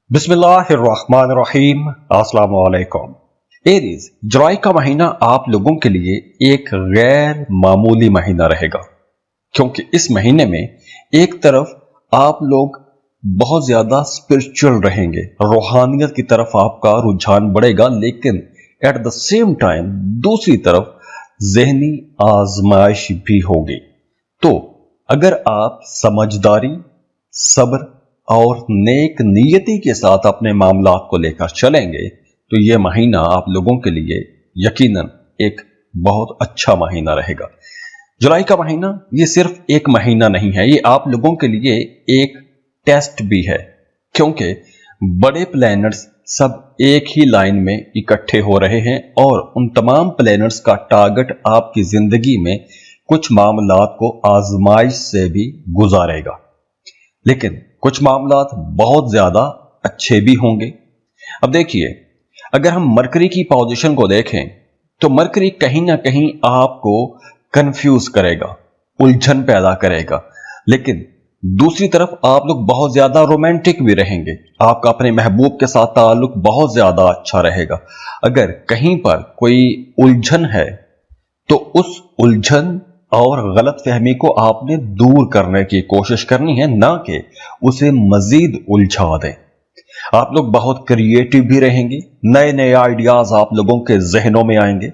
बिस्मिल्लाहिर्रहमानिर्रहीम। अस्सलाम वालेकुम। एरीज, जुलाई का महीना आप लोगों के लिए एक गैर मामूली महीना रहेगा, क्योंकि इस महीने में एक तरफ आप लोग बहुत ज्यादा स्पिरिचुअल रहेंगे, रूहानियत की तरफ आपका रुझान बढ़ेगा, लेकिन एट द सेम टाइम दूसरी तरफ जहनी आजमाइश भी होगी। तो अगर आप समझदारी, सब्र और नेक नियति के साथ अपने मामलात को लेकर चलेंगे तो यह महीना आप लोगों के लिए यकीनन एक बहुत अच्छा महीना रहेगा। जुलाई का महीना ये सिर्फ एक महीना नहीं है, ये आप लोगों के लिए एक टेस्ट भी है, क्योंकि बड़े प्लैनेट्स सब एक ही लाइन में इकट्ठे हो रहे हैं और उन तमाम प्लैनेट्स का टारगेट आपकी जिंदगी में कुछ मामलात को आजमाइश से भी गुजारेगा, लेकिन कुछ मामलात बहुत ज्यादा अच्छे भी होंगे। अब देखिए, अगर हम मरकरी की पोजीशन को देखें तो मरकरी कहीं ना कहीं आपको कंफ्यूज करेगा, उलझन पैदा करेगा, लेकिन दूसरी तरफ आप लोग बहुत ज्यादा रोमांटिक भी रहेंगे, आपका अपने महबूब के साथ ताल्लुक बहुत ज्यादा अच्छा रहेगा। अगर कहीं पर कोई उलझन है तो उस उलझन और गलत फहमी को आपने दूर करने की कोशिश करनी है, ना कि उसे मजीद उलझा दें। आप लोग बहुत क्रिएटिव भी रहेंगे, नए नए आइडियाज आप लोगों के जहनों में आएंगे।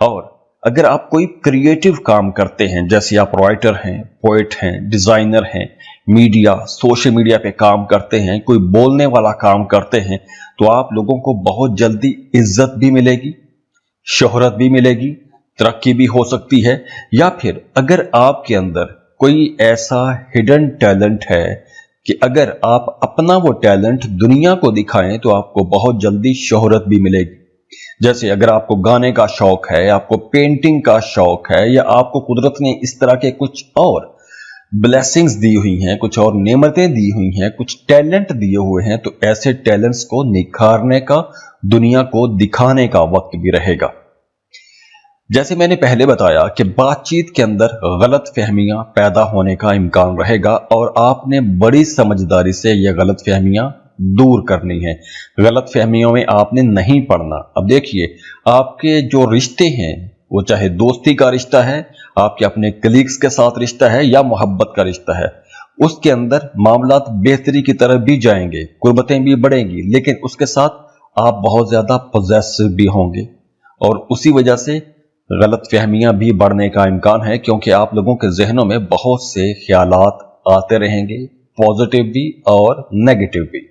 और अगर आप कोई क्रिएटिव काम करते हैं, जैसे आप राइटर हैं, पोएट हैं, डिजाइनर हैं, मीडिया, सोशल मीडिया पे काम करते हैं, कोई बोलने वाला काम करते हैं, तो आप लोगों को बहुत जल्दी इज्जत भी मिलेगी, शोहरत भी मिलेगी, तरक्की भी हो सकती है। या फिर अगर आपके अंदर कोई ऐसा हिडन टैलेंट है कि अगर आप अपना वो टैलेंट दुनिया को दिखाएं तो आपको बहुत जल्दी शोहरत भी मिलेगी। जैसे अगर आपको गाने का शौक है, आपको पेंटिंग का शौक है, या आपको कुदरत ने इस तरह के कुछ और ब्लेसिंग्स दी हुई हैं, कुछ और नेमतें दी हुई हैं, कुछ टैलेंट दिए हुए हैं, तो ऐसे टैलेंट्स को निखारने का, दुनिया को दिखाने का वक्त भी रहेगा। जैसे मैंने पहले बताया कि बातचीत के अंदर गलत फहमियां पैदा होने का इम्कान रहेगा और आपने बड़ी समझदारी से यह गलत फहमियां दूर करनी है। गलत फहमियों में आपने नहीं पड़ना। अब देखिए, आपके जो रिश्ते हैं, वो चाहे दोस्ती का रिश्ता है, आपके अपने कलीग्स के साथ रिश्ता है, या मोहब्बत का रिश्ता है, उसके अंदर मामलात बेहतरी की तरफ भी जाएंगे, कुर्बतें भी बढ़ेंगी, लेकिन उसके साथ आप बहुत ज्यादा पॉजेसिव भी होंगे और उसी वजह से गलत फहमियां भी बढ़ने का इम्कान है, क्योंकि आप लोगों के जहनों में बहुत से ख्यालात आते रहेंगे, पॉजिटिव भी और नेगेटिव भी।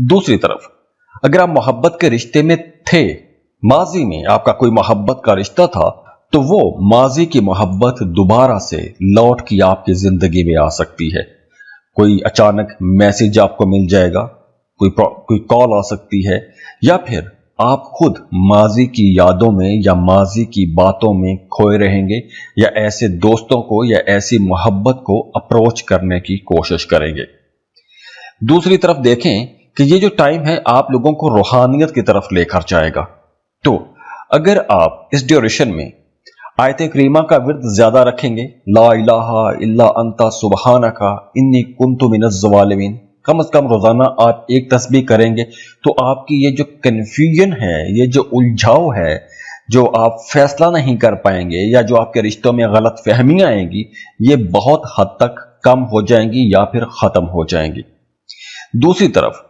दूसरी तरफ अगर आप मोहब्बत के रिश्ते में थे, माजी में आपका कोई मोहब्बत का रिश्ता था, तो वो माजी की मोहब्बत दोबारा से लौट की आपकी जिंदगी में आ सकती है। कोई अचानक मैसेज आपको मिल जाएगा, कोई कॉल आ सकती है, या फिर आप खुद माजी की यादों में या माजी की बातों में खोए रहेंगे, या ऐसे दोस्तों को या ऐसी मोहब्बत को अप्रोच करने की कोशिश करेंगे। दूसरी तरफ देखें कि ये जो टाइम है आप लोगों को रूहानियत की तरफ लेकर जाएगा। तो अगर आप इस ड्यूरेशन में आयत करीमा का विर्द ज्यादा रखेंगे, ला इलाहा इल्ला अंता सुबहानका इन्नी कुन्तु मिनज़ ज़ालिमीन, कम से कम रोजाना आप एक तस्बीह करेंगे, तो आपकी ये जो कन्फ्यूजन है, ये जो उलझाव है, जो आप फैसला नहीं कर पाएंगे, या जो आपके रिश्तों में गलत फहमियां आएंगी, ये बहुत हद तक कम हो जाएंगी या फिर खत्म हो जाएंगी। दूसरी तरफ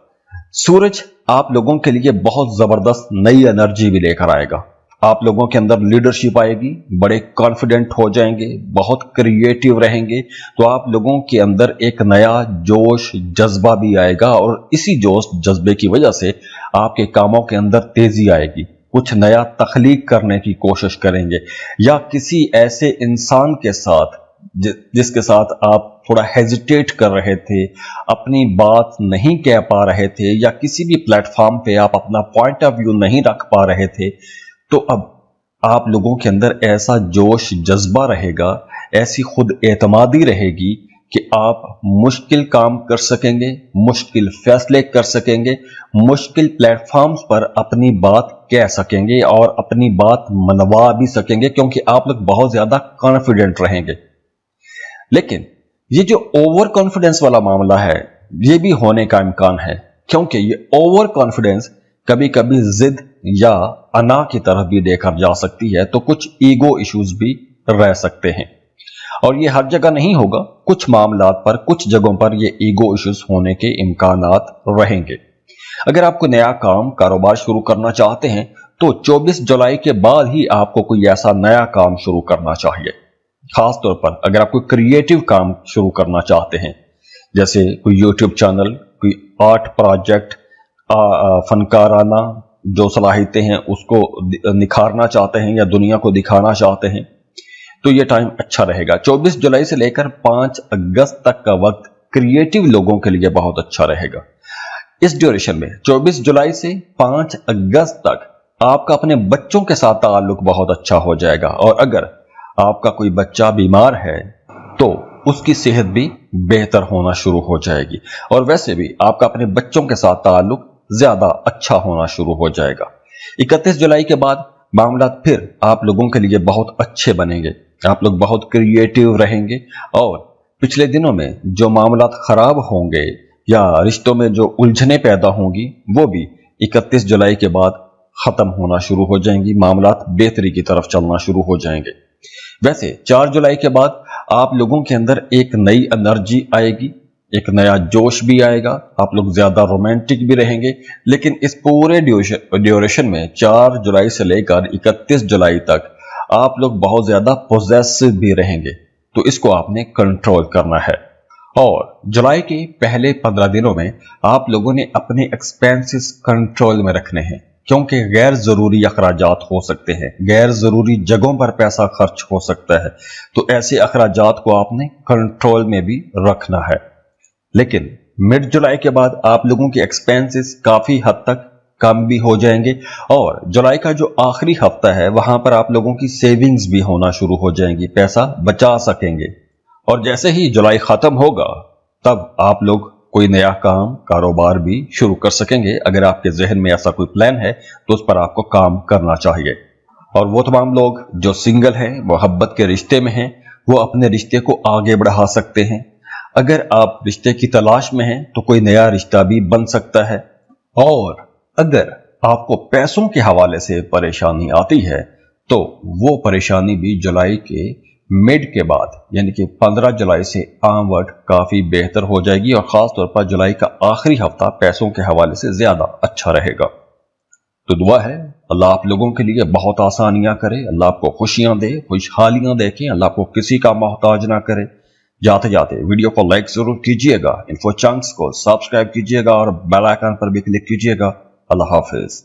सूरज आप लोगों के लिए बहुत जबरदस्त नई एनर्जी भी लेकर आएगा। आप लोगों के अंदर लीडरशिप आएगी, बड़े कॉन्फिडेंट हो जाएंगे, बहुत क्रिएटिव रहेंगे, तो आप लोगों के अंदर एक नया जोश जज्बा भी आएगा और इसी जोश जज्बे की वजह से आपके कामों के अंदर तेजी आएगी, कुछ नया तख्लीक करने की कोशिश करेंगे, या किसी ऐसे इंसान के साथ जिसके साथ आप थोड़ा हेजिटेट कर रहे थे, अपनी बात नहीं कह पा रहे थे, या किसी भी प्लेटफॉर्म पे आप अपना पॉइंट ऑफ व्यू नहीं रख पा रहे थे, तो अब आप लोगों के अंदर ऐसा जोश जज्बा रहेगा, ऐसी खुद एतमादी रहेगी कि आप मुश्किल काम कर सकेंगे, मुश्किल फैसले कर सकेंगे, मुश्किल प्लेटफॉर्म्स पर अपनी बात कह सकेंगे और अपनी बात मनवा भी सकेंगे, क्योंकि आप लोग बहुत ज्यादा कॉन्फिडेंट रहेंगे। लेकिन ये जो ओवर कॉन्फिडेंस वाला मामला है, ये भी होने का इम्कान है, क्योंकि ये ओवर कॉन्फिडेंस कभी कभी जिद या अना की तरफ भी लेकर जा सकती है, तो कुछ ईगो इश्यूज भी रह सकते हैं। और ये हर जगह नहीं होगा, कुछ मामलात पर, कुछ जगहों पर ये ईगो इश्यूज होने के इम्कानात रहेंगे। अगर आपको नया काम कारोबार शुरू करना चाहते हैं तो 24 जुलाई के बाद ही आपको कोई ऐसा नया काम शुरू करना चाहिए। खास तौर पर अगर आप कोई क्रिएटिव काम शुरू करना चाहते हैं, जैसे कोई यूट्यूब चैनल, कोई आर्ट प्रोजेक्ट, फनकाराना जो सलाहियतें हैं उसको निखारना चाहते हैं या दुनिया को दिखाना चाहते हैं, तो ये टाइम अच्छा रहेगा। 24 जुलाई से लेकर 5 अगस्त तक का वक्त क्रिएटिव लोगों के लिए बहुत अच्छा रहेगा। इस ड्यूरेशन में 24 जुलाई से 5 अगस्त तक आपका अपने बच्चों के साथ ताल्लुक बहुत अच्छा हो जाएगा, और अगर आपका कोई बच्चा बीमार है तो उसकी सेहत भी बेहतर होना शुरू हो जाएगी, और वैसे भी आपका अपने बच्चों के साथ ताल्लुक ज्यादा अच्छा होना शुरू हो जाएगा। 31 जुलाई के बाद मामला फिर आप लोगों के लिए बहुत अच्छे बनेंगे, आप लोग बहुत क्रिएटिव रहेंगे, और पिछले दिनों में जो मामला खराब होंगे या रिश्तों में जो उलझने पैदा होंगी वो भी 31 जुलाई के बाद खत्म होना शुरू हो जाएंगी, मामला बेहतरी की तरफ चलना शुरू हो जाएंगे। वैसे 4 जुलाई के बाद आप लोगों के अंदर एक नई एनर्जी आएगी, एक नया जोश भी आएगा, आप लोग ज्यादा रोमांटिक भी रहेंगे। लेकिन इस पूरे ड्यूरेशन में 4 जुलाई से लेकर 31 जुलाई तक आप लोग बहुत ज्यादा पोजेसिव भी रहेंगे, तो इसको आपने कंट्रोल करना है। और जुलाई के पहले 15 दिनों में आप लोगों ने अपने एक्सपेंसेस कंट्रोल में रखने हैं, क्योंकि गैर जरूरी अखराजात हो सकते हैं, गैर जरूरी जगहों पर पैसा खर्च हो सकता है, तो ऐसे अखराजात को आपने कंट्रोल में भी रखना है। लेकिन मिड जुलाई के बाद आप लोगों के एक्सपेंसेस काफी हद तक कम भी हो जाएंगे, और जुलाई का जो आखिरी हफ्ता है वहां पर आप लोगों की सेविंग्स भी होना शुरू हो जाएंगी, पैसा बचा सकेंगे। और जैसे ही जुलाई खत्म होगा तब आप लोग कोई नया काम कारोबार भी शुरू कर सकेंगे। अगर आपके जहन में ऐसा कोई प्लान है तो उस पर आपको काम करना चाहिए। और वो तमाम लोग जो सिंगल हैं, मोहब्बत के रिश्ते में हैं, वो अपने रिश्ते को आगे बढ़ा सकते हैं। अगर आप रिश्ते की तलाश में हैं तो कोई नया रिश्ता भी बन सकता है। और अगर आपको पैसों के हवाले से परेशानी आती है तो वो परेशानी भी जुलाई के मिड के बाद यानी कि 15 जुलाई से आमवर्ड काफी बेहतर हो जाएगी, और खास तौर पर जुलाई का आखिरी हफ्ता पैसों के हवाले से ज्यादा अच्छा रहेगा। तो दुआ है अल्लाह आप लोगों के लिए बहुत आसानियां करे, अल्लाह आपको खुशियां दे, खुशहालियां देखे, अल्लाह आपको किसी का मोहताज ना करे। जाते जाते वीडियो को लाइक जरूर कीजिएगा, इन्फो चंक्स को सब्सक्राइब कीजिएगा और बेल आइकन पर भी क्लिक कीजिएगा। अल्लाह हाफिज।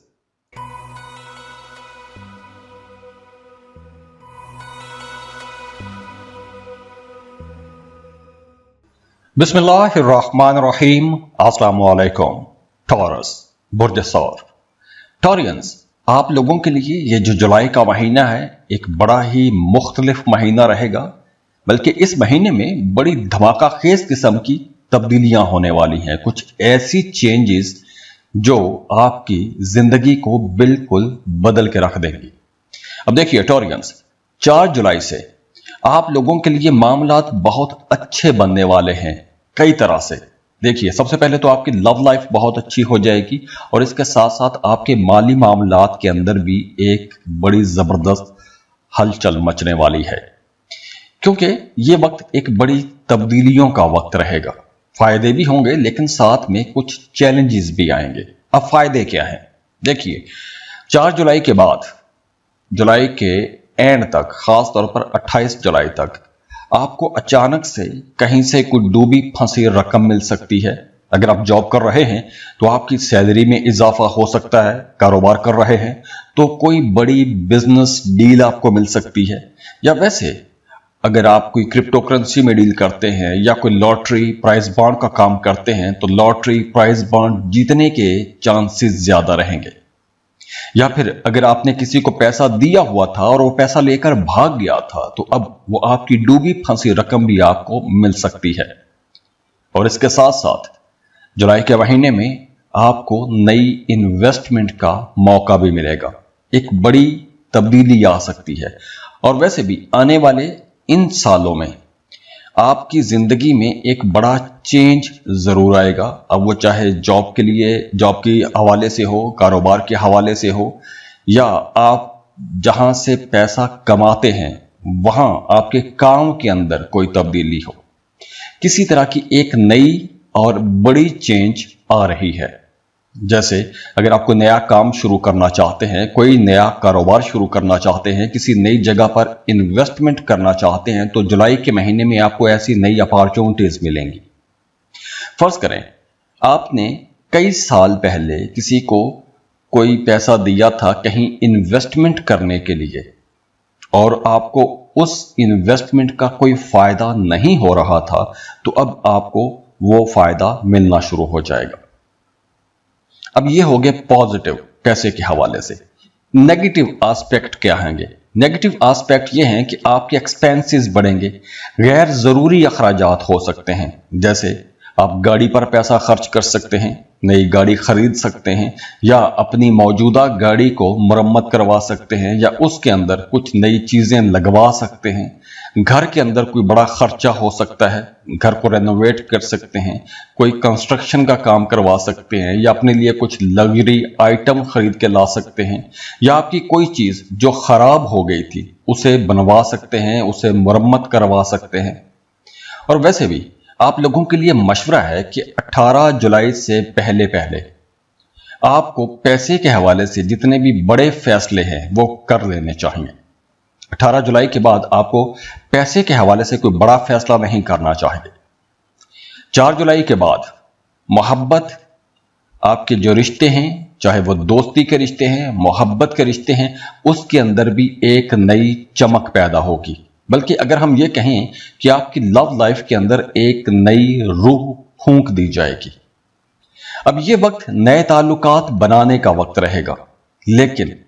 बिस्मिल्लाहिर्रहमानिर्रहीम। अस्सलाम वालेकुम। टॉरस, बुर्ज सौर। टॉरियंस, आप लोगों के लिए ये जो जुलाई का महीना है एक बड़ा ही मुख्तलिफ महीना रहेगा, बल्कि इस महीने में बड़ी धमाका खेज किस्म की तब्दीलियां होने वाली हैं, कुछ ऐसी चेंजेस जो आपकी जिंदगी को बिल्कुल बदल के रख देंगी। अब देखिए टॉरियंस, 4 जुलाई से आप लोगों के लिए मामलात बहुत अच्छे बनने वाले हैं कई तरह से। देखिए, सबसे पहले तो आपकी लव लाइफ बहुत अच्छी हो जाएगी, और इसके साथ साथ आपके माली मामलात के अंदर भी एक बड़ी जबरदस्त हलचल मचने वाली है, क्योंकि ये वक्त एक बड़ी तब्दीलियों का वक्त रहेगा। फायदे भी होंगे लेकिन साथ में कुछ चैलेंजेस भी आएंगे। अब फायदे क्या हैं? देखिए, 4 जुलाई के बाद जुलाई के एंड तक, खास तौर पर 28 जुलाई तक आपको अचानक से कहीं से कोई डूबी फंसी रकम मिल सकती है। अगर आप जॉब कर रहे हैं तो आपकी सैलरी में इजाफा हो सकता है, कारोबार कर रहे हैं तो कोई बड़ी बिजनेस डील आपको मिल सकती है, या वैसे अगर आप कोई क्रिप्टो करेंसी में डील करते हैं या कोई लॉटरी प्राइज बॉन्ड का काम करते हैं तो लॉटरी प्राइज बॉन्ड जीतने के चांसेस ज्यादा रहेंगे। या फिर अगर आपने किसी को पैसा दिया हुआ था और वो पैसा लेकर भाग गया था तो अब वो आपकी डूबी फंसी रकम भी आपको मिल सकती है। और इसके साथ साथ जुलाई के महीने में आपको नई इन्वेस्टमेंट का मौका भी मिलेगा, एक बड़ी तब्दीली आ सकती है। और वैसे भी आने वाले इन सालों में آپ کی زندگی میں ایک بڑا چینج ضرور آئے گا. اب وہ چاہے جاب کے لیے، جاب کے حوالے سے ہو، کاروبار کے حوالے سے ہو، یا آپ جہاں سے پیسہ کماتے ہیں وہاں آپ کے کام کے اندر کوئی تبدیلی ہو. کسی طرح کی ایک نئی اور بڑی چینج آ رہی ہے. جیسے اگر آپ کو نیا کام شروع کرنا چاہتے ہیں، کوئی نیا کاروبار شروع کرنا چاہتے ہیں، کسی نئی جگہ پر انویسٹمنٹ کرنا چاہتے ہیں، تو جولائی کے مہینے میں آپ کو ایسی نئی اپارچونٹیز ملیں گی. فرض کریں آپ نے کئی سال پہلے کسی کو کوئی پیسہ دیا تھا کہیں انویسٹمنٹ کرنے کے لیے، اور آپ کو اس انویسٹمنٹ کا کوئی فائدہ نہیں ہو رہا تھا، تو اب آپ کو وہ فائدہ ملنا شروع ہو جائے گا. اب یہ ہو گئے پازیٹیو پیسے کے حوالے سے. نیگیٹو آسپیکٹ کیا ہیں گے؟ نیگیٹو آسپیکٹ یہ ہیں کہ آپ کے ایکسپینسز بڑھیں گے، غیر ضروری اخراجات ہو سکتے ہیں. جیسے آپ گاڑی پر پیسہ خرچ کر سکتے ہیں، نئی گاڑی خرید سکتے ہیں، یا اپنی موجودہ گاڑی کو مرمت کروا سکتے ہیں، یا اس کے اندر کچھ نئی چیزیں لگوا سکتے ہیں. گھر کے اندر کوئی بڑا خرچہ ہو سکتا ہے، گھر کو رینوویٹ کر سکتے ہیں، کوئی کنسٹرکشن کا کام کروا سکتے ہیں، یا اپنے لیے کچھ لگژری آئٹم خرید کے لا سکتے ہیں، یا آپ کی کوئی چیز جو خراب ہو گئی تھی اسے بنوا سکتے ہیں، اسے مرمت کروا سکتے ہیں. اور ویسے بھی آپ لوگوں کے لیے مشورہ ہے کہ 18 جولائی سے پہلے آپ کو پیسے کے حوالے سے جتنے بھی بڑے فیصلے ہیں وہ کر لینے چاہیے. 18 جولائی کے بعد آپ کو پیسے کے حوالے سے کوئی بڑا فیصلہ نہیں کرنا چاہیے. 4 جولائی کے بعد محبت، آپ کے جو رشتے ہیں، چاہے وہ دوستی کے رشتے ہیں، محبت کے رشتے ہیں، اس کے اندر بھی ایک نئی چمک پیدا ہوگی. بلکہ اگر ہم یہ کہیں کہ آپ کی لو لائف کے اندر ایک نئی روح پھونک دی جائے گی. اب یہ وقت نئے تعلقات بنانے کا وقت رہے گا، لیکن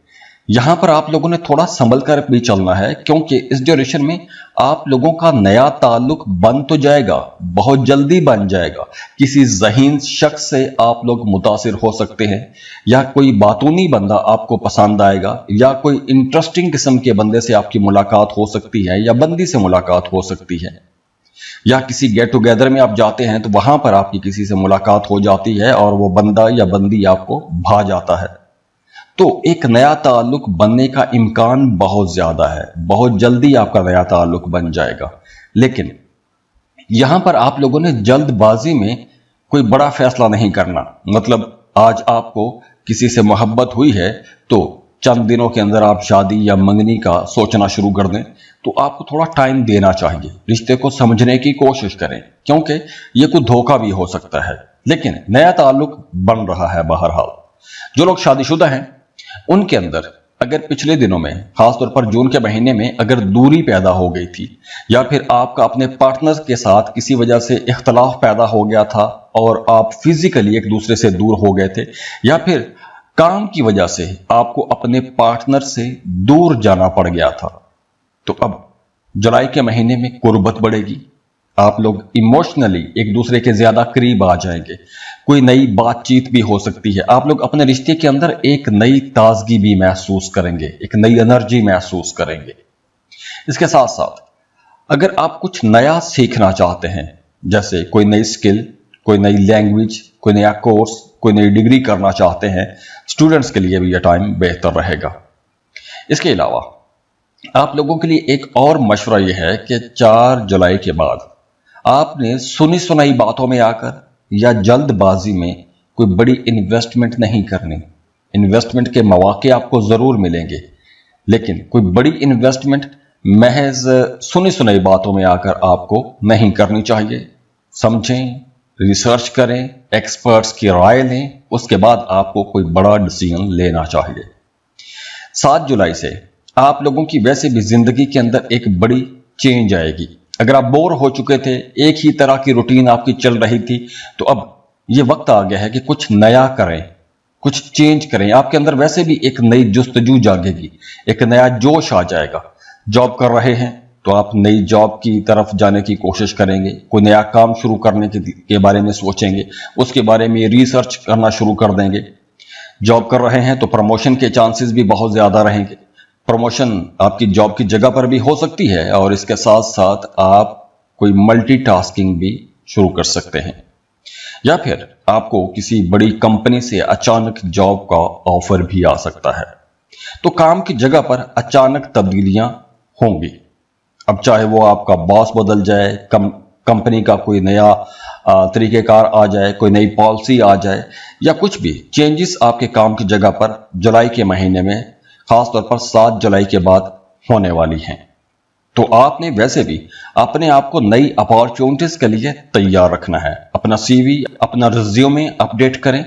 یہاں پر آپ لوگوں نے تھوڑا سنبھل کر بھی چلنا ہے، کیونکہ اس ڈیوریشن میں آپ لوگوں کا نیا تعلق بن تو جائے گا، بہت جلدی بن جائے گا. کسی ذہین شخص سے آپ لوگ متاثر ہو سکتے ہیں، یا کوئی باتونی بندہ آپ کو پسند آئے گا، یا کوئی انٹرسٹنگ قسم کے بندے سے آپ کی ملاقات ہو سکتی ہے، یا بندی سے ملاقات ہو سکتی ہے، یا کسی گیٹ ٹوگیدر میں آپ جاتے ہیں تو وہاں پر آپ کی کسی سے ملاقات ہو جاتی ہے اور وہ بندہ یا بندی آپ کو بھا جاتا ہے. تو ایک نیا تعلق بننے کا امکان بہت زیادہ ہے، بہت جلدی آپ کا نیا تعلق بن جائے گا. لیکن یہاں پر آپ لوگوں نے جلد بازی میں کوئی بڑا فیصلہ نہیں کرنا. مطلب آج آپ کو کسی سے محبت ہوئی ہے تو چند دنوں کے اندر آپ شادی یا منگنی کا سوچنا شروع کر دیں، تو آپ کو تھوڑا ٹائم دینا چاہیے، رشتے کو سمجھنے کی کوشش کریں، کیونکہ یہ کوئی دھوکہ بھی ہو سکتا ہے. لیکن نیا تعلق بن رہا ہے. بہرحال جو لوگ شادی شدہ ہیں ان کے اندر اگر پچھلے دنوں میں، خاص طور پر جون کے مہینے میں، اگر دوری پیدا ہو گئی تھی، یا پھر آپ کا اپنے پارٹنر کے ساتھ کسی وجہ سے اختلاف پیدا ہو گیا تھا اور آپ فزیکلی ایک دوسرے سے دور ہو گئے تھے، یا پھر کام کی وجہ سے آپ کو اپنے پارٹنر سے دور جانا پڑ گیا تھا، تو اب جولائی کے مہینے میں قربت بڑھے گی. آپ لوگ ایموشنلی ایک دوسرے کے زیادہ قریب آ جائیں گے. کوئی نئی بات چیت بھی ہو سکتی ہے. آپ لوگ اپنے رشتے کے اندر ایک نئی تازگی بھی محسوس کریں گے، ایک نئی انرجی محسوس کریں گے. اس کے ساتھ ساتھ اگر آپ کچھ نیا سیکھنا چاہتے ہیں، جیسے کوئی نئی سکل، کوئی نئی لینگویج، کوئی نیا کورس، کوئی نئی ڈگری کرنا چاہتے ہیں، اسٹوڈنٹس کے لیے بھی یہ ٹائم بہتر رہے گا. اس کے علاوہ آپ لوگوں کے لیے ایک اور مشورہ یہ ہے کہ 4 جولائی کے بعد آپ نے سنی سنائی باتوں میں آ کر یا جلد بازی میں کوئی بڑی انویسٹمنٹ نہیں کرنی. انویسٹمنٹ کے مواقع آپ کو ضرور ملیں گے، لیکن کوئی بڑی انویسٹمنٹ محض سنی سنائی باتوں میں آ کر آپ کو نہیں کرنی چاہیے. سمجھیں، ریسرچ کریں، ایکسپرٹس کی رائے لیں، اس کے بعد آپ کو کوئی بڑا ڈیسیژن لینا چاہیے. 7 جولائی سے آپ لوگوں کی ویسے بھی زندگی کے اندر ایک بڑی چینج آئے گی. اگر آپ بور ہو چکے تھے، ایک ہی طرح کی روٹین آپ کی چل رہی تھی، تو اب یہ وقت آ گیا ہے کہ کچھ نیا کریں، کچھ چینج کریں. آپ کے اندر ویسے بھی ایک نئی جستجو جاگے گی، ایک نیا جوش آ جائے گا. جاب کر رہے ہیں تو آپ نئی جاب کی طرف جانے کی کوشش کریں گے، کوئی نیا کام شروع کرنے کے بارے میں سوچیں گے، اس کے بارے میں ریسرچ کرنا شروع کر دیں گے. جاب کر رہے ہیں تو پروموشن کے چانسز بھی بہت زیادہ رہیں گے. پروموشن آپ کی جاب کی جگہ پر بھی ہو سکتی ہے، اور اس کے ساتھ ساتھ آپ कोई मल्टी टास्किंग भी शुरू कर सकते हैं, या फिर आपको किसी बड़ी कंपनी से अचानक जॉब का ऑफर भी आ सकता है। तो काम की जगह पर अचानक तब्दीलियां होंगी। अब चाहे वो आपका बॉस बदल जाए, कंपनी का कोई नया तरीकेकार आ जाए, कोई नई पॉलिसी आ जाए, या कुछ भी चेंजेस आपके काम की जगह पर जुलाई के महीने में, खासतौर पर 7 जुलाई के बाद होने वाली हैं। तो आपने वैसे भी अपने आप को नई अपॉर्चुनिटीज के लिए तैयार रखना है। अपना सीवी, अपना रिज्यूमे अपडेट करें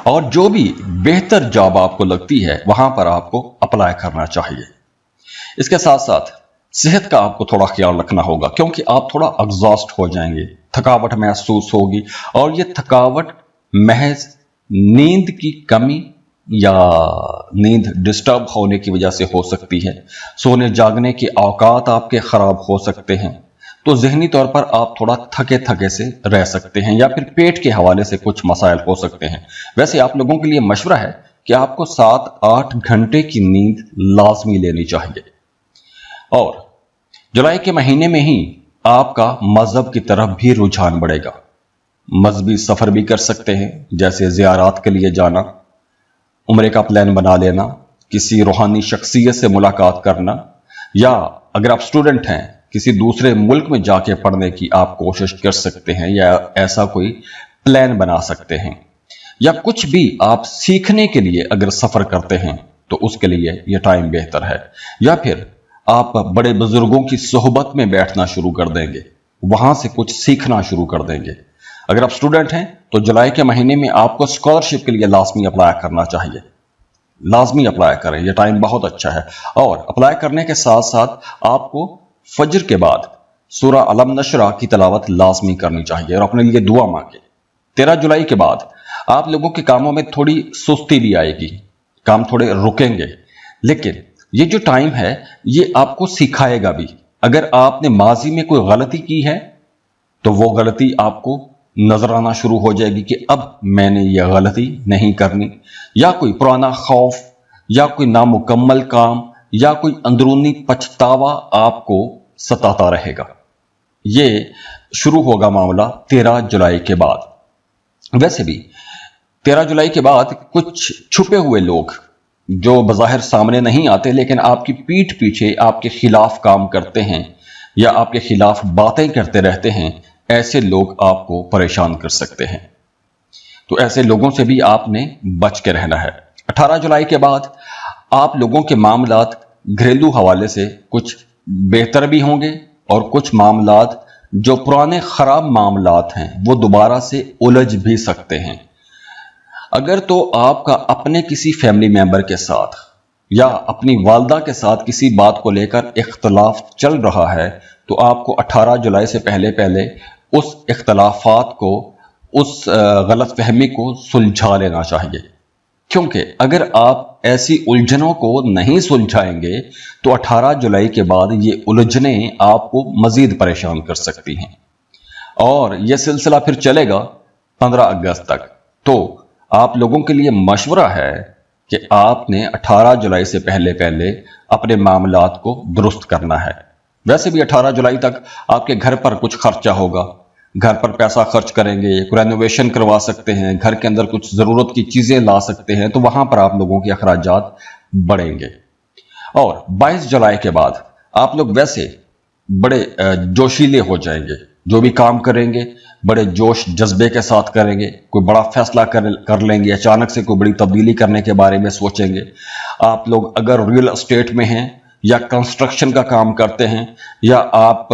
और जो भी बेहतर जॉब आपको लगती है वहां पर आपको अप्लाई करना चाहिए। इसके साथ साथ सेहत का आपको थोड़ा ख्याल रखना होगा, क्योंकि आप थोड़ा एग्जॉस्ट हो जाएंगे, थकावट महसूस होगी, और ये थकावट महज नींद की कमी या नींद डिस्टर्ब होने की वजह से हो सकती है। सोने जागने के औकात आपके खराब हो सकते हैं, तो जहनी तौर पर आप थोड़ा थके थके से रह सकते हैं, या फिर पेट के हवाले से कुछ मसाइल हो सकते हैं। वैसे आप लोगों के लिए मशवरा है कि आपको 7-8 घंटे की नींद लाजमी लेनी चाहिए। और जुलाई के महीने में ही आपका मजहब की तरफ भी रुझान बढ़ेगा। मजहबी सफर भी कर सकते हैं, जैसे ज़ियारत के लिए जाना, उम्रे का प्लान बना लेना, किसी रूहानी शख्सियत से मुलाकात करना, या अगर आप स्टूडेंट हैं किसी दूसरे मुल्क में जाके पढ़ने की आप कोशिश कर सकते हैं, या ऐसा कोई प्लान बना सकते हैं। या कुछ भी आप सीखने के लिए अगर सफर करते हैं तो उसके लिए यह टाइम बेहतर है। या फिर आप बड़े बुजुर्गों की सोहबत में बैठना शुरू कर देंगे, वहां से कुछ सीखना शुरू कर देंगे। अगर आप स्टूडेंट हैं तो जुलाई के महीने में आपको स्कॉलरशिप के लिए लाजमी अप्लाई करना चाहिए। लाजमी अप्लाई करें, यह टाइम बहुत अच्छा है। और अप्लाई करने के साथ साथ आपको फजर के बाद सूरह अलम नशरा की तिलावत लाजमी करनी चाहिए और अपने लिए दुआ मांगे। 13 जुलाई के बाद आप लोगों के कामों में थोड़ी सुस्ती भी आएगी, काम थोड़े रुकेंगे, लेकिन ये जो टाइम है ये आपको सिखाएगा भी। अगर आपने माजी में कोई गलती की है तो वो गलती आपको नजर आना शुरू हो जाएगी कि अब मैंने यह गलती नहीं करनी, या कोई पुराना खौफ, या कोई नामुकम्मल काम, या कोई अंदरूनी पछतावा आपको सताता रहेगा। ये शुरू होगा मामला 13 जुलाई के बाद। वैसे भी 13 जुलाई के बाद कुछ छुपे हुए लोग जो बज़ाहिर सामने नहीं आते लेकिन आपकी पीठ पीछे आपके खिलाफ काम करते हैं या आपके खिलाफ बातें करते रहते हैं, ऐसे लोग आपको परेशान कर सकते हैं। तो ऐसे लोगों से भी आपने बच के रहना है। 18 जुलाई के बाद आप लोगों के मामलात घरेलू हवाले से कुछ बेहतर भी होंगे और कुछ मामलात जो पुराने खराब मामलात हैं वो दोबारा से उलझ भी सकते हैं। अगर तो आपका अपने किसी फैमिली मेंबर के साथ या अपनी वालदा के साथ किसी बात को लेकर इख्तलाफ चल रहा है तो आपको 18 जुलाई से पहले पहले उस इख्तलाफात को, उस गलत फहमी को सुलझा लेना चाहिए, क्योंकि अगर आप ऐसी उलझनों को नहीं सुलझाएंगे तो 18 जुलाई के बाद ये उलझने आपको मजीद परेशान कर सकती हैं और यह सिलसिला फिर चलेगा 15 अगस्त तक। तो आप लोगों के लिए मशवरा है कि आपने 18 जुलाई से पहले पहले अपने मामलात को दुरुस्त करना है। वैसे भी 18 जुलाई तक आपके घर पर कुछ खर्चा होगा, घर पर पैसा खर्च करेंगे, रेनोवेशन करवा सकते हैं, घर के अंदर कुछ ज़रूरत की चीज़ें ला सकते हैं, तो वहाँ पर आप लोगों के अखराजात बढ़ेंगे। और 22 जुलाई के बाद आप लोग वैसे बड़े जोशीले हो जाएंगे, जो भी काम करेंगे बड़े जोश जज्बे के साथ करेंगे, कोई बड़ा फैसला कर लेंगे, अचानक से कोई बड़ी तब्दीली करने के बारे में सोचेंगे। आप लोग अगर रियल एस्टेट में हैं या कंस्ट्रक्शन का काम करते हैं या आप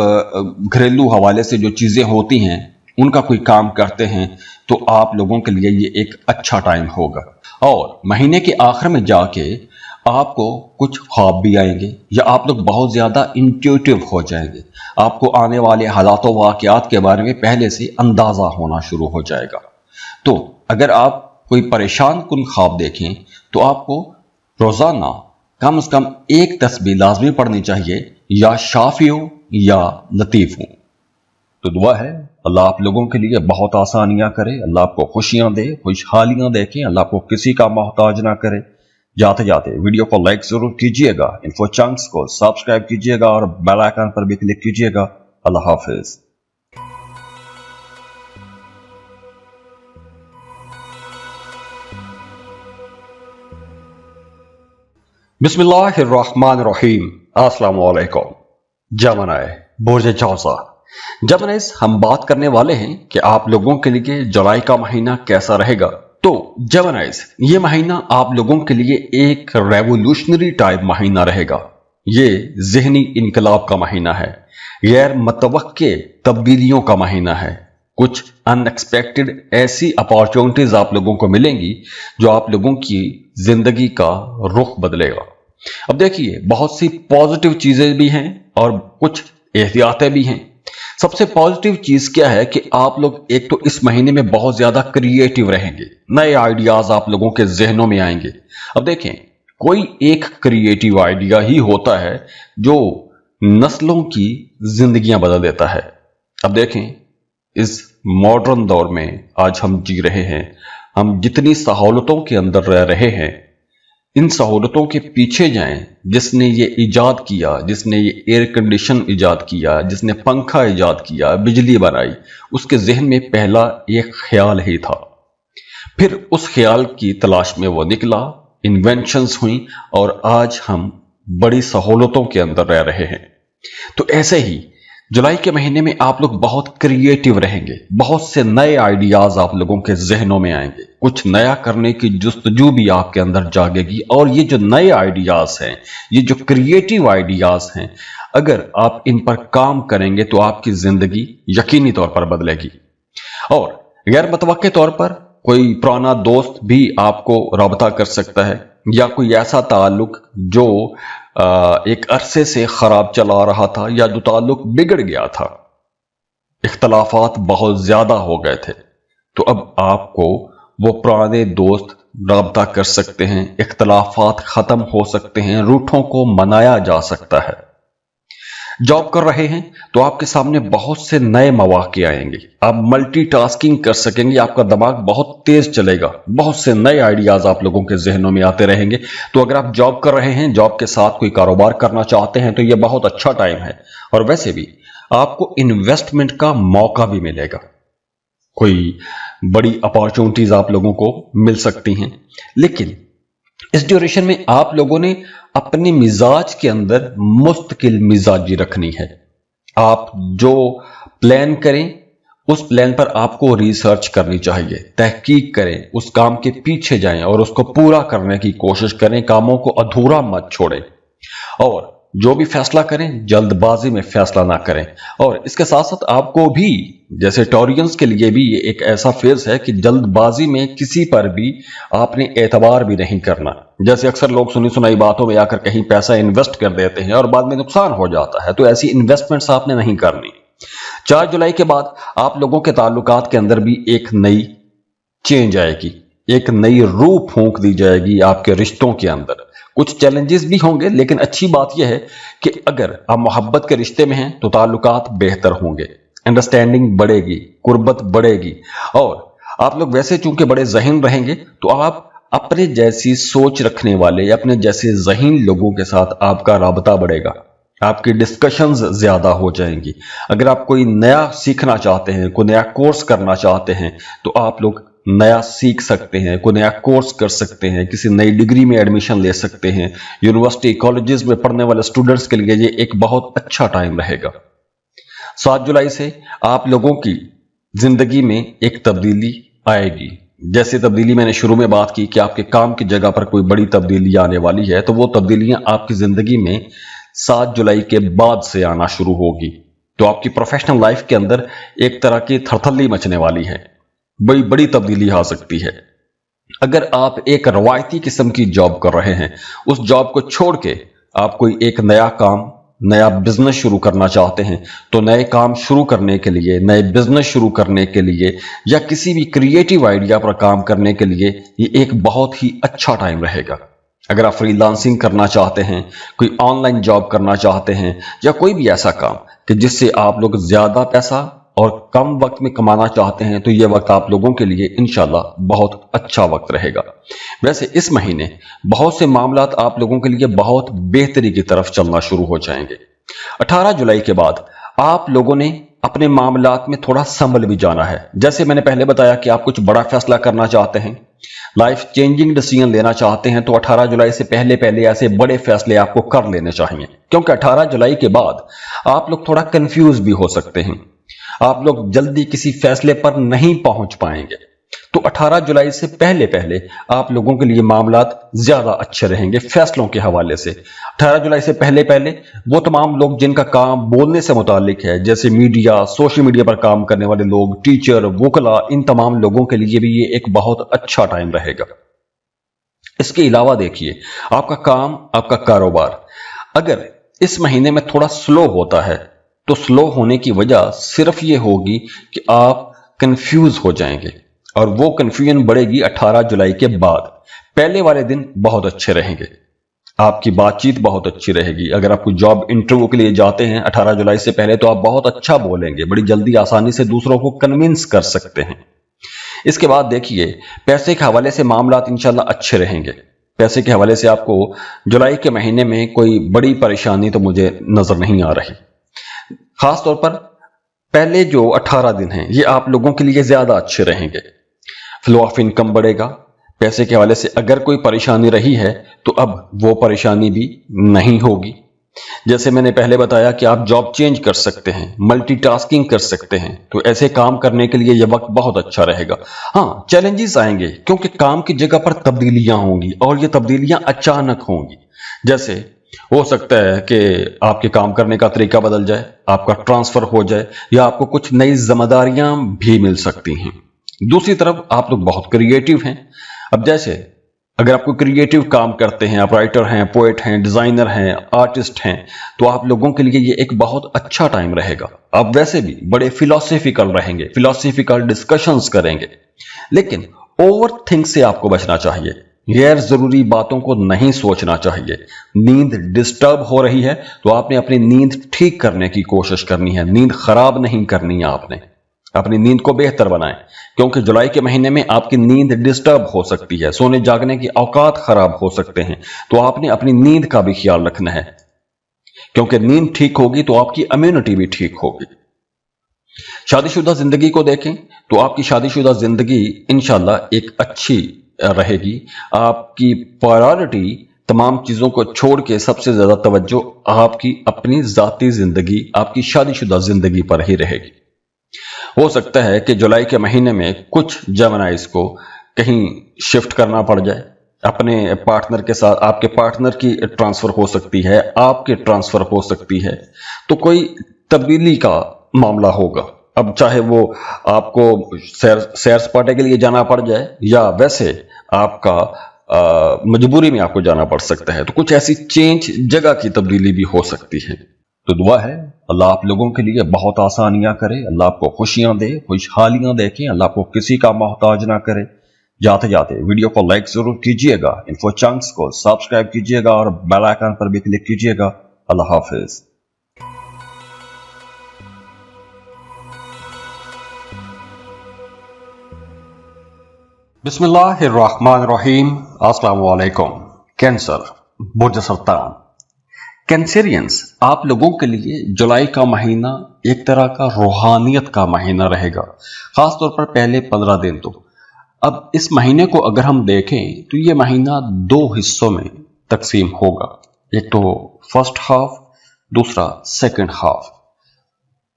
घरेलू हवाले से जो चीज़ें होती हैं उनका कोई काम करते हैं तो आप लोगों के लिए ये एक अच्छा टाइम होगा। और महीने के आखिर में जाके आपको कुछ ख्वाब भी आएंगे या आप लोग बहुत ज़्यादा इंट्यूटिव हो जाएंगे, आपको आने वाले हालातों वाक़यात के बारे में पहले से अंदाज़ा होना शुरू हो जाएगा। तो अगर आप कोई परेशान कुन ख्वाब देखें तो आपको रोज़ाना कम से कम एक तस्बीह लाजमी पढ़नी चाहिए, या शाफी हो या लतीफ़ हो। तो दुआ है अल्लाह आप लोगों के लिए बहुत आसानियां करे, अल्लाह आपको खुशियां दे, खुशहालियां देखे, अल्लाह आपको किसी का मोहताज ना करे। जाते जाते वीडियो को लाइक जरूर कीजिएगा, इन्फो चंक्स को सब्सक्राइब कीजिएगा और बेल आइकन पर भी क्लिक कीजिएगा। अल्लाह हाफिज। बिस्मिल्लाहिर्रहमानिर्रहीम। अस्सलाम वालेकुम। जमनाए बुर्ज जौज़ा। जमनाइस, हम बात करने वाले हैं कि आप लोगों के लिए जुलाई का महीना कैसा रहेगा। तो जमनाइस, ये महीना आप लोगों के लिए एक रेवोल्यूशनरी टाइप महीना रहेगा। ये ज़हनी इनकलाब का महीना है, गैर मुतवक्के तब्दीलियों का महीना है। कुछ अनएक्सपेक्टेड ऐसी अपॉर्चुनिटीज आप लोगों को मिलेंगी जो आप लोगों की जिंदगी का रुख बदलेगा। अब देखिए, बहुत सी पॉजिटिव चीजें भी हैं और कुछ एहतियातें भी हैं। सबसे पॉजिटिव चीज क्या है कि आप लोग एक तो इस महीने में बहुत ज्यादा क्रिएटिव रहेंगे, नए आइडियाज आप लोगों के जहनों में आएंगे। अब देखें, कोई एक क्रिएटिव आइडिया ही होता है जो नस्लों की जिंदगियां बदल देता है। अब देखें, इस मॉडर्न दौर में आज हम जी रहे हैं, हम जितनी सहूलतों के अंदर रह रहे हैं, इन सहूलतों के पीछे जाएं। जिसने ये इजाद किया, जिसने ये एयर कंडीशन इजाद किया, जिसने पंखा इजाद किया, बिजली बनाई, उसके जहन में पहला एक ख्याल ही था। फिर उस ख्याल की तलाश में वो निकला, इन्वेंशंस हुई और आज हम बड़ी सहूलतों के अंदर रह रहे हैं। तो ऐसे ही जुलाई के महीने में आप लोग बहुत क्रिएटिव रहेंगे, बहुत से नए आइडियाज आप लोगों के जहनों में आएंगे, कुछ नया करने की जुस्तजू भी आपके अंदर जागेगी। और ये जो नए आइडियाज हैं, ये जो क्रिएटिव आइडियाज हैं, अगर आप इन पर काम करेंगे तो आपकी जिंदगी यकीनी तौर पर बदलेगी। और गैर मुतवक्के तौर पर कोई पुराना दोस्त भी आपको राबता कर सकता है, या कोई ऐसा ताल्लुक जो एक अरसे से खराब चला रहा था, या जो ताल्लुक बिगड़ गया था, इख्तलाफात बहुत ज्यादा हो गए थे, तो अब आपको वो पुराने दोस्त राबता कर सकते हैं, इख्तलाफात खत्म हो सकते हैं, रूठों को मनाया जा सकता है। जॉब कर रहे हैं तो आपके सामने बहुत से नए मौके आएंगे, आप मल्टीटास्किंग कर सकेंगे, आपका दिमाग बहुत तेज चलेगा, बहुत से नए आइडियाज आप लोगों के जहनों में आते रहेंगे। तो अगर आप जॉब कर रहे हैं, जॉब के साथ कोई कारोबार करना चाहते हैं, तो यह बहुत अच्छा टाइम है। और वैसे भी आपको इन्वेस्टमेंट का मौका भी मिलेगा, कोई बड़ी अपॉर्चुनिटीज आप लोगों को मिल सकती हैं। लेकिन इस ड्यूरेशन में आप लोगों ने अपने मिजाज के अंदर मुस्तकिल मिजाजी रखनी है। आप जो प्लान करें, उस प्लान पर आपको रिसर्च करनी चाहिए, तहकीक करें, उस काम के पीछे जाएं और उसको पूरा करने की कोशिश करें, कामों को अधूरा मत छोड़ें। और जो भी फैसला करें, जल्दबाजी में फैसला ना करें। और इसके साथ साथ आपको भी, जैसे टॉरियंस के लिए भी ये एक ऐसा फेज है कि जल्दबाजी में किसी पर भी आपने एतबार भी नहीं करना। जैसे अक्सर लोग सुनी सुनाई बातों में आकर कहीं पैसा इन्वेस्ट कर देते हैं और बाद में नुकसान हो जाता है, तो ऐसी इन्वेस्टमेंट्स आपने नहीं करनी। 4 जुलाई के बाद आप लोगों के ताल्लुकात के अंदर भी एक नई चेंज आएगी, एक नई रूह फूंक दी जाएगी आपके रिश्तों के अंदर। कुछ चैलेंजेस भी होंगे, लेकिन अच्छी बात यह है कि अगर आप मोहब्बत के रिश्ते में हैं तो ताल्लुकात बेहतर होंगे, अंडरस्टैंडिंग बढ़ेगी, कुर्बत बढ़ेगी। और आप लोग वैसे चूंकि बड़े ज़हीन रहेंगे, तो आप अपने जैसी सोच रखने वाले, अपने जैसे ज़हीन लोगों के साथ आपका राबता बढ़ेगा, आपकी डिस्कशंस ज्यादा हो जाएंगी। अगर आप कोई नया सीखना चाहते हैं, कोई नया कोर्स करना चाहते हैं, तो आप लोग नया सीख सकते हैं, कोई नया कोर्स कर सकते हैं, किसी नई डिग्री में एडमिशन ले सकते हैं। यूनिवर्सिटी कॉलेजेस में पढ़ने वाले स्टूडेंट्स के लिए ये एक बहुत अच्छा टाइम रहेगा। 7 जुलाई से आप लोगों की जिंदगी में एक तब्दीली आएगी। जैसे तब्दीली मैंने शुरू में बात की कि आपके काम की जगह पर कोई बड़ी तब्दीली आने वाली है, तो वो तब्दीलियां आपकी जिंदगी में 7 जुलाई के बाद से आना शुरू होगी। तो आपकी प्रोफेशनल लाइफ के अंदर एक तरह की थरथल्ली मचने वाली है, बड़ी बड़ी तब्दीली आ सकती है। अगर आप एक रवायती किस्म की जॉब कर रहे हैं, उस जॉब को छोड़ के आप कोई एक नया काम, नया बिजनेस शुरू करना चाहते हैं, तो नए काम शुरू करने के लिए, नए बिजनेस शुरू करने के लिए, या किसी भी क्रिएटिव आइडिया पर काम करने के लिए ये एक बहुत ही अच्छा टाइम रहेगा। अगर आप फ्रीलांसिंग करना चाहते हैं, कोई ऑनलाइन जॉब करना चाहते हैं, या कोई भी ऐसा काम कि जिससे आप लोग ज्यादा पैसा और कम वक्त में कमाना चाहते हैं, तो यह वक्त आप लोगों के लिए इंशाल्लाह बहुत अच्छा वक्त रहेगा। वैसे इस महीने बहुत से मामलात आप लोगों के लिए बहुत बेहतरी की तरफ चलना शुरू हो जाएंगे। 18 जुलाई के बाद आप लोगों ने अपने मामलात में थोड़ा संभल भी जाना है। जैसे मैंने पहले बताया कि आप कुछ बड़ा फैसला करना चाहते हैं, लाइफ चेंजिंग डिसीजन लेना चाहते हैं, तो 18 जुलाई से पहले पहले ऐसे बड़े फैसले आपको कर लेने चाहिए, क्योंकि 18 जुलाई के बाद आप लोग थोड़ा कंफ्यूज भी हो सकते हैं, आप लोग जल्दी किसी फैसले पर नहीं पहुंच पाएंगे। तो 18 जुलाई से पहले पहले आप लोगों के लिए मामलात ज्यादा अच्छे रहेंगे फैसलों के हवाले से। 18 जुलाई से पहले पहले वो तमाम लोग जिनका काम बोलने से मुतालिक है, जैसे मीडिया, सोशल मीडिया पर काम करने वाले लोग, टीचर, वकला, इन तमाम लोगों के लिए भी ये एक बहुत अच्छा टाइम रहेगा। इसके अलावा देखिए, आपका काम, आपका कारोबार अगर इस महीने में थोड़ा स्लो होता है, तो स्लो होने की वजह सिर्फ ये होगी कि आप कंफ्यूज हो जाएंगे, और वो कंफ्यूजन बढ़ेगी 18 जुलाई के बाद। पहले वाले दिन बहुत अच्छे रहेंगे, आपकी बातचीत बहुत अच्छी रहेगी। अगर आप कोई जॉब इंटरव्यू के लिए जाते हैं 18 जुलाई से पहले, तो आप बहुत अच्छा बोलेंगे, बड़ी जल्दी आसानी से दूसरों को कन्विंस कर सकते हैं। इसके बाद देखिए, पैसे के हवाले से मामलात इंशाल्लाह अच्छे रहेंगे। पैसे के हवाले से आपको जुलाई के महीने में कोई बड़ी परेशानी तो मुझे नजर नहीं आ रही। खासतौर पर पहले जो 18 दिन हैं, ये आप लोगों के लिए ज्यादा अच्छे रहेंगे। फ्लो ऑफ इनकम बढ़ेगा। पैसे के हवाले से अगर कोई परेशानी रही है, तो अब वो परेशानी भी नहीं होगी। जैसे मैंने पहले बताया कि आप जॉब चेंज कर सकते हैं, मल्टीटास्किंग कर सकते हैं, तो ऐसे काम करने के लिए यह वक्त बहुत अच्छा रहेगा। हाँ, चैलेंजेस आएंगे, क्योंकि काम की जगह पर तब्दीलियां होंगी, और ये तब्दीलियां अचानक होंगी। जैसे हो सकता है कि आपके काम करने का तरीका बदल जाए, आपका ट्रांसफर हो जाए, या आपको कुछ नई जिम्मेदारियां भी मिल सकती हैं। दूसरी तरफ आप लोग बहुत क्रिएटिव हैं। अब जैसे अगर आप कोई क्रिएटिव काम करते हैं, आप राइटर हैं, पोएट हैं, डिजाइनर हैं, आर्टिस्ट हैं, तो आप लोगों के लिए ये एक बहुत अच्छा टाइम रहेगा। आप वैसे भी बड़े फिलोसफिकल रहेंगे, फिलोसफिकल डिस्कशंस करेंगे, लेकिन ओवर थिंक से आपको बचना चाहिए। गैर जरूरी बातों को नहीं सोचना चाहिए। नींद डिस्टर्ब हो रही है, तो आपने अपनी नींद ठीक करने की कोशिश करनी है, नींद खराब नहीं करनी है। आपने अपनी नींद को बेहतर बनाएं, क्योंकि जुलाई के महीने में आपकी नींद डिस्टर्ब हो सकती है, सोने जागने की औकात खराब हो सकते हैं। तो आपने अपनी नींद का भी ख्याल रखना है, क्योंकि नींद ठीक होगी तो आपकी इम्यूनिटी भी ठीक होगी। शादीशुदा जिंदगी को देखें, तो आपकी शादीशुदा जिंदगी इंशाल्लाह एक अच्छी रहेगी। आपकी प्रायोरिटी तमाम चीजों को छोड़ के सबसे ज्यादा तवज्जो आपकी अपनी जाती जिंदगी, आपकी शादीशुदा जिंदगी पर ही रहेगी। हो सकता है कि जुलाई के महीने में कुछ जेमिनाइज को कहीं शिफ्ट करना पड़ जाए अपने पार्टनर के साथ। आपके पार्टनर की ट्रांसफर हो सकती है, आपके ट्रांसफर हो सकती है, तो कोई तब्दीली का मामला होगा। अब चाहे वो आपको सैर सपाटे के लिए जाना पड़ जाए, या वैसे आपका मजबूरी में आपको जाना पड़ सकता है, तो कुछ ऐसी चेंज, जगह की तब्दीली भी हो सकती है। तो दुआ है अल्लाह आप लोगों के लिए बहुत आसानियां करे, अल्लाह आपको खुशियां दे, खुशहालियां देखे, अल्लाह आपको किसी का मोहताज ना करे। जाते जाते वीडियो को लाइक जरूर कीजिएगा, इन्फो चंक्स को सब्सक्राइब कीजिएगा, और बेल आइकन पर भी क्लिक कीजिएगा। अल्लाह हाफिज। बिस्मिल्लाहिर्रहमानिर्रहीम। अस्सलाम वालेकुम। कैंसर, बुर्ज सरतान। कैंसेरियंस, आप लोगों के लिए जुलाई का महीना एक तरह का रूहानियत का महीना रहेगा, खासतौर पर पहले 15 दिन। तो अब इस महीने को अगर हम देखें, तो ये महीना 2 हिस्सों में तकसीम होगा, एक तो फर्स्ट हाफ, दूसरा सेकंड हाफ।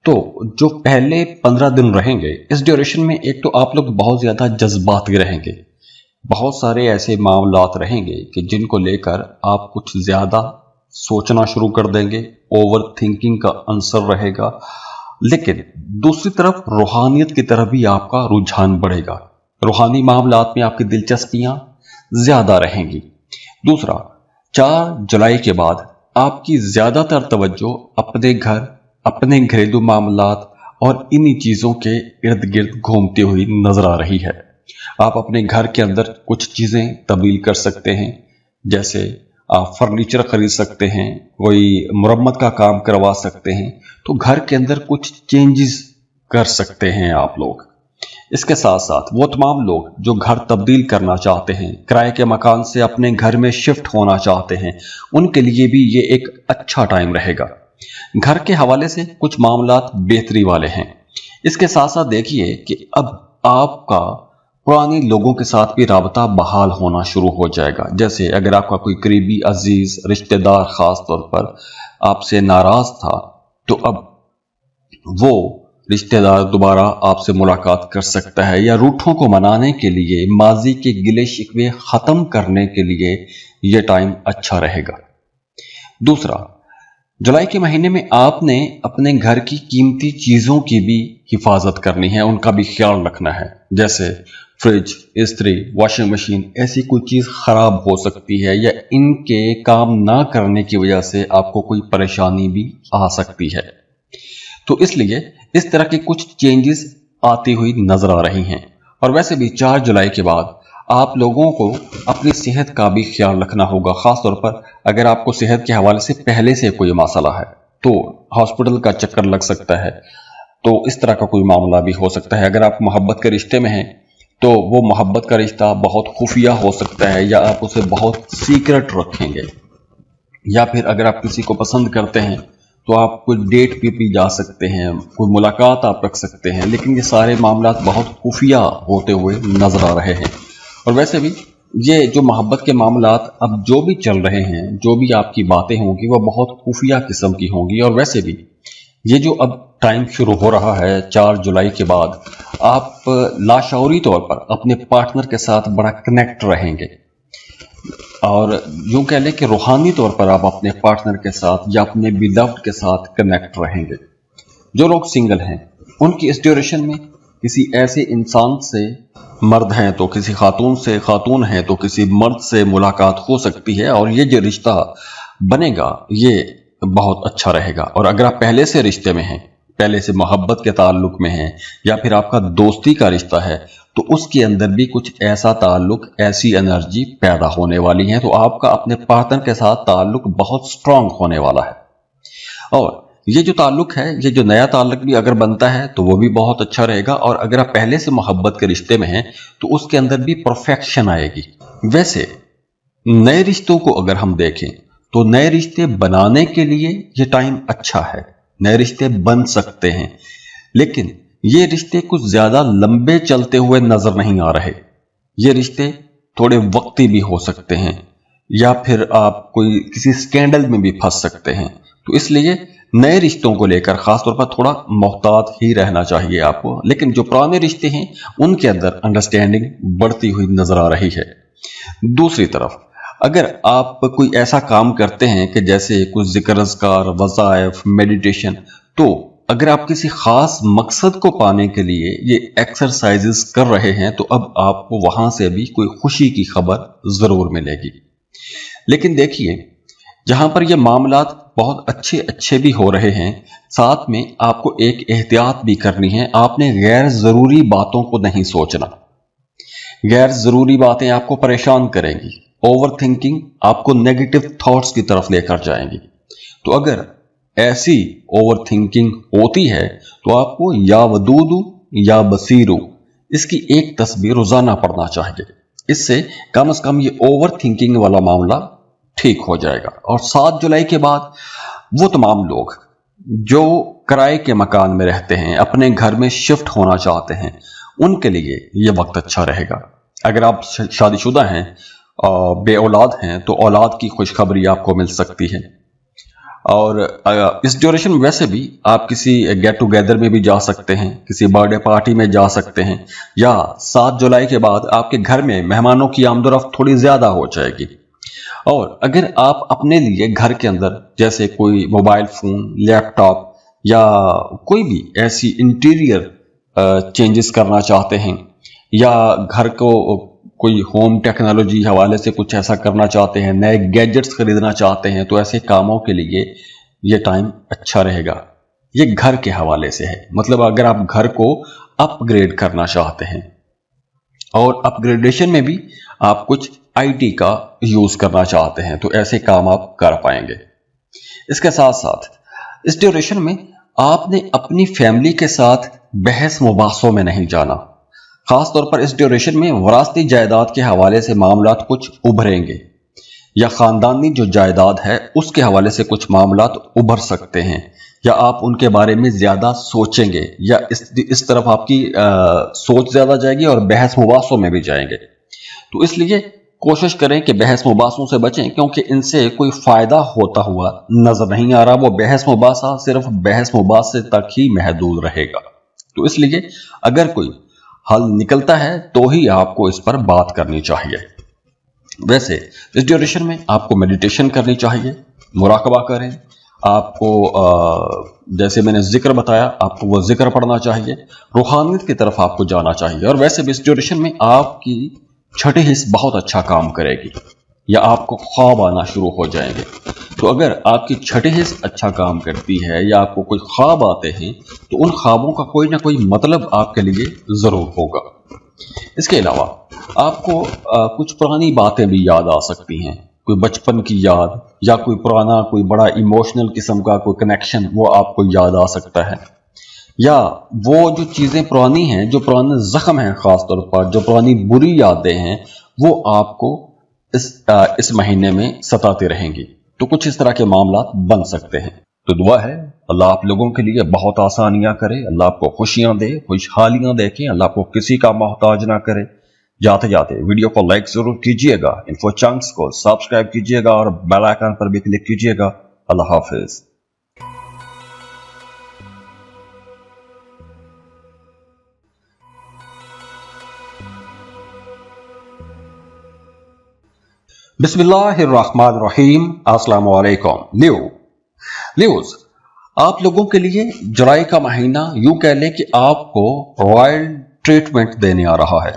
तो जो पहले 15 दिन रहेंगे, इस ड्यूरेशन में एक तो आप लोग बहुत ज्यादा जज्बाती रहेंगे, बहुत सारे ऐसे मामलात रहेंगे कि जिनको लेकर आप कुछ ज्यादा सोचना शुरू कर देंगे, ओवर थिंकिंग का आंसर रहेगा। लेकिन दूसरी तरफ रूहानियत की तरफ भी आपका रुझान बढ़ेगा, रूहानी मामलात में आपकी दिलचस्पियां ज्यादा रहेंगी। दूसरा, 4 जुलाई के बाद आपकी ज्यादातर तवज्जो अपने घर, अपने घरेलू मामलात और इन्हीं चीजों के इर्द गिर्द घूमती हुई नजर आ रही है। आप अपने घर के अंदर कुछ चीजें तब्दील कर सकते हैं, जैसे आप फर्नीचर खरीद सकते हैं, कोई मुरम्मत का काम करवा सकते हैं, तो घर के अंदर कुछ चेंजेस कर सकते हैं आप लोग। इसके साथ साथ वो तमाम लोग जो घर तब्दील करना चाहते हैं, किराए के मकान से अपने घर में शिफ्ट होना चाहते हैं, उनके लिए भी ये एक अच्छा टाइम रहेगा। घर के हवाले से कुछ मामलात बेहतरी वाले हैं। इसके साथ साथ देखिए कि अब आपका पुराने लोगों के साथ भी राबता बहाल होना शुरू हो जाएगा। जैसे अगर आपका कोई करीबी अजीज रिश्तेदार खास तौर पर आपसे नाराज था, तो अब वो रिश्तेदार दोबारा आपसे मुलाकात कर सकता है, या रूठों को मनाने के लिए, माजी के गिले शिकवे खत्म करने के लिए यह टाइम अच्छा रहेगा। दूसरा, जुलाई के महीने में आपने अपने घर की कीमती चीजों की भी हिफाजत करनी है, उनका भी ख्याल रखना है। जैसे फ्रिज, इस्त्री, वॉशिंग मशीन, ऐसी कोई चीज खराब हो सकती है या इनके काम ना करने की वजह से आपको कोई परेशानी भी आ सकती है। तो इसलिए इस तरह के कुछ चेंजेस आती हुई नजर आ रही हैं। और वैसे भी 4 जुलाई के बाद आप लोगों को अपनी सेहत का भी ख्याल रखना होगा। खास तौर पर अगर आपको सेहत के हवाले से पहले से कोई मसला है तो हॉस्पिटल का चक्कर लग सकता है, तो इस तरह का कोई मामला भी हो सकता है। अगर आप मोहब्बत के रिश्ते में हैं तो वो मोहब्बत का रिश्ता बहुत खुफिया हो सकता है, या आप उसे बहुत सीक्रेट रखेंगे, या फिर अगर आप किसी को पसंद करते हैं तो आप कोई डेट पे भी जा सकते हैं, कोई मुलाकात आप रख सकते हैं, लेकिन ये सारे मामला बहुत खुफिया होते हुए नजर आ रहे हैं। और वैसे भी ये जो मोहब्बत के मामलात अब जो भी चल रहे हैं, जो भी आपकी बातें होंगी वो बहुत खुफिया किस्म की होंगी। और वैसे भी ये जो अब टाइम शुरू हो रहा है 4 जुलाई के बाद, आप लाशऊरी तौर पर अपने पार्टनर के साथ बड़ा कनेक्ट रहेंगे, और यूं कह लें कि रूहानी तौर पर आप अपने पार्टनर के साथ या अपने बिलव्ड के साथ कनेक्ट रहेंगे। जो लोग सिंगल हैं उनकी इस ड्यूरेशन में किसी ऐसे इंसान से, मर्द हैं तो किसी खातून से, खातून हैं तो किसी मर्द से मुलाकात हो सकती है, और ये जो रिश्ता बनेगा ये बहुत अच्छा रहेगा। और अगर आप पहले से रिश्ते में हैं, पहले से मोहब्बत के ताल्लुक में हैं, या फिर आपका दोस्ती का रिश्ता है, तो उसके अंदर भी कुछ ऐसा ताल्लुक, ऐसी एनर्जी पैदा होने वाली है, तो आपका अपने पार्टनर के साथ ताल्लुक बहुत स्ट्रांग होने वाला है। और ये जो ताल्लुक है, ये जो नया ताल्लुक भी अगर बनता है तो वो भी बहुत अच्छा रहेगा। और अगर आप पहले से मोहब्बत के रिश्ते में हैं तो उसके अंदर भी परफेक्शन आएगी। वैसे नए रिश्तों को अगर हम देखें तो नए रिश्ते बनाने के लिए ये टाइम अच्छा है, नए रिश्ते बन सकते हैं, लेकिन ये रिश्ते कुछ ज्यादा लंबे चलते हुए नजर नहीं आ रहे। ये रिश्ते थोड़े वक्ती भी हो सकते हैं, या फिर आप कोई किसी स्कैंडल में भी फंस सकते हैं। तो इसलिए नए रिश्तों को लेकर खासतौर पर थोड़ा मोहतात ही रहना चाहिए आपको। लेकिन जो पुराने रिश्ते हैं उनके अंदर अंडरस्टैंडिंग बढ़ती हुई नजर आ रही है। दूसरी तरफ अगर आप कोई ऐसा काम करते हैं कि जैसे कुछ जिक्र अज़कार, वज़ाइफ, मेडिटेशन, तो अगर आप किसी खास मकसद को पाने के लिए ये एक्सरसाइजेस कर रहे हैं तो अब आपको वहां से भी कोई खुशी की खबर जरूर मिलेगी। लेकिन देखिए, जहां पर ये मामलात बहुत अच्छे भी हो रहे हैं, साथ में आपको एक एहतियात भी करनी है। आपने गैर जरूरी बातों को नहीं सोचना। गैर जरूरी बातें आपको परेशान करेंगी। ओवर थिंकिंग आपको नेगेटिव थॉट्स की तरफ लेकर जाएंगी। तो अगर ऐसी ओवर थिंकिंग होती है तो आपको या वदूदू या बसीरू इसकी एक तस्बीर रोजाना पढ़ना चाहिए। इससे कम से कम ये ओवर थिंकिंग वाला मामला ठीक हो जाएगा। और 7 जुलाई के बाद वो तमाम लोग जो किराए के मकान में रहते हैं, अपने घर में शिफ्ट होना चाहते हैं, उनके लिए ये वक्त अच्छा रहेगा। अगर आप शादीशुदा हैं, बे औलाद हैं, तो औलाद की खुशखबरी आपको मिल सकती है। और इस ड्यूरेशन में वैसे भी आप किसी गेट टुगेदर में भी जा सकते हैं, किसी बर्थडे पार्टी में जा सकते हैं, या 7 जुलाई के बाद आपके घर में मेहमानों की आमदोरफ्त थोड़ी ज्यादा हो जाएगी। और अगर आप अपने लिए घर के अंदर जैसे कोई मोबाइल फोन, लैपटॉप या कोई भी ऐसी इंटीरियर चेंजेस करना चाहते हैं, या घर को कोई होम टेक्नोलॉजी हवाले से कुछ ऐसा करना चाहते हैं, नए गैजेट्स खरीदना चाहते हैं, तो ऐसे कामों के लिए ये टाइम अच्छा रहेगा। ये घर के हवाले से है, मतलब अगर आप घर को अपग्रेड करना चाहते हैं, और अपग्रेडेशन में भी आप कुछ आईटी का यूज करना चाहते हैं, तो ऐसे काम आप कर पाएंगे। इसके साथ साथ इस ड्यूरेशन में आपने अपनी फैमिली के साथ बहस मुबासों में नहीं जाना। खास तौर पर इस ड्यूरेशन में वरासती जायदाद के हवाले से मामलात कुछ उभरेंगे, या खानदानी जो जायदाद है उसके हवाले से कुछ मामलात उभर सकते हैं, या आप उनके बारे में ज्यादा सोचेंगे, या इस तरफ आपकी सोच ज्यादा जाएगी और बहस मुबासों में भी जाएंगे। तो इसलिए कोशिश करें कि बहस मुबासों से बचें, क्योंकि इनसे कोई फायदा होता हुआ नजर नहीं आ रहा। वो बहस मुबासा सिर्फ बहस मुबासे तक ही महदूद रहेगा। तो इसलिए अगर कोई हल निकलता है तो ही आपको इस पर बात करनी चाहिए। वैसे इस ड्यूरेशन में आपको मेडिटेशन करनी चाहिए, मुराकबा करें, आपको जैसे मैंने जिक्र बताया आपको वो जिक्र पढ़ना चाहिए, रूहानियत की तरफ आपको जाना चाहिए। और वैसे भी इस ड्यूरेशन में आपकी छठी हिस्स बहुत अच्छा काम करेगी, या आपको ख्वाब आना शुरू हो जाएंगे। तो अगर आपकी छठी हिस्स अच्छा काम करती है या आपको कोई ख्वाब आते हैं तो उन ख्वाबों का कोई ना कोई मतलब आपके लिए जरूर होगा। इसके अलावा आपको कुछ पुरानी बातें भी याद आ सकती हैं, कोई बचपन की याद या कोई पुराना कोई बड़ा इमोशनल किस्म का कोई कनेक्शन वो आपको याद आ सकता है, या वो जो चीजें पुरानी हैं, जो पुराने जख्म हैं, खास तौर पर जो पुरानी बुरी यादें हैं, वो आपको इस महीने में सताते रहेंगी। तो कुछ इस तरह के मामला बन सकते हैं। तो दुआ है अल्लाह आप लोगों के लिए बहुत आसानियां करे, अल्लाह आपको खुशियां दे, खुशहालियां देखे, अल्लाह आपको किसी का मोहताज ना करे। जाते जाते वीडियो को लाइक जरूर कीजिएगा, इन्फो चंक्स को सब्सक्राइब कीजिएगा और बेल आइकन पर भी क्लिक कीजिएगा। अल्लाह हाफिज। बिस्मिल्लाहिर्रहमानिर्रहीम। अस्सलाम वालेकुम। लियोज, आप लोगों के लिए जुलाई का महीना यूं कह लें कि आपको रॉयल ट्रीटमेंट देने आ रहा है।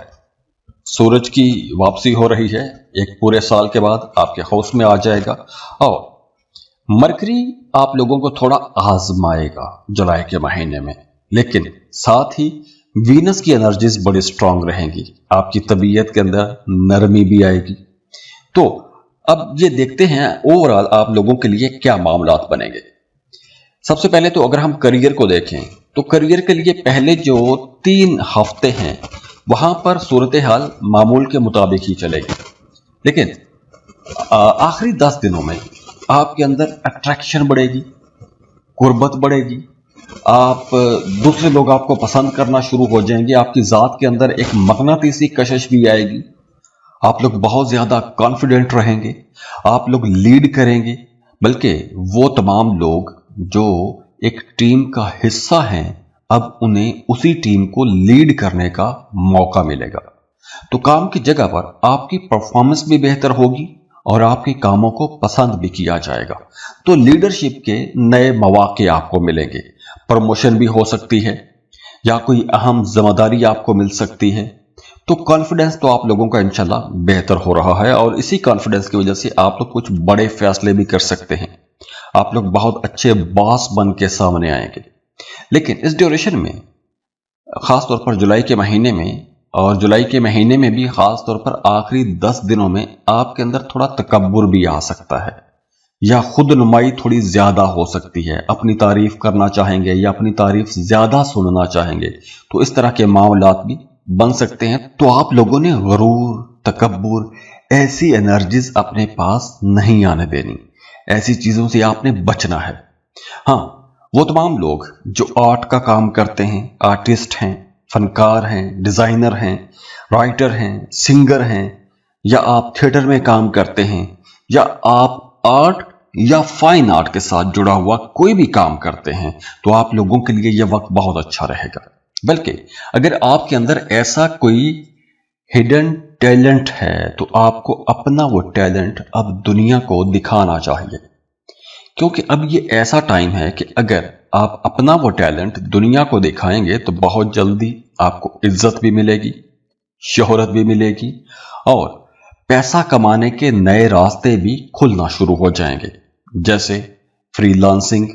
सूरज की वापसी हो रही है, एक पूरे साल के बाद आपके हाउस में आ जाएगा, और मरकरी आप लोगों को थोड़ा आजमाएगा जुलाई के महीने में, लेकिन साथ ही वीनस की एनर्जीज बड़ी स्ट्रांग रहेंगी, आपकी तबीयत के अंदर नरमी भी आएगी। तो अब ये देखते हैं ओवरऑल आप लोगों के लिए क्या मामलात बनेंगे। सबसे पहले तो अगर हम करियर को देखें तो करियर के लिए पहले जो 3 हफ्ते हैं वहां पर सूरत हाल मामूल के मुताबिक ही चलेगी, लेकिन आखिरी 10 दिनों में आपके अंदर अट्रैक्शन बढ़ेगी, गुर्बत बढ़ेगी, आप दूसरे लोग आपको पसंद करना शुरू हो जाएंगे, आपकी जात के अंदर एक मगनातीसी कशिश भी आएगी, आप लोग बहुत ज्यादा कॉन्फिडेंट रहेंगे, आप लोग लीड करेंगे, बल्कि वो तमाम लोग जो एक टीम का हिस्सा हैं अब उन्हें उसी टीम को लीड करने का मौका मिलेगा। तो काम की जगह पर आपकी परफॉर्मेंस भी बेहतर होगी और आपके कामों को पसंद भी किया जाएगा। तो लीडरशिप के नए मौके आपको मिलेंगे, प्रमोशन भी हो सकती है या कोई अहम जिम्मेदारी आपको मिल सकती है। तो कॉन्फिडेंस तो आप लोगों का इंशाल्लाह बेहतर हो रहा है और इसी कॉन्फिडेंस की वजह से आप लोग कुछ बड़े फैसले भी कर सकते हैं, आप लोग बहुत अच्छे बॉस बन के सामने आएंगे। लेकिन इस ड्यूरेशन में खास तौर पर जुलाई के महीने में, और जुलाई के महीने में भी खास तौर पर आखिरी 10 दिनों में आपके अंदर थोड़ा तकब्बुर भी आ सकता है या खुद नुमाई थोड़ी ज्यादा हो सकती है, अपनी तारीफ करना चाहेंगे या अपनी तारीफ ज्यादा सुनना चाहेंगे। तो इस तरह के मामलात भी बन सकते हैं। तो आप लोगों ने गरूर, तकब्बुर, ऐसी एनर्जीज अपने पास नहीं आने देनी, ऐसी चीजों से आपने बचना है। हाँ, वो तमाम लोग जो आर्ट का काम करते हैं, आर्टिस्ट हैं, फनकार हैं, डिजाइनर हैं, राइटर हैं, सिंगर हैं, या आप थिएटर में काम करते हैं, या आप आर्ट या फाइन आर्ट के साथ जुड़ा हुआ कोई भी काम करते हैं, तो आप लोगों के लिए यह वक्त बहुत अच्छा रहेगा। बल्कि अगर आपके अंदर ऐसा कोई हिडन टैलेंट है तो आपको अपना वो टैलेंट अब दुनिया को दिखाना चाहिए, क्योंकि अब ये ऐसा टाइम है कि अगर आप अपना वो टैलेंट दुनिया को दिखाएंगे तो बहुत जल्दी आपको इज्जत भी मिलेगी, शोहरत भी मिलेगी और पैसा कमाने के नए रास्ते भी खुलना शुरू हो जाएंगे, जैसे फ्रीलांसिंग,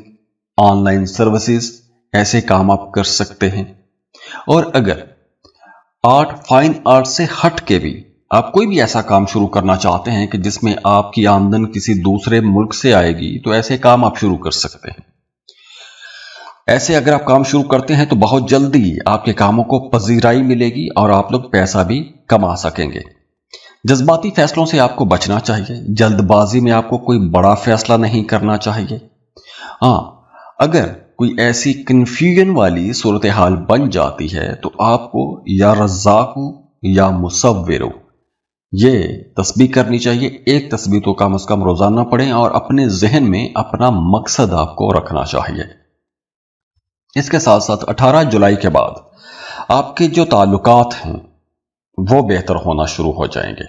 ऑनलाइन सर्विसेज, ऐसे काम आप कर सकते हैं। और अगर आर्ट, फाइन आर्ट से हट के भी आप कोई भी ऐसा काम शुरू करना चाहते हैं कि जिसमें आपकी आमदन किसी दूसरे मुल्क से आएगी, तो ऐसे काम आप शुरू कर सकते हैं। ऐसे अगर आप काम शुरू करते हैं तो बहुत जल्दी आपके कामों को पजीराई मिलेगी और आप लोग पैसा भी कमा सकेंगे। जज्बाती फैसलों से आपको बचना चाहिए, जल्दबाजी में आपको कोई बड़ा फैसला नहीं करना चाहिए। हाँ, अगर कोई ऐसी कन्फ्यूजन वाली सूरत हाल बन जाती है तो आपको या रज़्ज़ाक़ु या मुसव्विरु ये तस्बीह करनी चाहिए। एक तस्बीह तो कम से कम रोजाना पढ़ें और अपने जहन में अपना मकसद आपको रखना चाहिए। इसके साथ साथ 18 जुलाई के बाद आपके जो ताल्लुकात हैं वो बेहतर होना शुरू हो जाएंगे,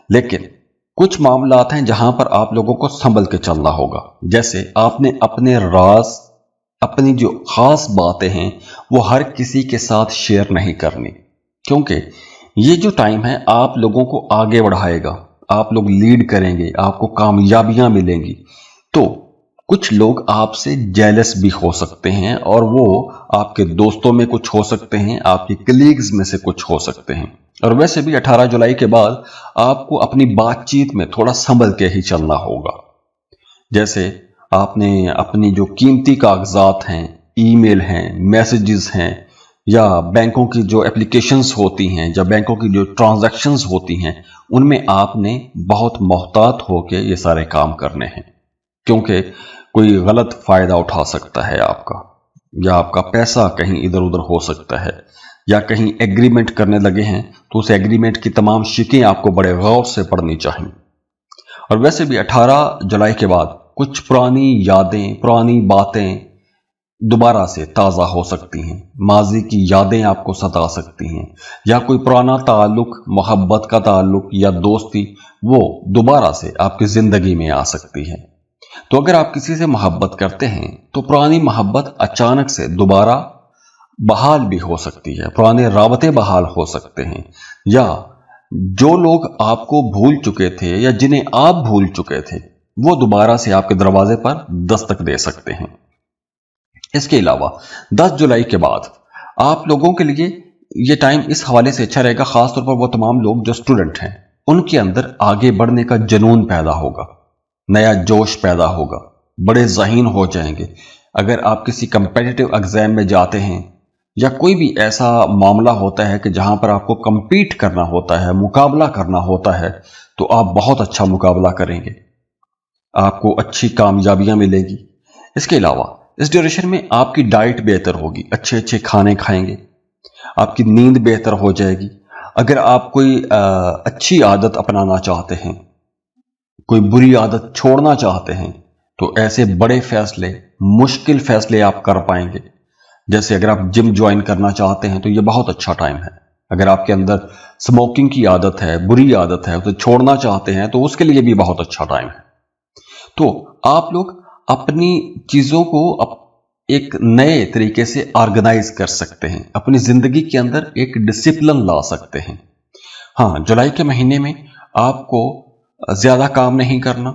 लेकिन कुछ मामलात हैं जहां पर आप लोगों को संभल के चलना होगा। जैसे आपने अपने राज, अपनी जो खास बातें हैं वो हर किसी के साथ शेयर नहीं करनी, क्योंकि ये जो टाइम है आप लोगों को आगे बढ़ाएगा, आप लोग लीड करेंगे, आपको कामयाबियां मिलेंगी। तो कुछ लोग आपसे जेलस भी हो सकते हैं और वो आपके दोस्तों में कुछ हो सकते हैं, आपके कलीग्स में से कुछ हो सकते हैं। और वैसे भी 18 जुलाई के बाद आपको अपनी बातचीत में थोड़ा संभल के ही चलना होगा। जैसे आपने अपनी जो कीमती कागजात हैं, ईमेल हैं, मैसेजेस हैं, या बैंकों की जो एप्लीकेशंस होती हैं या बैंकों की जो ट्रांजैक्शंस होती हैं, उनमें आपने बहुत मोहतात होकर ये सारे काम करने हैं, क्योंकि कोई गलत फायदा उठा सकता है आपका, या आपका पैसा कहीं इधर उधर हो सकता है, या कहीं एग्रीमेंट करने लगे हैं तो उस एग्रीमेंट की तमाम शिकें आपको बड़े गौर से पढ़नी चाहिए। और वैसे भी 18 जुलाई के बाद कुछ पुरानी यादें, पुरानी बातें दोबारा से ताज़ा हो सकती हैं, माजी की यादें आपको सता सकती हैं, या कोई पुराना ताल्लुक, मोहब्बत का ताल्लुक या दोस्ती वो दोबारा से आपकी ज़िंदगी में आ सकती है। तो अगर आप किसी से मोहब्बत करते हैं तो पुरानी मोहब्बत अचानक से दोबारा बहाल भी हो सकती है, पुराने राबते बहाल हो सकते हैं, या जो लोग आपको भूल चुके थे या जिन्हें आप भूल चुके थे वो दोबारा से आपके दरवाजे पर दस्तक दे सकते हैं। इसके अलावा 10 जुलाई के बाद आप लोगों के लिए ये टाइम इस हवाले से अच्छा रहेगा, खासतौर पर वो तमाम लोग जो स्टूडेंट हैं उनके अंदर आगे बढ़ने का जुनून पैदा होगा, नया जोश पैदा होगा, बड़े ज़हीन हो जाएंगे। अगर आप किसी कंपेटिटिव एग्जाम में जाते हैं या कोई भी ऐसा मामला होता है कि जहां पर आपको compete करना होता है, मुकाबला करना होता है, तो आप बहुत अच्छा मुकाबला करेंगे, आपको अच्छी कामयाबियां मिलेगी। इसके अलावा इस ड्यूरेशन में आपकी डाइट बेहतर होगी, अच्छे अच्छे खाने खाएंगे, आपकी नींद बेहतर हो जाएगी। अगर आप कोई अच्छी आदत अपनाना चाहते हैं, कोई बुरी आदत छोड़ना चाहते हैं, तो ऐसे बड़े फैसले, मुश्किल फैसले आप कर पाएंगे। जैसे अगर आप जिम ज्वाइन करना चाहते हैं तो ये बहुत अच्छा टाइम है। अगर आपके अंदर स्मोकिंग की आदत है, बुरी आदत है, उसे छोड़ना चाहते हैं तो उसके लिए भी बहुत अच्छा टाइम है। तो आप लोग अपनी चीजों को एक नए तरीके से ऑर्गेनाइज कर सकते हैं, अपनी जिंदगी के अंदर एक डिसिप्लिन ला सकते हैं। हाँ, जुलाई के महीने में आपको ज्यादा काम नहीं करना,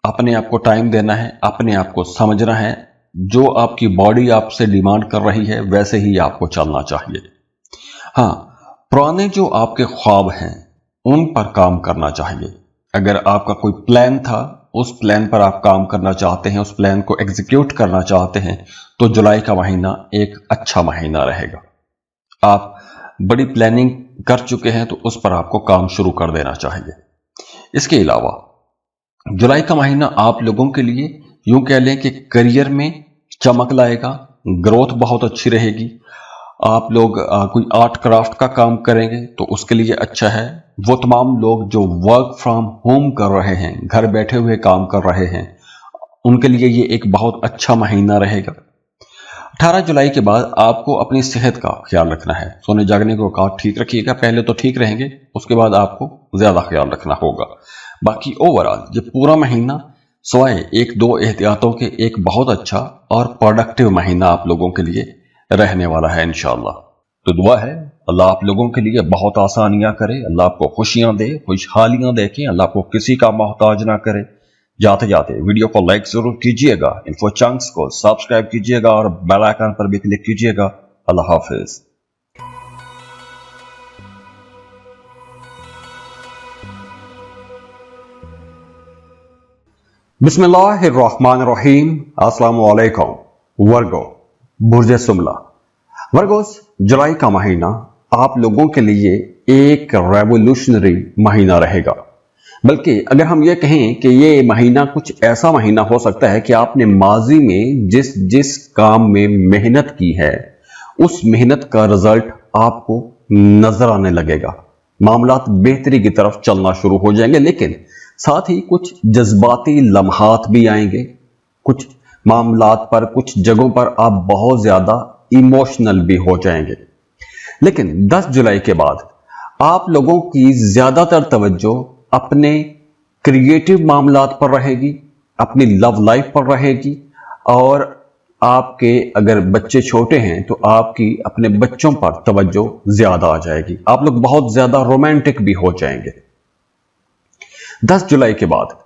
अपने आप को टाइम देना है, अपने आप को समझना है, जो आपकी बॉडी आपसे डिमांड कर रही है वैसे ही आपको चलना चाहिए। हाँ, पुराने जो आपके ख्वाब हैं उन पर काम करना चाहिए। अगर आपका कोई प्लान था, उस प्लान पर आप काम करना चाहते हैं, उस प्लान को एग्जीक्यूट करना चाहते हैं, तो जुलाई का महीना एक अच्छा महीना रहेगा। आप बड़ी प्लानिंग कर चुके हैं तो उस पर आपको काम शुरू कर देना चाहिए। इसके अलावा जुलाई का महीना आप लोगों के लिए यूं कह लें कि करियर में चमक लाएगा, ग्रोथ बहुत अच्छी रहेगी। आप लोग कोई आर्ट क्राफ्ट का काम करेंगे तो उसके लिए अच्छा है। वो तमाम लोग जो वर्क फ्रॉम होम कर रहे हैं, घर बैठे हुए काम कर रहे हैं, उनके लिए ये एक बहुत अच्छा महीना रहेगा। 18 जुलाई के बाद आपको अपनी सेहत का ख्याल रखना है, सोने जागने को औकात ठीक रखिएगा। पहले तो ठीक रहेंगे, उसके बाद आपको ज्यादा ख्याल रखना होगा। बाकी ओवरऑल ये पूरा महीना सवाए एक दो एहतियातों के एक बहुत अच्छा और प्रोडक्टिव महीना आप लोगों के लिए रहने वाला है इंशाअल्लाह। तो दुआ है अल्लाह आप लोगों के लिए बहुत आसानियां करे, अल्लाह आपको खुशियां दे, खुशहालियां दे के अल्लाह आपको किसी का मोहताज ना करे। जाते जाते वीडियो को लाइक जरूर कीजिएगा, इन्फो चंक्स को सब्सक्राइब कीजिएगा और बेल आइकन पर भी क्लिक कीजिएगा। अल्लाह हाफिज। बिस्मिल्लाहिर्रहमानिर्रहीम। अस्सलाम वालेकुम। वर्गो, बुर्ज सुमला। वर्गोस, जुलाई का महीना आप लोगों के लिए एक रेवोल्यूशनरी महीना रहेगा। बल्कि अगर हम ये कहें कि ये महीना कुछ ऐसा महीना हो सकता है कि आपने माजी में जिस जिस काम में मेहनत की है उस मेहनत का रिजल्ट आपको नजर आने लगेगा, मामलात बेहतरी की तरफ चलना शुरू हो जाएंगे। लेकिन साथ ही कुछ जज्बाती लम्हात भी आएंगे, कुछ मामलात पर, कुछ जगहों पर आप बहुत ज्यादा इमोशनल भी हो जाएंगे। लेकिन 10 जुलाई के बाद आप लोगों की ज्यादातर तवज्जो अपने क्रिएटिव मामलात पर रहेगी, अपनी लव लाइफ पर रहेगी, और आपके अगर बच्चे छोटे हैं तो आपकी अपने बच्चों पर तवज्जो ज्यादा आ जाएगी। आप लोग बहुत ज्यादा रोमांटिक भी हो जाएंगे। 10 जुलाई के बाद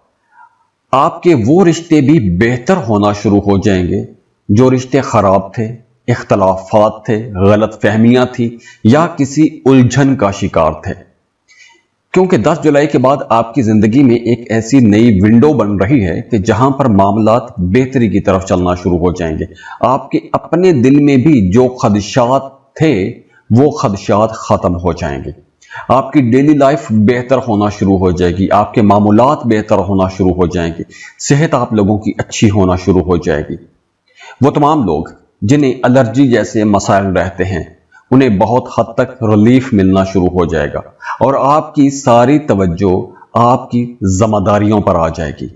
आपके वो रिश्ते भी बेहतर होना शुरू हो जाएंगे जो रिश्ते खराब थे, इख्तलाफात थे, गलत फहमियां थी या किसी उलझन का शिकार थे। क्योंकि 10 जुलाई के बाद आपकी जिंदगी में एक ऐसी नई विंडो बन रही है कि जहां पर मामलात बेहतरी की तरफ चलना शुरू हो जाएंगे। आपके अपने दिल में भी जो खदशात थे वो खदशात खत्म हो जाएंगे। आपकी डेली लाइफ बेहतर होना शुरू हो जाएगी, आपके मामूलात बेहतर होना शुरू हो जाएंगे, सेहत आप लोगों की अच्छी होना शुरू हो जाएगी। वो तमाम लोग जिन्हें एलर्जी जैसे मसाइल रहते हैं उन्हें बहुत हद तक रिलीफ मिलना शुरू हो जाएगा और आपकी सारी तवज्जो आपकी जिम्मेदारियों पर आ जाएगी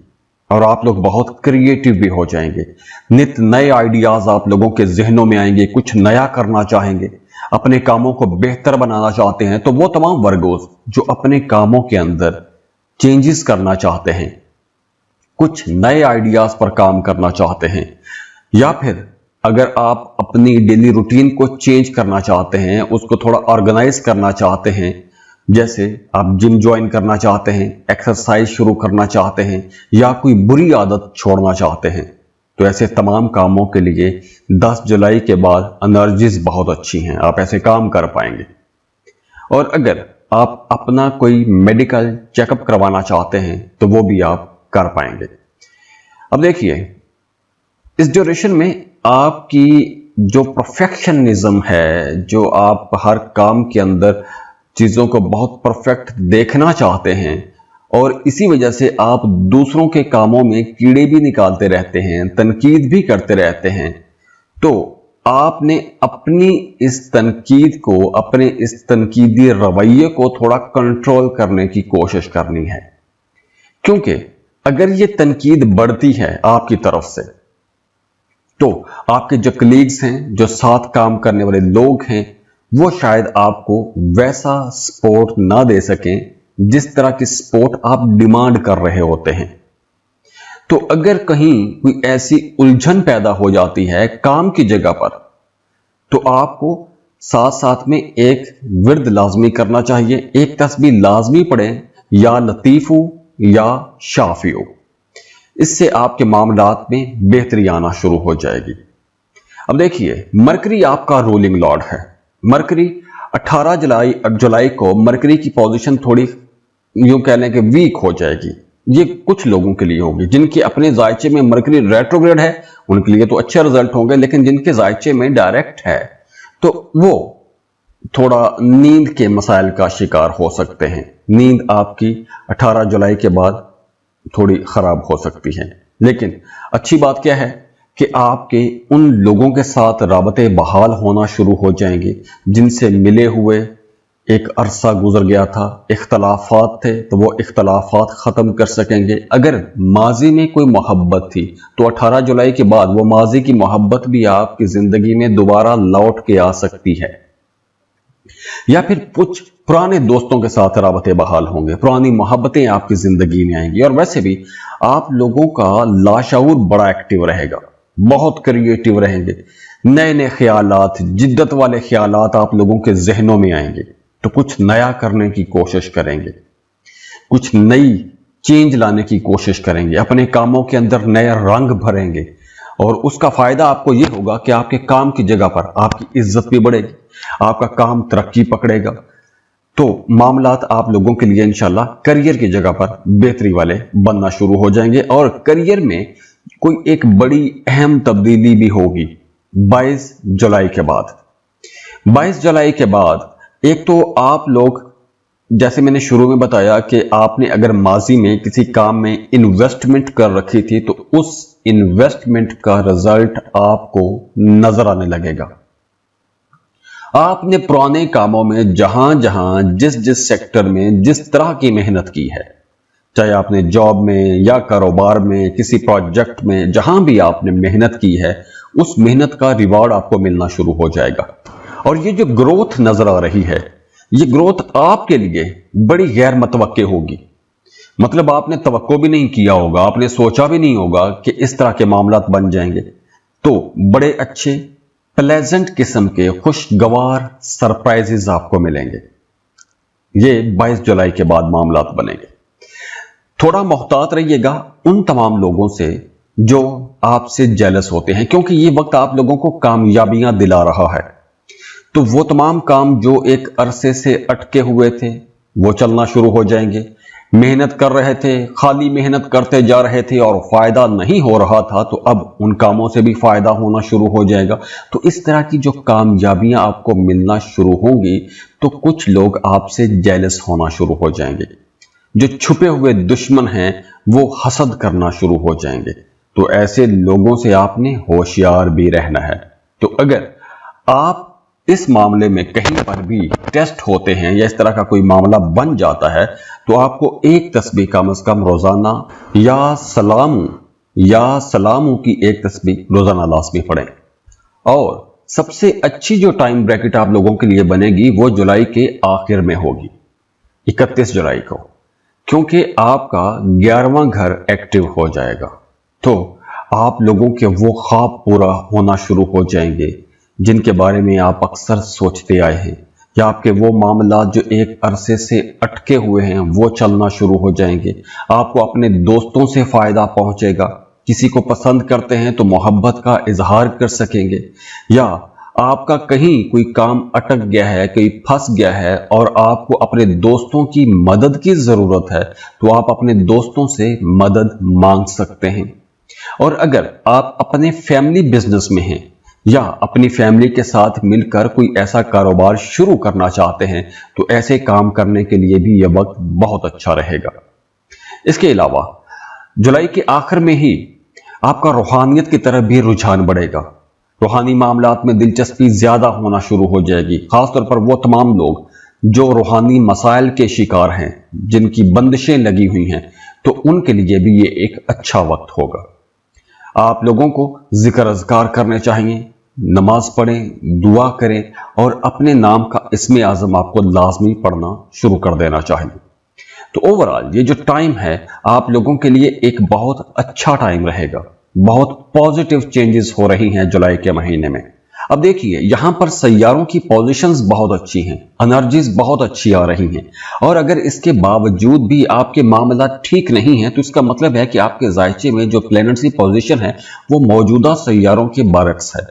और आप लोग बहुत क्रिएटिव भी हो जाएंगे। नित नए आइडियाज आप लोगों के जहनों में आएंगे, कुछ नया करना चाहेंगे, अपने कामों को बेहतर बनाना चाहते हैं। तो वो तमाम वर्गोस जो अपने कामों के अंदर चेंजेस करना चाहते हैं, कुछ नए आइडियाज पर काम करना चाहते हैं, या फिर अगर आप अपनी डेली रूटीन को चेंज करना चाहते हैं, उसको थोड़ा ऑर्गेनाइज करना चाहते हैं, जैसे आप जिम ज्वाइन करना चाहते हैं, एक्सरसाइज शुरू करना चाहते हैं या कोई बुरी आदत छोड़ना चाहते हैं, तो ऐसे तमाम कामों के लिए 10 जुलाई के बाद एनर्जीज बहुत अच्छी हैं, आप ऐसे काम कर पाएंगे। और अगर आप अपना कोई मेडिकल चेकअप करवाना चाहते हैं तो वो भी आप कर पाएंगे। अब देखिए, इस ड्यूरेशन में आपकी जो परफेक्शनिज्म है, जो आप हर काम के अंदर चीज़ों को बहुत परफेक्ट देखना चाहते हैं और इसी वजह से आप दूसरों के कामों में कीड़े भी निकालते रहते हैं, तनकीद भी करते रहते हैं, तो आपने अपनी इस तनकीद को, अपने इस तनकीदी रवैये को थोड़ा कंट्रोल करने की कोशिश करनी है। क्योंकि अगर ये तनकीद बढ़ती है आपकी तरफ से तो आपके जो कलीग्स हैं, जो साथ काम करने वाले लोग हैं, वो शायद आपको वैसा सपोर्ट ना दे सकें जिस तरह की सपोर्ट आप डिमांड कर रहे होते हैं। तो अगर कहीं कोई ऐसी उलझन पैदा हो जाती है काम की जगह पर, तो आपको साथ साथ में एक विर्द लाजमी करना चाहिए, एक तस्बीह लाजमी पढ़ें, या लतीफू या शाफियो। इससे आपके मामलात में बेहतरी आना शुरू हो जाएगी। अब देखिए, मरकरी आपका रूलिंग लॉर्ड है। मरकरी 18 जुलाई को मरकरी की पोजीशन थोड़ी यूं कह लें कि वीक हो जाएगी। ये कुछ लोगों के लिए होगी जिनके अपने जायचे में मरकरी रेट्रोग्रेड है, उनके लिए तो अच्छे रिजल्ट होंगे, लेकिन जिनके जायचे में डायरेक्ट है तो वो थोड़ा नींद के मसाइल का शिकार हो सकते हैं। नींद आपकी 18 जुलाई के बाद थोड़ी खराब हो सकती है। लेकिन अच्छी बात क्या है कि आपके उन लोगों के साथ राबते बहाल होना शुरू हो जाएंगे जिनसे मिले हुए एक अरसा गुजर गया था, इख्तलाफात थे तो वो इख्तलाफात ख़त्म कर सकेंगे। अगर माजी में कोई मोहब्बत थी तो 18 जुलाई के बाद वो माजी की मोहब्बत भी आपकी ज़िंदगी में दोबारा लौट के आ सकती है। या फिर कुछ पुराने दोस्तों के साथ राबते बहाल होंगे, पुरानी मोहब्बतें आपकी ज़िंदगी में आएंगी। और वैसे भी आप लोगों का लाशऊर बड़ा एक्टिव रहेगा, बहुत क्रिएटिव रहेंगे, नए नए ख्यालात, जिद्दत वाले ख्यालात आप लोगों के जहनों में आएंगे, तो कुछ नया करने की कोशिश करेंगे, कुछ नई चेंज लाने की कोशिश करेंगे, अपने कामों के अंदर नया रंग भरेंगे और उसका फायदा आपको यह होगा कि आपके काम की जगह पर आपकी इज्जत भी बढ़ेगी, आपका काम तरक्की पकड़ेगा। तो मामलात आप लोगों के लिए इंशाल्लाह करियर की जगह पर बेहतरी वाले बनना शुरू हो जाएंगे और करियर में कोई एक बड़ी अहम तब्दीली भी होगी 22 जुलाई के बाद। 22 जुलाई के बाद एक तो आप लोग, जैसे मैंने शुरू में बताया कि आपने अगर माजी में किसी काम में इन्वेस्टमेंट कर रखी थी तो उस इन्वेस्टमेंट का रिजल्ट आपको नजर आने लगेगा। आपने पुराने कामों में जहां जहां जिस जिस सेक्टर में जिस तरह की मेहनत की है, चाहे आपने जॉब में या कारोबार में किसी प्रोजेक्ट में जहां भी आपने मेहनत की है, उस मेहनत का रिवॉर्ड आपको मिलना शुरू हो जाएगा। और ये जो ग्रोथ नजर आ रही है, ये ग्रोथ आपके लिए बड़ी गैर मतवक्के होगी। मतलब आपने तवक्को भी नहीं किया होगा, आपने सोचा भी नहीं होगा कि इस तरह के मामलात बन जाएंगे। तो बड़े अच्छे प्लेजेंट किस्म के खुशगवार सरप्राइजेस आपको मिलेंगे। ये 22 जुलाई के बाद मामलात बनेंगे। थोड़ा मोहतात रहिएगा उन तमाम लोगों से जो आपसे जेलस होते हैं, क्योंकि ये वक्त आप लोगों को कामयाबियां दिला रहा है। तो वो तमाम काम जो एक अरसे से अटके हुए थे वो चलना शुरू हो जाएंगे। मेहनत कर रहे थे, खाली मेहनत करते जा रहे थे और फायदा नहीं हो रहा था, तो अब उन कामों से भी फायदा होना शुरू हो जाएगा। तो इस तरह की जो कामयाबियां आपको मिलना शुरू होंगी तो कुछ लोग आपसे जेलस होना शुरू हो जाएंगे। जो छुपे हुए दुश्मन हैं वो हसद करना शुरू हो जाएंगे। तो ऐसे लोगों से आपने होशियार भी रहना है। तो अगर आप इस मामले में कहीं पर भी टेस्ट होते हैं या इस तरह का कोई मामला बन जाता है तो आपको एक तस्बीह कम से कम रोजाना या सलामू की एक तस्बीह रोजाना लाजमी पढ़ें। और सबसे अच्छी जो टाइम ब्रैकेट आप लोगों के लिए बनेगी वो जुलाई के आखिर में होगी, 31 जुलाई को, क्योंकि आपका 11वां घर एक्टिव हो जाएगा। तो आप लोगों के वो ख्वाब पूरा होना शुरू हो जाएंगे जिनके बारे में आप अक्सर सोचते आए हैं, या आपके वो मामला जो एक अरसे से अटके हुए हैं वो चलना शुरू हो जाएंगे। आपको अपने दोस्तों से फायदा पहुंचेगा। किसी को पसंद करते हैं तो मोहब्बत का इजहार कर सकेंगे, या आपका कहीं कोई काम अटक गया है, कोई फंस गया है और आपको अपने दोस्तों की मदद की जरूरत है तो आप अपने दोस्तों से मदद मांग सकते हैं। और अगर आप अपने फैमिली बिजनेस में हैं या अपनी फैमिली के साथ मिलकर कोई ऐसा कारोबार शुरू करना चाहते हैं तो ऐसे काम करने के लिए भी यह वक्त बहुत अच्छा रहेगा। इसके अलावा जुलाई के आखिर में ही आपका रूहानियत की तरफ भी रुझान बढ़ेगा। रूहानी मामलात में दिलचस्पी ज्यादा होना शुरू हो जाएगी, खासतौर पर वो तमाम लोग जो रूहानी मसाइल के शिकार हैं, जिनकी बंदिशें लगी हुई हैं, तो उनके लिए भी ये एक अच्छा वक्त होगा। आप लोगों को जिक्र अज़कार करने चाहिए, नमाज पढ़ें, दुआ करें और अपने नाम का इस्मे आज़म आपको लाजमी पढ़ना शुरू कर देना चाहिए। तो ओवरऑल ये जो टाइम है आप लोगों के लिए एक बहुत अच्छा टाइम रहेगा। बहुत पॉजिटिव चेंजेस हो रही हैं जुलाई के महीने में। अब देखिए यहां पर सैयारों की पोजीशंस बहुत अच्छी हैं, एनर्जीज बहुत अच्छी आ रही हैं, और अगर इसके बावजूद भी आपके मामला ठीक नहीं है तो इसका मतलब है कि आपके जायचे में जो प्लैनेट्स की पोजीशन है वो मौजूदा सैयारों के बरक्स है।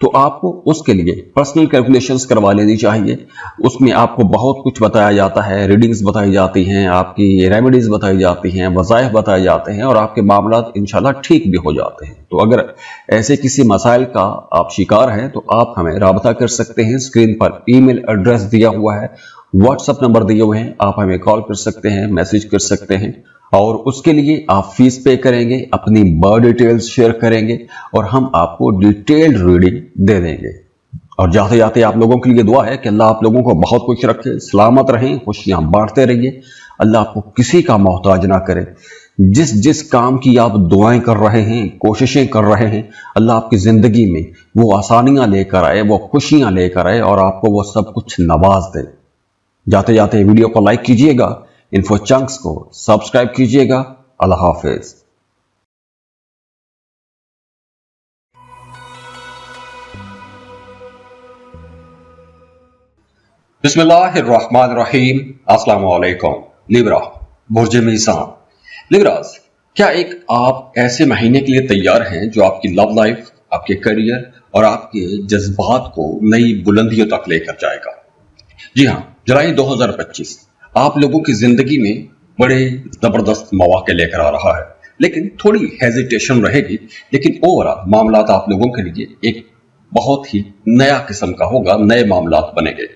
तो आपको उसके लिए पर्सनल कैलकुलेशंस करवा लेनी चाहिए। उसमें आपको बहुत कुछ बताया जाता है, रीडिंग्स बताई जाती हैं, आपकी रेमेडीज बताई जाती हैं, वज़ाइफ बताए जाते हैं और आपके मामला इंशाल्लाह ठीक भी हो जाते हैं। तो अगर ऐसे किसी मसाइल का आप शिकार हैं तो आप हमें राबता कर सकते हैं। स्क्रीन पर ईमेल एड्रेस दिया हुआ है, व्हाट्सएप नंबर दिए हुए हैं, आप हमें कॉल कर सकते हैं, मैसेज कर सकते हैं, और उसके लिए आप फीस पे करेंगे, अपनी बर्थ डिटेल्स शेयर करेंगे और हम आपको डिटेल्ड रीडिंग दे देंगे। और जाते जाते आप लोगों के लिए दुआ है कि अल्लाह आप लोगों को बहुत खुश रखे, सलामत रहें, खुशियां बांटते रहिए। अल्लाह आपको किसी का मोहताज ना करे। जिस जिस काम की आप दुआएं कर रहे हैं, कोशिशें कर रहे हैं, अल्लाह आपकी जिंदगी में वो आसानियां लेकर आए, वो खुशियां लेकर आए और आपको वो सब कुछ नवाज दे। जाते जाते वीडियो को लाइक कीजिएगा, इन्फो चंक्स को सब्सक्राइब कीजिएगा। अल्लाह हाफिज। बिस्मिल्लाहिर्रहमानिर्रहीम। अस्सलाम वालेकुम। लिब्रा, बुर्ज मीज़ान। लिब्रास, क्या एक आप ऐसे महीने के लिए तैयार हैं जो आपकी लव लाइफ, आपके करियर और आपके जज्बात को नई बुलंदियों तक लेकर जाएगा? जी हाँ, जुलाई 2025 आप लोगों की जिंदगी में बड़े जबरदस्त मौके लेकर आ रहा है, लेकिन थोड़ी हेजिटेशन रहेगी। लेकिन ओवरऑल मामलात आप लोगों के लिए एक बहुत ही नया किस्म का होगा, नए मामलात बनेंगे।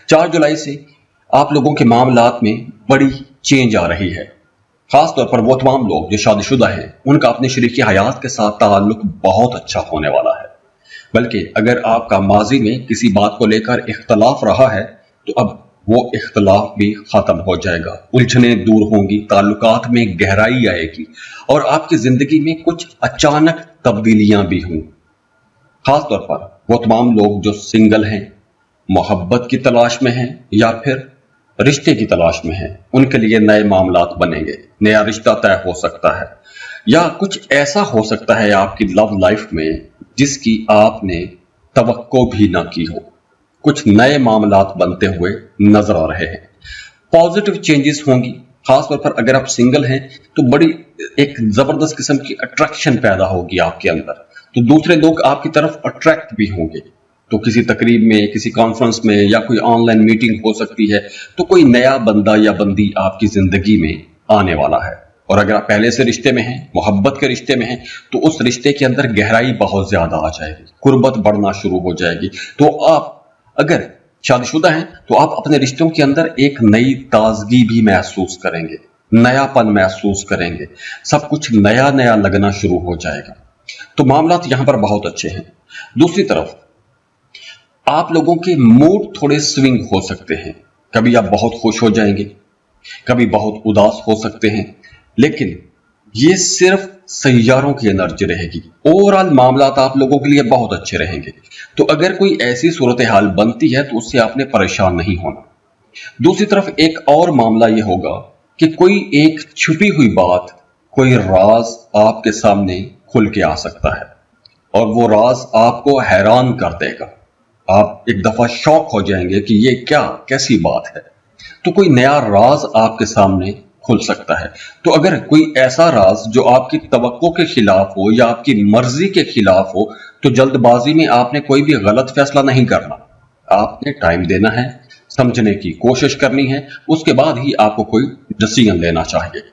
4 जुलाई से आप लोगों के मामलात में बड़ी चेंज आ रही है। खास तौर पर वो तमाम लोग जो शादीशुदा हैं, उनका अपने शरीकी हयात के साथ ताल्लुक बहुत अच्छा होने वाला है। बल्कि अगर आपका माजी में किसी बात को लेकर इख्तलाफ रहा है तो अब वो इख्तलाफ भी खत्म हो जाएगा, उलझनें दूर होंगी, ताल्लुकात में गहराई आएगी और आपकी जिंदगी में कुछ अचानक तब्दीलियां भी हों। खास तौर पर वो तमाम लोग जो सिंगल हैं, मोहब्बत की तलाश में हैं या फिर रिश्ते की तलाश में हैं, उनके लिए नए मामलात बनेंगे, नया रिश्ता तय हो सकता है या कुछ ऐसा हो सकता है आपकी लव लाइफ में जिसकी आपने तवक्को भी ना की हो। कुछ नए मामलात बनते हुए नजर आ रहे हैं। पॉजिटिव चेंजेस होंगी। खास तौर पर अगर आप सिंगल हैं तो बड़ी एक जबरदस्त किस्म की अट्रैक्शन पैदा होगी आपके अंदर, तो दूसरे लोग आपकी तरफ अट्रैक्ट भी होंगे। तो किसी तकरीब में, किसी कॉन्फ्रेंस में या कोई ऑनलाइन मीटिंग हो सकती है, तो कोई नया बंदा या बंदी आपकी जिंदगी में आने वाला है। और अगर आप पहले से रिश्ते में हैं, मोहब्बत के रिश्ते में हैं, तो उस रिश्ते के अंदर गहराई बहुत ज्यादा आ जाएगी, कुर्बत बढ़ना शुरू हो जाएगी। तो आप अगर शादीशुदा हैं तो आप अपने रिश्तों के अंदर एक नई ताजगी भी महसूस करेंगे, नयापन महसूस करेंगे, सब कुछ नया नया लगना शुरू हो जाएगा। तो मामलात यहां पर बहुत अच्छे हैं। दूसरी तरफ आप लोगों के मूड थोड़े स्विंग हो सकते हैं। कभी आप बहुत खुश हो जाएंगे, कभी बहुत उदास हो सकते हैं, लेकिन ये सिर्फ सैयारों की एनर्जी रहेगी। ओवरऑल मामलात आप लोगों के लिए बहुत अच्छे रहेंगे। तो अगर कोई ऐसी सूरत हाल बनती है तो उससे आपने परेशान नहीं होना। दूसरी तरफ एक और मामला ये होगा कि कोई एक छुपी हुई बात, कोई राज आपके सामने खुल के आ सकता है और वो राज आपको हैरान कर देगा। आप एक दफा शॉक हो जाएंगे कि ये क्या, कैसी बात है। तो कोई नया राज आपके सामने खुल सकता है। तो अगर कोई ऐसा राज जो आपकी तवक्को के खिलाफ हो या आपकी मर्जी के खिलाफ हो, तो जल्दबाजी में आपने कोई भी गलत फैसला नहीं करना। आपने टाइम देना है, समझने की कोशिश करनी है, उसके बाद ही आपको कोई डिसीजन लेना चाहिए।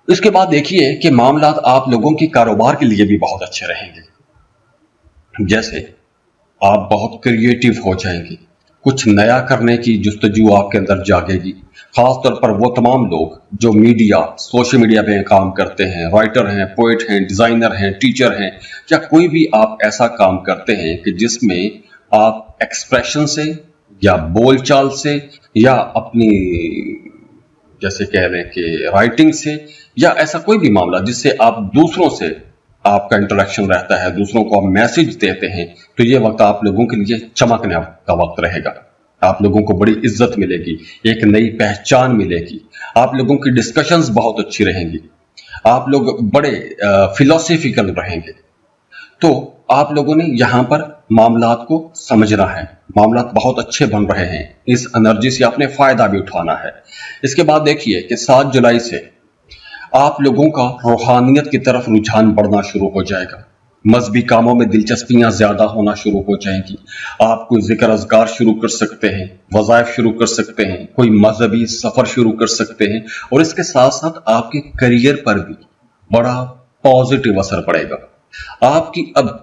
इसके बाद देखिए कि मामलात आप लोगों के कारोबार के लिए भी बहुत अच्छे रहेंगे। जैसे आप बहुत क्रिएटिव हो जाएंगे, कुछ नया करने की जुस्तजू आपके अंदर जागेगी। खास तौर पर वो तमाम लोग जो मीडिया, सोशल मीडिया पे काम करते हैं, राइटर हैं, पोएट हैं, डिजाइनर हैं, टीचर हैं, या कोई भी आप ऐसा काम करते हैं कि जिसमें आप एक्सप्रेशन से या बोलचाल से या अपनी जैसे कह लें कि राइटिंग से या ऐसा कोई भी मामला जिससे आप दूसरों से आपका इंटरेक्शन रहता है, दूसरों को आप मैसेज देते हैं, तो ये वक्त आप लोगों के लिए चमकने का वक्त रहेगा। आप लोगों को बड़ी इज्जत मिलेगी, एक नई पहचान मिलेगी, आप लोगों की डिस्कशंस बहुत अच्छी रहेंगी, आप लोग बड़े फिलोसफिकल रहेंगे। तो आप लोगों ने यहाँ पर मामलात को समझना है। मामलात बहुत अच्छे बन रहे हैं, इस एनर्जी से आपने फायदा भी उठाना है। इसके बाद देखिए कि 7 जुलाई से आप लोगों का रूहानियत की तरफ रुझान बढ़ना शुरू हो जाएगा। मजहबी कामों में दिलचस्पियां ज्यादा होना शुरू हो जाएंगी। आप कोई जिक्र अज़कार शुरू कर सकते हैं, वज़ाइफ शुरू कर सकते हैं, कोई मजहबी सफर शुरू कर सकते हैं और इसके साथ साथ आपके करियर पर भी बड़ा पॉजिटिव असर पड़ेगा। आपकी अब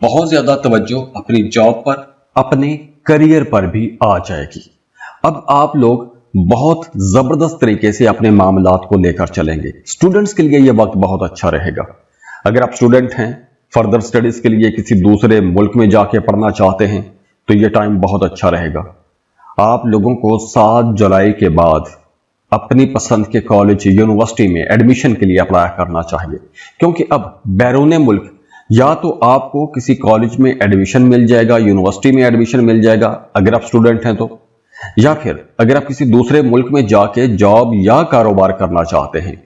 बहुत ज्यादा तवज्जो अपनी जॉब पर, अपने करियर पर भी आ जाएगी। अब आप लोग बहुत जबरदस्त तरीके से अपने मामलात को लेकर चलेंगे। स्टूडेंट्स के लिए यह वक्त बहुत अच्छा रहेगा। अगर आप स्टूडेंट हैं, फर्दर स्टडीज के लिए किसी दूसरे मुल्क में जाके पढ़ना चाहते हैं, तो यह टाइम बहुत अच्छा रहेगा। आप लोगों को 7 जुलाई के बाद अपनी पसंद के कॉलेज, यूनिवर्सिटी में एडमिशन के लिए अप्लाई करना चाहिए, क्योंकि अब बैरून मुल्क या तो आपको किसी कॉलेज में एडमिशन मिल जाएगा, यूनिवर्सिटी में एडमिशन मिल जाएगा अगर आप स्टूडेंट हैं तो, या फिर अगर आप किसी दूसरे मुल्क में जाके जॉब या कारोबार करना चाहते हैं,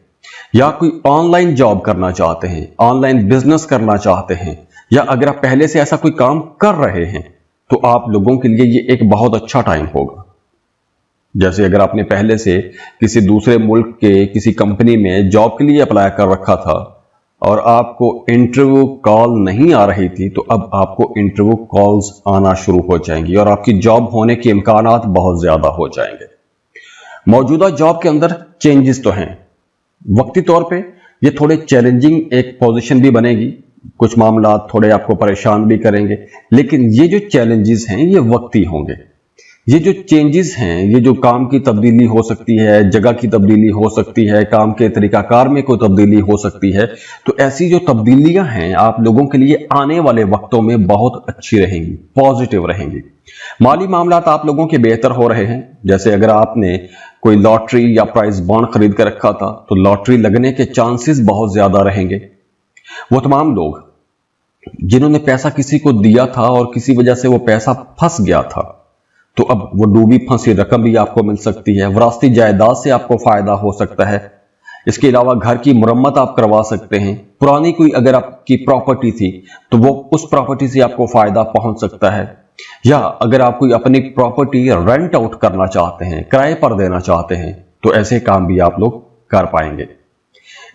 या कोई ऑनलाइन जॉब करना चाहते हैं, ऑनलाइन बिजनेस करना चाहते हैं, या अगर आप पहले से ऐसा कोई काम कर रहे हैं, तो आप लोगों के लिए ये एक बहुत अच्छा टाइम होगा। जैसे अगर आपने पहले से किसी दूसरे मुल्क के किसी कंपनी में जॉब के लिए अप्लाई कर रखा था और आपको इंटरव्यू कॉल नहीं आ रही थी, तो अब आपको इंटरव्यू कॉल्स आना शुरू हो जाएंगी और आपकी जॉब होने के इम्कानात बहुत ज्यादा हो जाएंगे। मौजूदा जॉब के अंदर चेंजेस तो हैं, वक्ती तौर पे ये थोड़े चैलेंजिंग एक पोजीशन भी बनेगी, कुछ मामला थोड़े आपको परेशान भी करेंगे, लेकिन ये जो चैलेंजेस हैं ये वक्ती होंगे। ये जो चेंजेस हैं, ये जो काम की तब्दीली हो सकती है, जगह की तब्दीली हो सकती है, काम के तरीकाकार में कोई तब्दीली हो सकती है, तो ऐसी जो तब्दीलियां हैं आप लोगों के लिए आने वाले वक्तों में बहुत अच्छी रहेंगी, पॉजिटिव रहेंगी। माली मामलात आप लोगों के बेहतर हो रहे हैं। जैसे अगर आपने कोई लॉटरी या प्राइज बॉन्ड खरीद कर रखा था तो लॉटरी लगने के चांसेस बहुत ज्यादा रहेंगे। वो तमाम लोग जिन्होंने पैसा किसी को दिया था और किसी वजह से वो पैसा फंस गया था, तो अब वो डूबी फंसी रकम भी आपको मिल सकती है। विरासती जायदाद से आपको फायदा हो सकता है। इसके अलावा घर की मुरम्मत आप करवा सकते हैं। पुरानी कोई अगर आपकी प्रॉपर्टी थी तो वो उस प्रॉपर्टी से आपको फायदा पहुंच सकता है। या अगर आप कोई अपनी प्रॉपर्टी रेंट आउट करना चाहते हैं, किराए पर देना चाहते हैं, तो ऐसे काम भी आप लोग कर पाएंगे।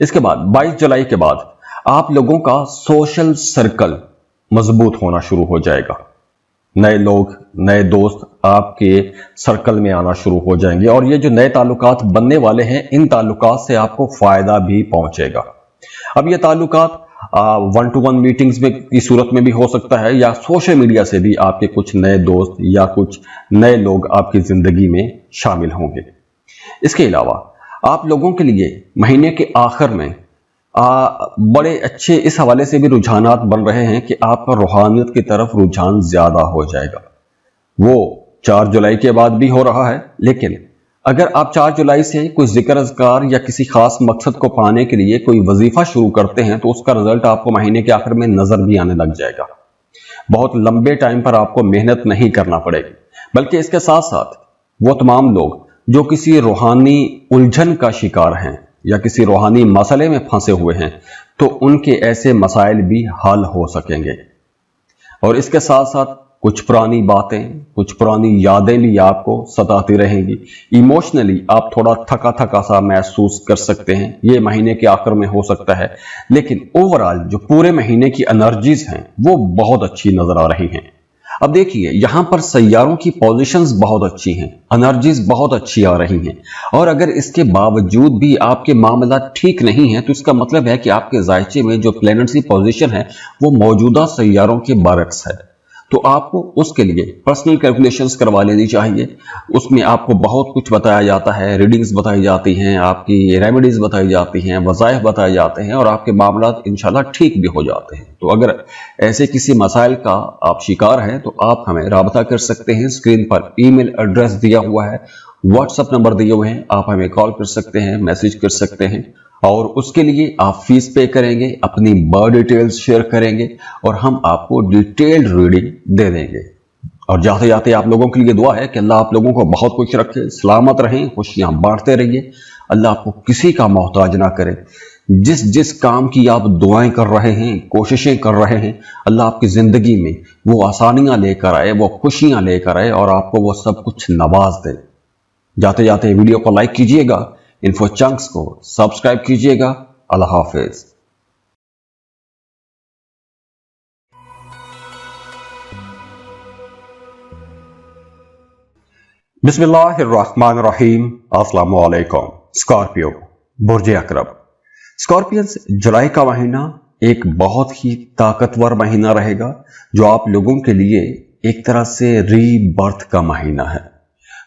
इसके बाद 22 जुलाई के बाद आप लोगों का सोशल सर्कल मजबूत होना शुरू हो जाएगा। नए लोग, नए दोस्त आपके सर्कल में आना शुरू हो जाएंगे और ये जो नए ताल्लुकात बनने वाले हैं, इन ताल्लुकात से आपको फायदा भी पहुंचेगा। अब ये ताल्लुकात 1-to-1 मीटिंग्स में की सूरत में भी हो सकता है, या सोशल मीडिया से भी आपके कुछ नए दोस्त या कुछ नए लोग आपकी जिंदगी में शामिल होंगे। इसके अलावा आप लोगों के लिए महीने के आखिर में बड़े अच्छे इस हवाले से भी रुझानात बन रहे हैं कि आपका रूहानियत की तरफ रुझान ज्यादा हो जाएगा। वो 4 जुलाई के बाद भी हो रहा है, लेकिन अगर आप 4 जुलाई से कोई जिक्र अज़कार या किसी खास मकसद को पाने के लिए कोई वजीफा शुरू करते हैं तो उसका रिजल्ट आपको महीने के आखिर में नजर भी आने लग जाएगा। बहुत लंबे टाइम पर आपको मेहनत नहीं करना पड़ेगी, बल्कि इसके साथ साथ वो तमाम लोग जो किसी रूहानी उलझन का शिकार हैं या किसी रूहानी मसले में फंसे हुए हैं, तो उनके ऐसे मसाइल भी हल हो सकेंगे। और इसके साथ साथ कुछ पुरानी बातें, कुछ पुरानी यादें भी आपको सताती रहेंगी। इमोशनली आप थोड़ा थका थका सा महसूस कर सकते हैं। ये महीने के आखिर में हो सकता है, लेकिन ओवरऑल जो पूरे महीने की एनर्जीज हैं वो बहुत अच्छी नजर आ रही हैं। अब देखिए, यहां पर सैयारों की पोजीशंस बहुत अच्छी हैं, एनर्जीज बहुत अच्छी आ रही हैं, और अगर इसके बावजूद भी आपके मामला ठीक नहीं है तो इसका मतलब है कि आपके जायचे में जो प्लैनेट्स की पोजीशन है वो मौजूदा सैयारों के बरक्स है। तो आपको उसके लिए पर्सनल कैलकुलेशंस करवा लेनी चाहिए। उसमें आपको बहुत कुछ बताया जाता है, रीडिंग्स बताई जाती हैं, आपकी रेमेडीज बताई जाती हैं, वज़ाइफ बताए जाते हैं, और आपके मामला इंशाल्लाह ठीक भी हो जाते हैं। तो अगर ऐसे किसी मसाइल का आप शिकार हैं तो आप हमें राबता कर सकते हैं। स्क्रीन पर ईमेल एड्रेस दिया हुआ है, व्हाट्सएप नंबर दिए हुए हैं, आप हमें कॉल कर सकते हैं, मैसेज कर सकते हैं, और उसके लिए आप फीस पे करेंगे, अपनी बर्थ डिटेल्स शेयर करेंगे और हम आपको डिटेल्ड रीडिंग दे देंगे। और जाते जाते आप लोगों के लिए दुआ है कि अल्लाह आप लोगों को बहुत खुश रखे, सलामत रहें, खुशियां बांटते रहिए। अल्लाह आपको किसी का मोहताज ना करे। जिस जिस काम की आप दुआएं कर रहे हैं, कोशिशें कर रहे हैं, अल्लाह आपकी जिंदगी में वो आसानियां लेकर आए, वो खुशियां लेकर आए और आपको वो सब कुछ नवाज दे। जाते जाते वीडियो को लाइक कीजिएगा, इन्फो चंक्स को सब्सक्राइब कीजिएगा। अल्लाह हाफिज। बिस्मिल्लाहिर्रहमानिर्रहीम। अस्सलाम वालेकुम। स्कॉर्पियो, बुर्ज अकरब। स्कॉर्पियंस, जुलाई का महीना एक बहुत ही ताकतवर महीना रहेगा जो आप लोगों के लिए एक तरह से रीबर्थ का महीना है।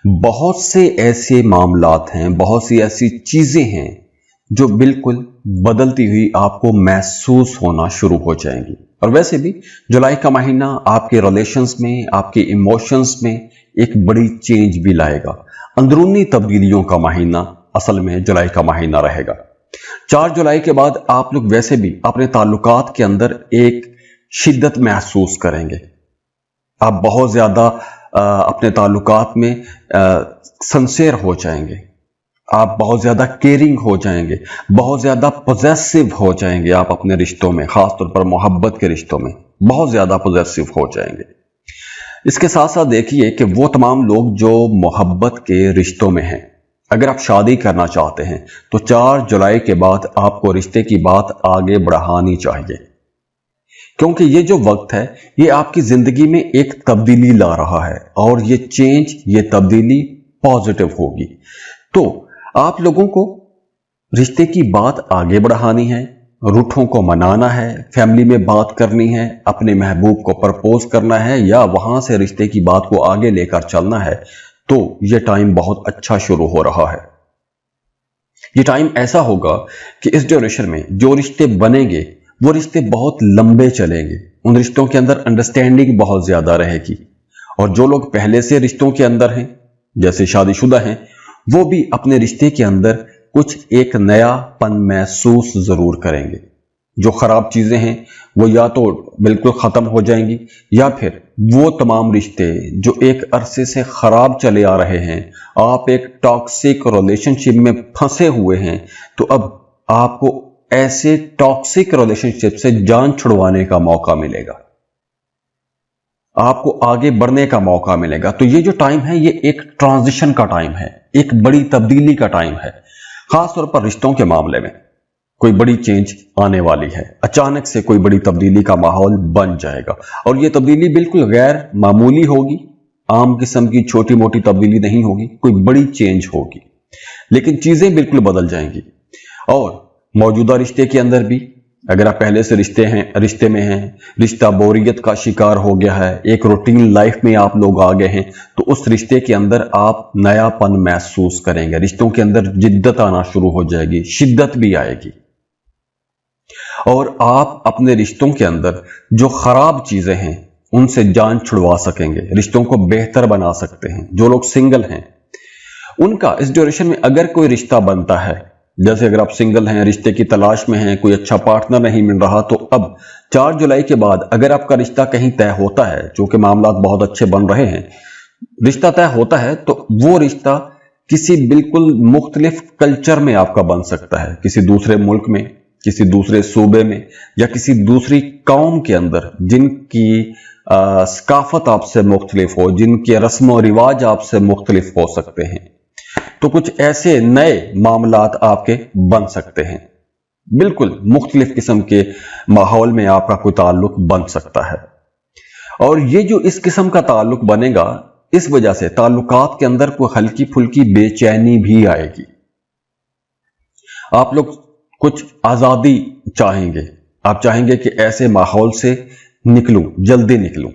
बहुत से ऐसे मामलात हैं, बहुत सी ऐसी चीजें हैं जो बिल्कुल बदलती हुई आपको महसूस होना शुरू हो जाएंगी। और वैसे भी जुलाई का महीना आपके रिलेशंस में, आपके इमोशंस में एक बड़ी चेंज भी लाएगा। अंदरूनी तब्दीलियों का महीना असल में जुलाई का महीना रहेगा। 4 जुलाई के बाद आप लोग वैसे भी अपने ताल्लुकात के अंदर एक शिद्दत महसूस करेंगे। आप बहुत ज्यादा अपने ताल्लुकात में सिंसियर हो जाएंगे, आप बहुत ज्यादा केयरिंग हो जाएंगे, बहुत ज्यादा पॉजेसिव हो जाएंगे। आप अपने रिश्तों में, खासतौर पर मोहब्बत के रिश्तों में बहुत ज्यादा पॉजेसिव हो जाएंगे। इसके साथ साथ देखिए कि वो तमाम लोग जो मोहब्बत के रिश्तों में हैं, अगर आप शादी करना चाहते हैं तो 4 जुलाई के बाद आपको रिश्ते की बात आगे बढ़ानी चाहिए, क्योंकि ये जो वक्त है ये आपकी जिंदगी में एक तब्दीली ला रहा है और ये चेंज, ये तब्दीली पॉजिटिव होगी। तो आप लोगों को रिश्ते की बात आगे बढ़ानी है, रूठों को मनाना है, फैमिली में बात करनी है, अपने महबूब को प्रपोज करना है या वहां से रिश्ते की बात को आगे लेकर चलना है, तो ये टाइम बहुत अच्छा शुरू हो रहा है। ये टाइम ऐसा होगा कि इस ड्यूरेशन में जो रिश्ते बनेंगे वो रिश्ते बहुत लंबे चलेंगे, उन रिश्तों के अंदर अंडरस्टैंडिंग बहुत ज्यादा रहेगी, और जो लोग पहले से रिश्तों के अंदर हैं, जैसे शादीशुदा हैं, वो भी अपने रिश्ते के अंदर कुछ एक नयापन महसूस जरूर करेंगे। जो खराब चीजें हैं वो या तो बिल्कुल खत्म हो जाएंगी, या फिर वो तमाम रिश्ते जो एक अरसे से खराब चले आ रहे हैं, आप एक टॉक्सिक रिलेशनशिप में फंसे हुए हैं, तो अब आपको ऐसे टॉक्सिक रिलेशनशिप से जान छुड़वाने का मौका मिलेगा, आपको आगे बढ़ने का मौका मिलेगा। तो ये जो टाइम है ये एक ट्रांजिशन का टाइम है, एक बड़ी तब्दीली का टाइम है। खास तौर पर रिश्तों के मामले में कोई बड़ी चेंज आने वाली है, अचानक से कोई बड़ी तब्दीली का माहौल बन जाएगा, और ये तब्दीली बिल्कुल गैर मामूली होगी, आम किस्म की छोटी मोटी तब्दीली नहीं होगी, कोई बड़ी चेंज होगी, लेकिन चीजें बिल्कुल बदल जाएंगी। और मौजूदा रिश्ते के अंदर भी अगर आप पहले से रिश्ते में हैं, रिश्ता बोरियत का शिकार हो गया है, एक रूटीन लाइफ में आप लोग आ गए हैं, तो उस रिश्ते के अंदर आप नयापन महसूस करेंगे, रिश्तों के अंदर जिद्दत आना शुरू हो जाएगी, शिद्दत भी आएगी, और आप अपने रिश्तों के अंदर जो खराब चीजें हैं उनसे जान छुड़वा सकेंगे, रिश्तों को बेहतर बना सकते हैं। जो लोग सिंगल हैं उनका इस ड्यूरेशन में अगर कोई रिश्ता बनता है, जैसे अगर आप सिंगल हैं, रिश्ते की तलाश में हैं, कोई अच्छा पार्टनर नहीं मिल रहा, तो अब 4 जुलाई के बाद अगर आपका रिश्ता कहीं तय होता है, जो कि मामलात बहुत अच्छे बन रहे हैं, रिश्ता तय होता है, तो वो रिश्ता किसी बिल्कुल मुख्तलिफ कल्चर में आपका बन सकता है, किसी दूसरे मुल्क में, किसी दूसरे सूबे में, या किसी दूसरी कौम के अंदर जिनकी सकाफत आपसे मुख्तलिफ हो, जिनके रस्म और रिवाज आपसे मुख्तलिफ हो सकते हैं। तो कुछ ऐसे नए मामलात आपके बन सकते हैं, बिल्कुल मुख्तलिफ किस्म के माहौल में आपका कोई ताल्लुक बन सकता है। और ये जो इस किस्म का ताल्लुक बनेगा, इस वजह से ताल्लुकात के अंदर कोई हल्की फुल्की बेचैनी भी आएगी, आप लोग कुछ आजादी चाहेंगे, आप चाहेंगे कि ऐसे माहौल से निकलूं, जल्दी निकलूं।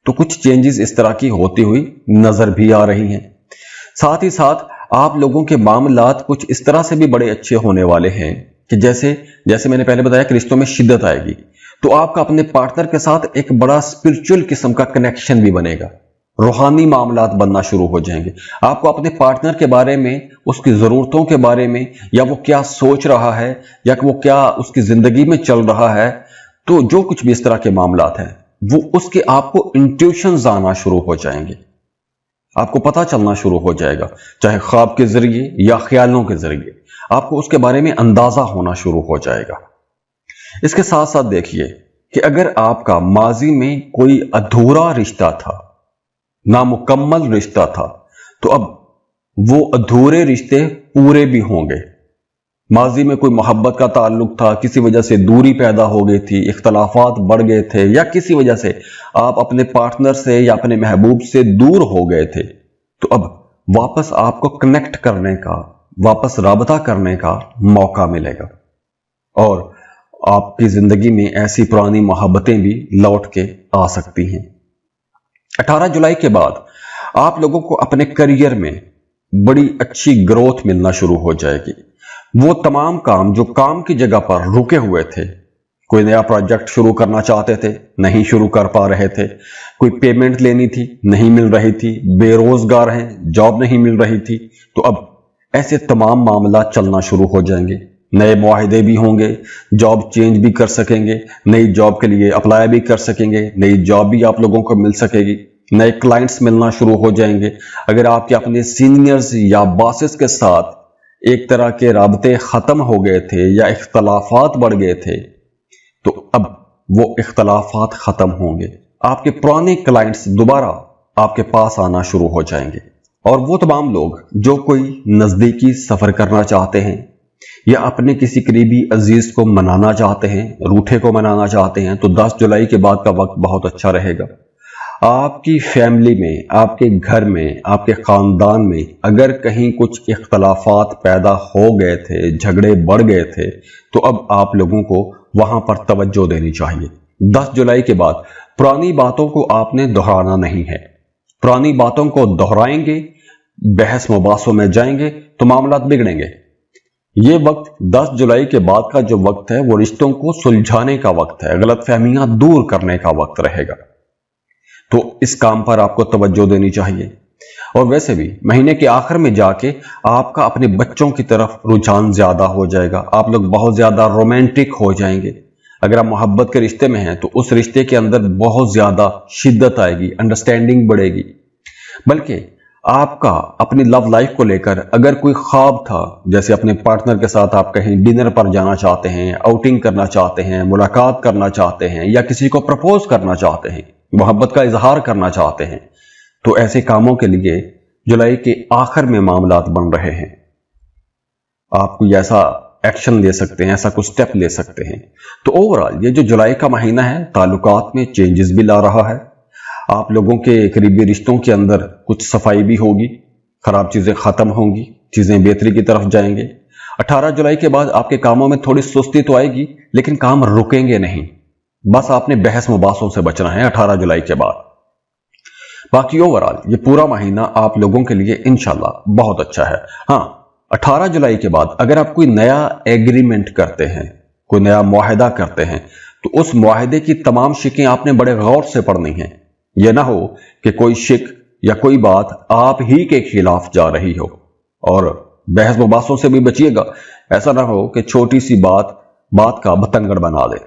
तो कुछ चेंजेस इस तरह की होती हुई नजर भी आ रही हैं। साथ ही साथ आप लोगों के मामलात कुछ इस तरह से भी बड़े अच्छे होने वाले हैं कि जैसे मैंने पहले बताया कि रिश्तों में शिद्दत आएगी, तो आपका अपने पार्टनर के साथ एक बड़ा स्पिरिचुअल किस्म का कनेक्शन भी बनेगा, रूहानी मामलात बनना शुरू हो जाएंगे। आपको अपने पार्टनर के बारे में, उसकी जरूरतों के बारे में, या वो क्या सोच रहा है, या वो क्या उसकी जिंदगी में चल रहा है, तो जो कुछ भी इस तरह के मामलात हैं, वो उसके आपको इंट्यूशंस आना शुरू हो जाएंगे, आपको पता चलना शुरू हो जाएगा, चाहे ख्वाब के जरिए या ख्यालों के जरिए, आपको उसके बारे में अंदाजा होना शुरू हो जाएगा। इसके साथ साथ देखिए कि अगर आपका माजी में कोई अधूरा रिश्ता था, नामुकम्मल रिश्ता था, तो अब वो अधूरे रिश्ते पूरे भी होंगे। माजी में कोई मोहब्बत का ताल्लुक था, किसी वजह से दूरी पैदा हो गई थी, इख्तलाफात बढ़ गए थे, या किसी वजह से आप अपने पार्टनर से या अपने महबूब से दूर हो गए थे, तो अब वापस आपको कनेक्ट करने का, वापस राबता करने का मौका मिलेगा, और आपकी जिंदगी में ऐसी पुरानी मोहब्बतें भी लौट के आ सकती हैं। 18 जुलाई के बाद आप लोगों को अपने करियर में बड़ी अच्छी ग्रोथ मिलना शुरू हो जाएगी। वो तमाम काम जो काम की जगह पर रुके हुए थे, कोई नया प्रोजेक्ट शुरू करना चाहते थे, नहीं शुरू कर पा रहे थे, कोई पेमेंट लेनी थी, नहीं मिल रही थी, बेरोजगार हैं, जॉब नहीं मिल रही थी, तो अब ऐसे तमाम मामला चलना शुरू हो जाएंगे। नए मुआहिदे भी होंगे, जॉब चेंज भी कर सकेंगे, नई जॉब के लिए अप्लाई भी कर सकेंगे, नई जॉब भी आप लोगों को मिल सकेगी, नए क्लाइंट्स मिलना शुरू हो जाएंगे। अगर आपके अपने सीनियर्स या बॉसेस के साथ एक तरह के राबते खत्म हो गए थे या इख्तलाफात बढ़ गए थे, तो अब वो इख्तलाफात खत्म होंगे, आपके पुराने क्लाइंट्स दोबारा आपके पास आना शुरू हो जाएंगे। और वो तमाम लोग जो कोई नजदीकी सफर करना चाहते हैं या अपने किसी करीबी अजीज को मनाना चाहते हैं, रूठे को मनाना चाहते हैं, तो 10 जुलाई के बाद का वक्त बहुत अच्छा रहेगा। آپ کی فیملی میں، آپ کے گھر میں، آپ کے خاندان میں اگر کہیں کچھ اختلافات پیدا ہو گئے تھے، جھگڑے بڑھ گئے تھے، تو اب آپ لوگوں کو وہاں پر توجہ دینی چاہیے۔ 10 جولائی کے بعد پرانی باتوں کو آپ نے دہرانا نہیں ہے۔ پرانی باتوں کو دہرائیں گے، بحث مباحثوں میں جائیں گے تو معاملات بگڑیں گے۔ یہ وقت 10 جولائی کے بعد کا جو وقت ہے وہ رشتوں کو سلجھانے کا وقت ہے، غلط فہمیاں دور کرنے کا وقت رہے گا، تو اس کام پر آپ کو توجہ دینی چاہیے۔ اور ویسے بھی مہینے کے آخر میں جا کے آپ کا اپنے بچوں کی طرف رجحان زیادہ ہو جائے گا، آپ لوگ بہت زیادہ رومانٹک ہو جائیں گے۔ اگر آپ محبت کے رشتے میں ہیں تو اس رشتے کے اندر بہت زیادہ شدت آئے گی، انڈرسٹینڈنگ بڑھے گی۔ بلکہ آپ کا اپنی لو لائف کو لے کر اگر کوئی خواب تھا، جیسے اپنے پارٹنر کے ساتھ آپ کہیں ڈنر پر جانا چاہتے ہیں، آؤٹنگ کرنا چاہتے ہیں، ملاقات کرنا چاہتے ہیں، یا کسی کو پرپوز کرنا چاہتے ہیں، محبت کا اظہار کرنا چاہتے ہیں، تو ایسے کاموں کے لیے جولائی کے آخر میں معاملات بن رہے ہیں۔ آپ کوئی ایسا ایکشن لے سکتے ہیں، ایسا کوئی سٹیپ لے سکتے ہیں۔ تو اوورال یہ جو جولائی کا مہینہ ہے تعلقات میں چینجز بھی لا رہا ہے۔ آپ لوگوں کے قریبی رشتوں کے اندر کچھ صفائی بھی ہوگی، خراب چیزیں ختم ہوں گی، چیزیں بہتری کی طرف جائیں گے۔ 18 جولائی کے بعد آپ کے کاموں میں تھوڑی سستی تو آئے گی، لیکن کام رکیں گے نہیں۔ بس آپ نے بحث مباحثوں سے بچنا ہے 18 جولائی کے بعد۔ باقی اوورال یہ پورا مہینہ آپ لوگوں کے لیے انشاءاللہ بہت اچھا ہے۔ ہاں، 18 جولائی کے بعد اگر آپ کوئی نیا ایگریمنٹ کرتے ہیں، کوئی نیا معاہدہ کرتے ہیں، تو اس معاہدے کی تمام شکیں آپ نے بڑے غور سے پڑھنی ہیں۔ یہ نہ ہو کہ کوئی شک یا کوئی بات آپ ہی کے خلاف جا رہی ہو، اور بحث مباحثوں سے بھی بچیے گا۔ ایسا نہ ہو کہ چھوٹی سی بات کا بتنگڑ بنا دے۔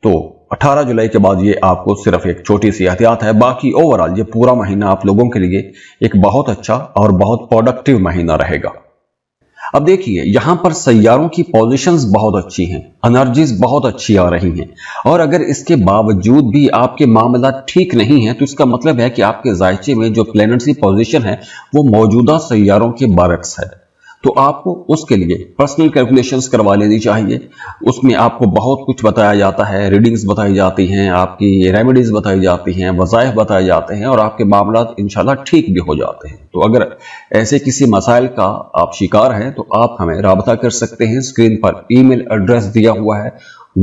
تو 18 جولائی کے بعد یہ آپ کو صرف ایک چھوٹی سی احتیاط ہے۔ باقی اوورال یہ پورا مہینہ آپ لوگوں کے لیے ایک بہت اچھا اور بہت پروڈکٹیو مہینہ رہے گا۔ اب دیکھیے یہاں پر سیاروں کی پوزیشنز بہت اچھی ہیں، انرجیز بہت اچھی آ رہی ہیں، اور اگر اس کے باوجود بھی آپ کے معاملات ٹھیک نہیں ہیں تو اس کا مطلب ہے کہ آپ کے ذائچے میں جو پلینٹس کی پوزیشن ہے وہ موجودہ سیاروں کے برعکس ہے۔ تو آپ کو اس کے لیے پرسنل کیلکولیشنز کروا لینی چاہیے۔ اس میں آپ کو بہت کچھ بتایا جاتا ہے، ریڈنگز بتائی جاتی ہیں، آپ کی ریمیڈیز بتائی جاتی ہیں، وظائف بتائے جاتے ہیں، اور آپ کے معاملات انشاءاللہ ٹھیک بھی ہو جاتے ہیں۔ تو اگر ایسے کسی مسائل کا آپ شکار ہیں تو آپ ہمیں رابطہ کر سکتے ہیں۔ اسکرین پر ای میل ایڈریس دیا ہوا ہے،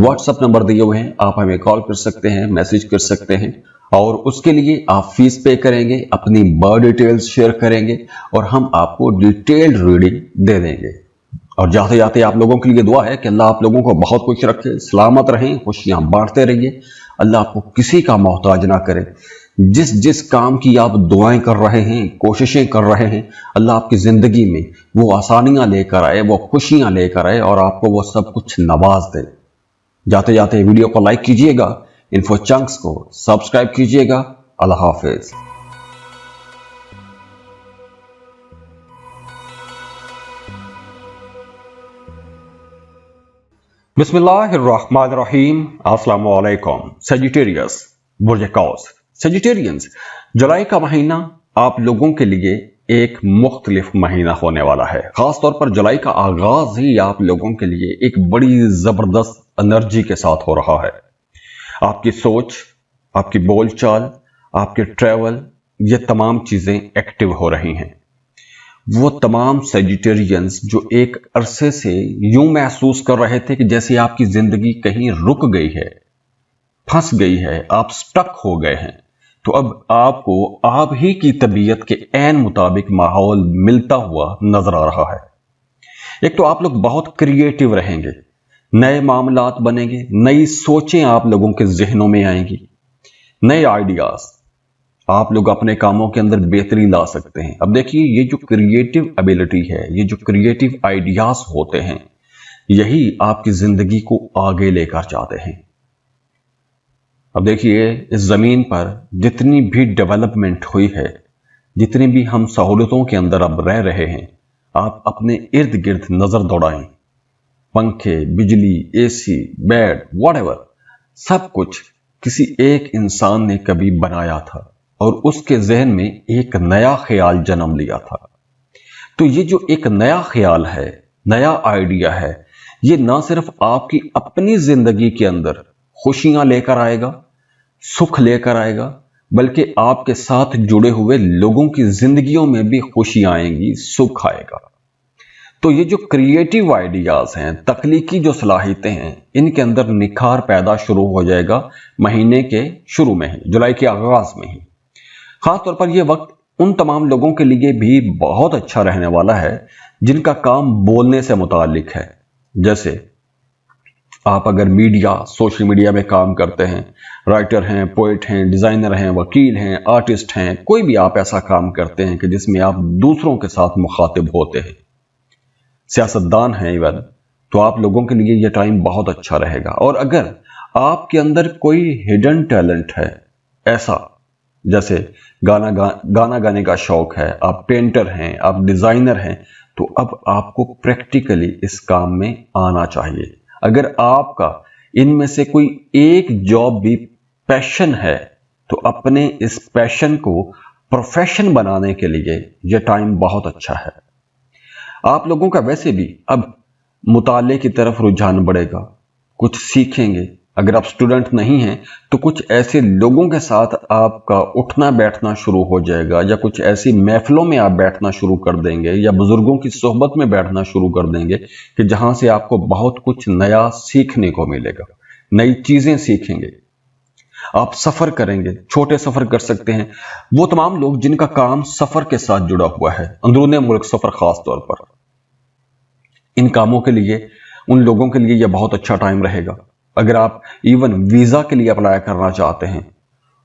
واٹس ایپ نمبر دیے ہوئے ہیں، آپ ہمیں کال کر سکتے ہیں، میسج کر سکتے ہیں، اور اس کے لیے آپ فیس پے کریں گے، اپنی برتھ ڈیٹیلز شیئر کریں گے، اور ہم آپ کو ڈیٹیلڈ ریڈنگ دے دیں گے۔ اور جاتے جاتے آپ لوگوں کے لیے دعا ہے کہ اللہ آپ لوگوں کو بہت خوش رکھے، سلامت رہیں، خوشیاں بانٹتے رہیے، اللہ آپ کو کسی کا محتاج نہ کرے۔ جس کام کی آپ دعائیں کر رہے ہیں، کوششیں کر رہے ہیں، اللہ آپ کی زندگی میں وہ آسانیاں لے کر آئے، وہ خوشیاں لے کر آئے، اور آپ کو وہ سب کچھ نواز دے۔ جاتے جاتے ویڈیو کو لائک کیجئے گا، انفو چنکس کو سبسکرائب کیجئے گا۔ اللہ حافظ۔ بسم اللہ الرحمن الرحیم۔ السلام علیکم۔ سیجیٹیریس، برج قوس، سیجیٹیرینز، جولائی کا مہینہ آپ لوگوں کے لیے ایک مختلف مہینہ ہونے والا ہے۔ خاص طور پر جولائی کا آغاز ہی آپ لوگوں کے لیے ایک بڑی زبردست انرجی کے ساتھ ہو رہا ہے۔ آپ کی سوچ، آپ کی بول چال، آپ کے ٹریول، یہ تمام چیزیں ایکٹیو ہو رہی ہیں۔ وہ تمام سیجیٹیرینز جو ایک عرصے سے یوں محسوس کر رہے تھے کہ جیسے آپ کی زندگی کہیں رک گئی ہے، پھنس گئی ہے، آپ سٹک ہو گئے ہیں، تو اب آپ کو آپ ہی کی طبیعت کے عین مطابق ماحول ملتا ہوا نظر آ رہا ہے۔ ایک تو آپ لوگ بہت کریٹیو رہیں گے، نئے معاملات بنیں گے، نئی سوچیں آپ لوگوں کے ذہنوں میں آئیں گی، نئے آئیڈیاز، آپ لوگ اپنے کاموں کے اندر بہتری لا سکتے ہیں۔ اب دیکھیے یہ جو کریٹیو ایبیلٹی ہے، یہ جو کریٹیو آئیڈیاز ہوتے ہیں، یہی آپ کی زندگی کو آگے لے کر جاتے ہیں۔ اب دیکھیے اس زمین پر جتنی بھی ڈیولپمنٹ ہوئی ہے، جتنی بھی ہم سہولتوں کے اندر اب رہ رہے ہیں، آپ اپنے ارد گرد نظر دوڑائیں، پنکھے، بجلی، اے سی، بیڈ، واٹ ایور، سب کچھ کسی ایک انسان نے کبھی بنایا تھا، اور اس کے ذہن میں ایک نیا خیال جنم لیا تھا۔ تو یہ جو ایک نیا خیال ہے، نیا آئیڈیا ہے، یہ نہ صرف آپ کی اپنی زندگی کے اندر خوشیاں لے کر آئے گا، سکھ لے کر آئے گا، बल्कि आपके साथ जुड़े हुए लोगों की जिंदगियों में भी खुशी आएंगी, सुख आएगा। तो ये जो क्रिएटिव आइडियाज हैं, तख्लीकी जो सलाहियतें हैं, इनके अंदर निखार पैदा शुरू हो जाएगा महीने के शुरू में ही, जुलाई के आगाज में ही। खास तौर पर यह वक्त उन तमाम लोगों के लिए भी बहुत अच्छा रहने वाला है जिनका काम बोलने से मुतालिक है। जैसे आप अगर मीडिया, सोशल मीडिया में काम करते हैं, राइटर हैं, पोइट हैं, डिजाइनर हैं, वकील हैं, आर्टिस्ट हैं, कोई भी आप ऐसा काम करते हैं कि जिसमें आप दूसरों के साथ मुखातिब होते हैं, सियासतदान हैं इवन, तो आप लोगों के लिए यह टाइम बहुत अच्छा रहेगा। और अगर आपके अंदर कोई हिडन टैलेंट है, ऐसा जैसे गाना गाने का शौक है, आप पेंटर हैं, आप डिजाइनर हैं, तो अब आपको प्रैक्टिकली इस काम में आना चाहिए। अगर आपका इनमें से कोई एक जॉब भी पैशन है तो अपने इस पैशन को प्रोफेशन बनाने के लिए यह टाइम बहुत अच्छा है। आप लोगों का वैसे भी अब मुताले की तरफ रुझान बढ़ेगा, कुछ सीखेंगे। अगर आप स्टूडेंट नहीं हैं तो कुछ ऐसे लोगों के साथ आपका उठना बैठना शुरू हो जाएगा, या कुछ ऐसी महफिलों में आप बैठना शुरू कर देंगे, या बुजुर्गों की सोहबत में बैठना शुरू कर देंगे कि जहां से आपको बहुत कुछ नया सीखने को मिलेगा, नई चीजें सीखेंगे। आप सफर करेंगे, छोटे सफर कर सकते हैं। वो तमाम लोग जिनका काम सफर के साथ जुड़ा हुआ है, अंदरूनी मुल्क सफर खास तौर पर, इन कामों के लिए, उन लोगों के लिए यह बहुत अच्छा टाइम रहेगा। अगर आप इवन वीजा के लिए अप्लाई करना चाहते हैं,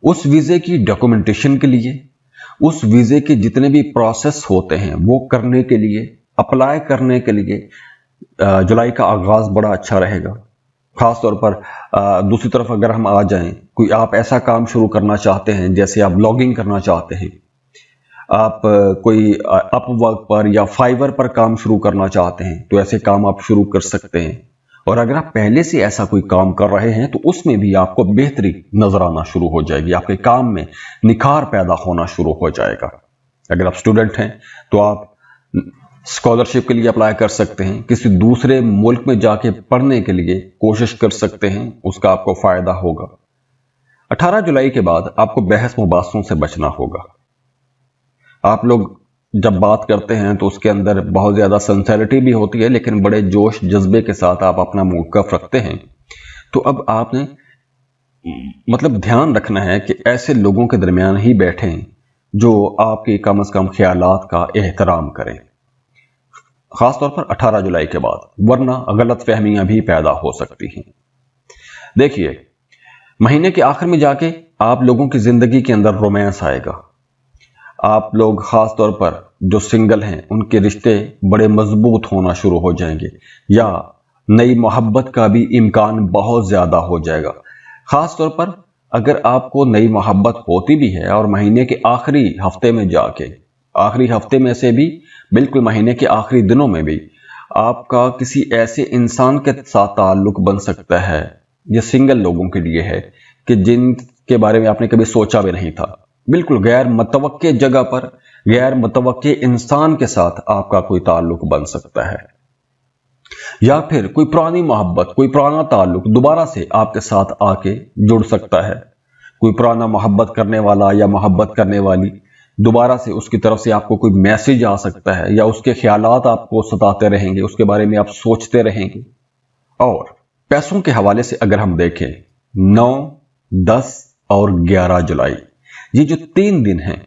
उस वीजे की डॉक्यूमेंटेशन के लिए, उस वीजे के जितने भी प्रोसेस होते हैं वो करने के लिए, अप्लाई करने के लिए जुलाई का आगाज बड़ा अच्छा रहेगा। खास तौर पर दूसरी तरफ अगर हम आ जाएं, कोई आप ऐसा काम शुरू करना चाहते हैं, जैसे आप ब्लॉगिंग करना चाहते हैं, आप कोई अपवर्क पर या फाइवर पर काम शुरू करना चाहते हैं, तो ऐसे काम आप शुरू कर सकते हैं। और अगर आप पहले से ऐसा कोई काम कर रहे हैं तो उसमें भी आपको बेहतरी नजर आना शुरू हो जाएगी, आपके काम में निखार पैदा होना शुरू हो जाएगा। अगर आप स्टूडेंट हैं तो आप स्कॉलरशिप के लिए अप्लाई कर सकते हैं, किसी दूसरे मुल्क में जाके पढ़ने के लिए कोशिश कर सकते हैं, उसका आपको फायदा होगा। 18 जुलाई के बाद आपको बहस मुबासों से बचना होगा। आप लोग जब बात करते हैं तो उसके अंदर बहुत ज्यादा सिंसेरिटी भी होती है, लेकिन बड़े जोश जज्बे के साथ आप अपना मौक़िफ़ रखते हैं। तो अब आपने मतलब ध्यान रखना है कि ऐसे लोगों के दरमियान ही बैठें जो आपके कम से कम ख्यालात का एहतराम करें, खासतौर पर 18 जुलाई के बाद, वरना गलत फहमियां भी पैदा हो सकती हैं। देखिए, महीने के आखिर में जाके आप लोगों की जिंदगी के अंदर रोमांस आएगा। आप लोग खास तौर पर जो सिंगल हैं उनके रिश्ते बड़े मजबूत होना शुरू हो जाएंगे, या नई मोहब्बत का भी इम्कान बहुत ज्यादा हो जाएगा। खास तौर पर अगर आपको नई मोहब्बत होती भी है और महीने के आखिरी हफ्ते में जाके, आखिरी हफ्ते में से भी बिल्कुल महीने के आखिरी दिनों में भी आपका किसी ऐसे इंसान के साथ ताल्लुक बन सकता है, ये सिंगल लोगों के लिए है, कि जिनके बारे में आपने कभी सोचा भी नहीं था। बिल्कुल गैर मुतवक्के जगह पर गैर मुतवक्के इंसान के साथ आपका कोई ताल्लुक बन सकता है, या फिर कोई पुरानी मोहब्बत, कोई पुराना ताल्लुक दोबारा से आपके साथ आके जुड़ सकता है। कोई पुराना मोहब्बत करने वाला या मोहब्बत करने वाली दोबारा से उसकी तरफ से आपको कोई मैसेज आ सकता है, या उसके ख्यालात आपको सताते रहेंगे, उसके बारे में आप सोचते रहेंगे। और पैसों के हवाले से अगर हम देखें, 9, 10 और 11 जुलाई, ये जो 3 दिन हैं,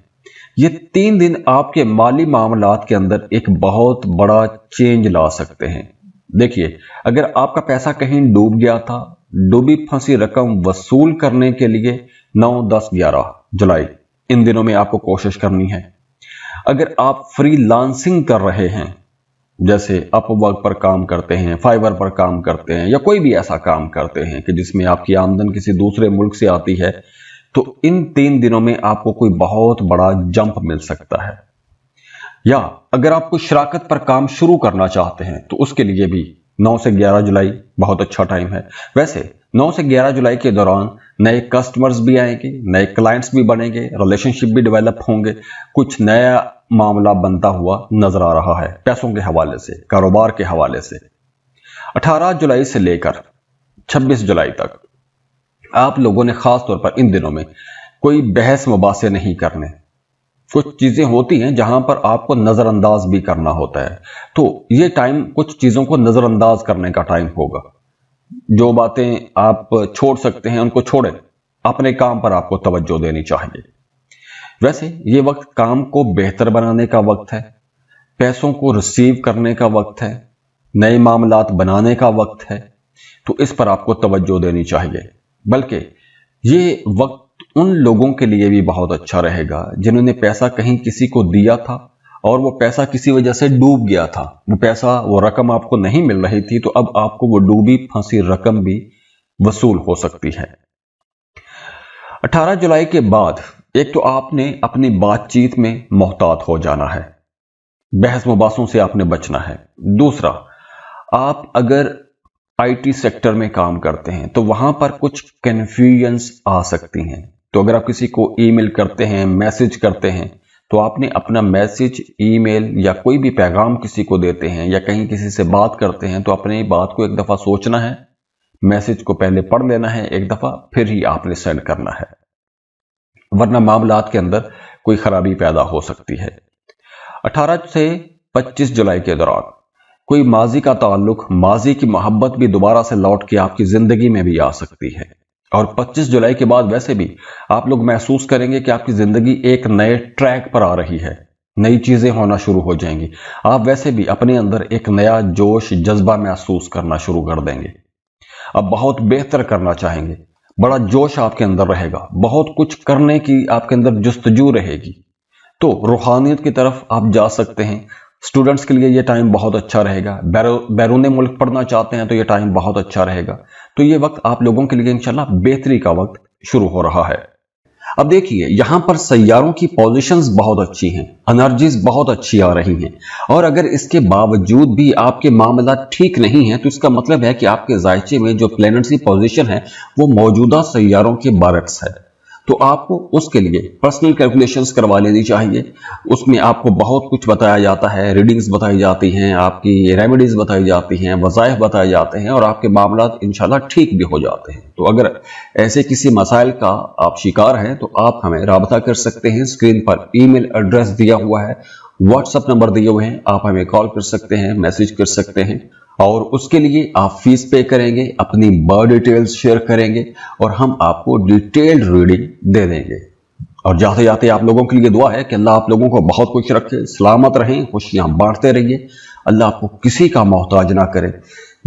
ये 3 दिन आपके माली मामलात के अंदर एक बहुत बड़ा चेंज ला सकते हैं। देखिए, अगर आपका पैसा कहीं डूब गया था, डूबी फंसी रकम वसूल करने के लिए 9, 10, 11 जुलाई इन दिनों में आपको कोशिश करनी है। अगर आप फ्रीलांसिंग कर रहे हैं, जैसे अपवर्क पर काम करते हैं, फाइवर पर काम करते हैं, या कोई भी ऐसा काम करते हैं कि जिसमें आपकी आमदन किसी दूसरे मुल्क से आती है, तो इन 3 दिनों में आपको कोई बहुत बड़ा जंप मिल सकता है। या अगर आप कुछ शराकत पर काम शुरू करना चाहते हैं तो उसके लिए भी 9 से 11 जुलाई बहुत अच्छा टाइम है। वैसे 9 से 11 जुलाई के दौरान नए कस्टमर्स भी आएंगे, नए क्लाइंट्स भी बनेंगे, रिलेशनशिप भी डेवलप होंगे, कुछ नया मामला बनता हुआ नजर आ रहा है पैसों के हवाले से, कारोबार के हवाले से। 18 जुलाई से लेकर 26 जुलाई तक आप लोगों ने खास तौर पर इन दिनों में कोई बहस मुबासे नहीं करने। कुछ चीजें होती हैं जहां पर आपको नजरअंदाज भी करना होता है, तो ये टाइम कुछ चीजों को नजरअंदाज करने का टाइम होगा। जो बातें आप छोड़ सकते हैं उनको छोड़ें, अपने काम पर आपको तवज्जो देनी चाहिए। वैसे ये वक्त काम को बेहतर बनाने का वक्त है, पैसों को रिसीव करने का वक्त है, नए मामलात बनाने का वक्त है, तो इस पर आपको तवज्जो देनी चाहिए। बल्कि ये वक्त उन लोगों के लिए भी बहुत अच्छा रहेगा जिन्होंने पैसा कहीं किसी को दिया था और वो पैसा किसी वजह से डूब गया था, वो रकम आपको नहीं मिल रही थी, तो अब आपको वो डूबी फंसी रकम भी वसूल हो सकती है। 18 जुलाई के बाद एक तो आपने अपनी बातचीत में मोहतात हो जाना है, बहस मुबासों से आपने बचना है। दूसरा, आप अगर आईटी सेक्टर में काम करते हैं तो वहां पर कुछ कन्फ्यूजन्स आ सकती हैं। तो अगर आप किसी को ईमेल करते हैं, मैसेज करते हैं, तो आपने अपना मैसेज, ईमेल या कोई भी पैगाम किसी को देते हैं या कहीं किसी से बात करते हैं तो अपनी बात को एक दफा सोचना है, मैसेज को पहले पढ़ लेना है एक दफा, फिर ही आपने सेंड करना है, वरना मामलात के अंदर कोई खराबी पैदा हो सकती है। 18 से 25 जुलाई के दौरान कोई माजी का ताल्लुक, माजी की मोहब्बत भी दोबारा से लौट के आपकी जिंदगी में भी आ सकती है। और 25 जुलाई के बाद वैसे भी आप लोग महसूस करेंगे कि आपकी जिंदगी एक नए ट्रैक पर आ रही है, नई चीजें होना शुरू हो जाएंगी। आप वैसे भी अपने अंदर एक नया जोश, जज्बा महसूस करना शुरू कर देंगे। अब बहुत बेहतर करना चाहेंगे, बड़ा जोश आपके अंदर रहेगा, बहुत कुछ करने की आपके अंदर जुस्तजू रहेगी। तो रूहानियत की तरफ आप जा सकते हैं। स्टूडेंट्स के लिए ये टाइम बहुत अच्छा रहेगा। बैरून मुल्क पढ़ना चाहते हैं तो ये टाइम बहुत अच्छा रहेगा। तो ये वक्त आप लोगों के लिए इंशाल्लाह बेहतरी का वक्त शुरू हो रहा है। अब देखिए, यहां पर सैयारों की पोजीशंस बहुत अच्छी हैं, एनर्जीज बहुत अच्छी आ रही हैं, और अगर इसके बावजूद भी आपके मामला ठीक नहीं है तो इसका मतलब है कि आपके जायचे में जो प्लैनेट्स की पोजीशन है वो मौजूदा सैयारों के बरक्स है। तो आपको उसके लिए पर्सनल कैलकुलेशंस करवा लेनी चाहिए। उसमें आपको बहुत कुछ बताया जाता है, रीडिंग्स बताई जाती हैं, आपकी रेमेडीज बताई जाती हैं, वज़ाइफ बताए जाते हैं, और आपके मामला इंशाल्लाह ठीक भी हो जाते हैं। तो अगर ऐसे किसी मसाइल का आप शिकार हैं तो आप हमें राबता कर सकते हैं। स्क्रीन पर ईमेल एड्रेस दिया हुआ है, व्हाट्सएप नंबर दिए हुए हैं, आप हमें कॉल कर सकते हैं, मैसेज कर सकते हैं, और उसके लिए आप फीस पे करेंगे, अपनी बर्थ डिटेल्स शेयर करेंगे और हम आपको डिटेल्ड रीडिंग दे देंगे। और जाते जाते आप लोगों के लिए दुआ है कि अल्लाह आप लोगों को बहुत खुश रखे, सलामत रहें, खुशियां बांटते रहिए। अल्लाह आपको किसी का मोहताज ना करे।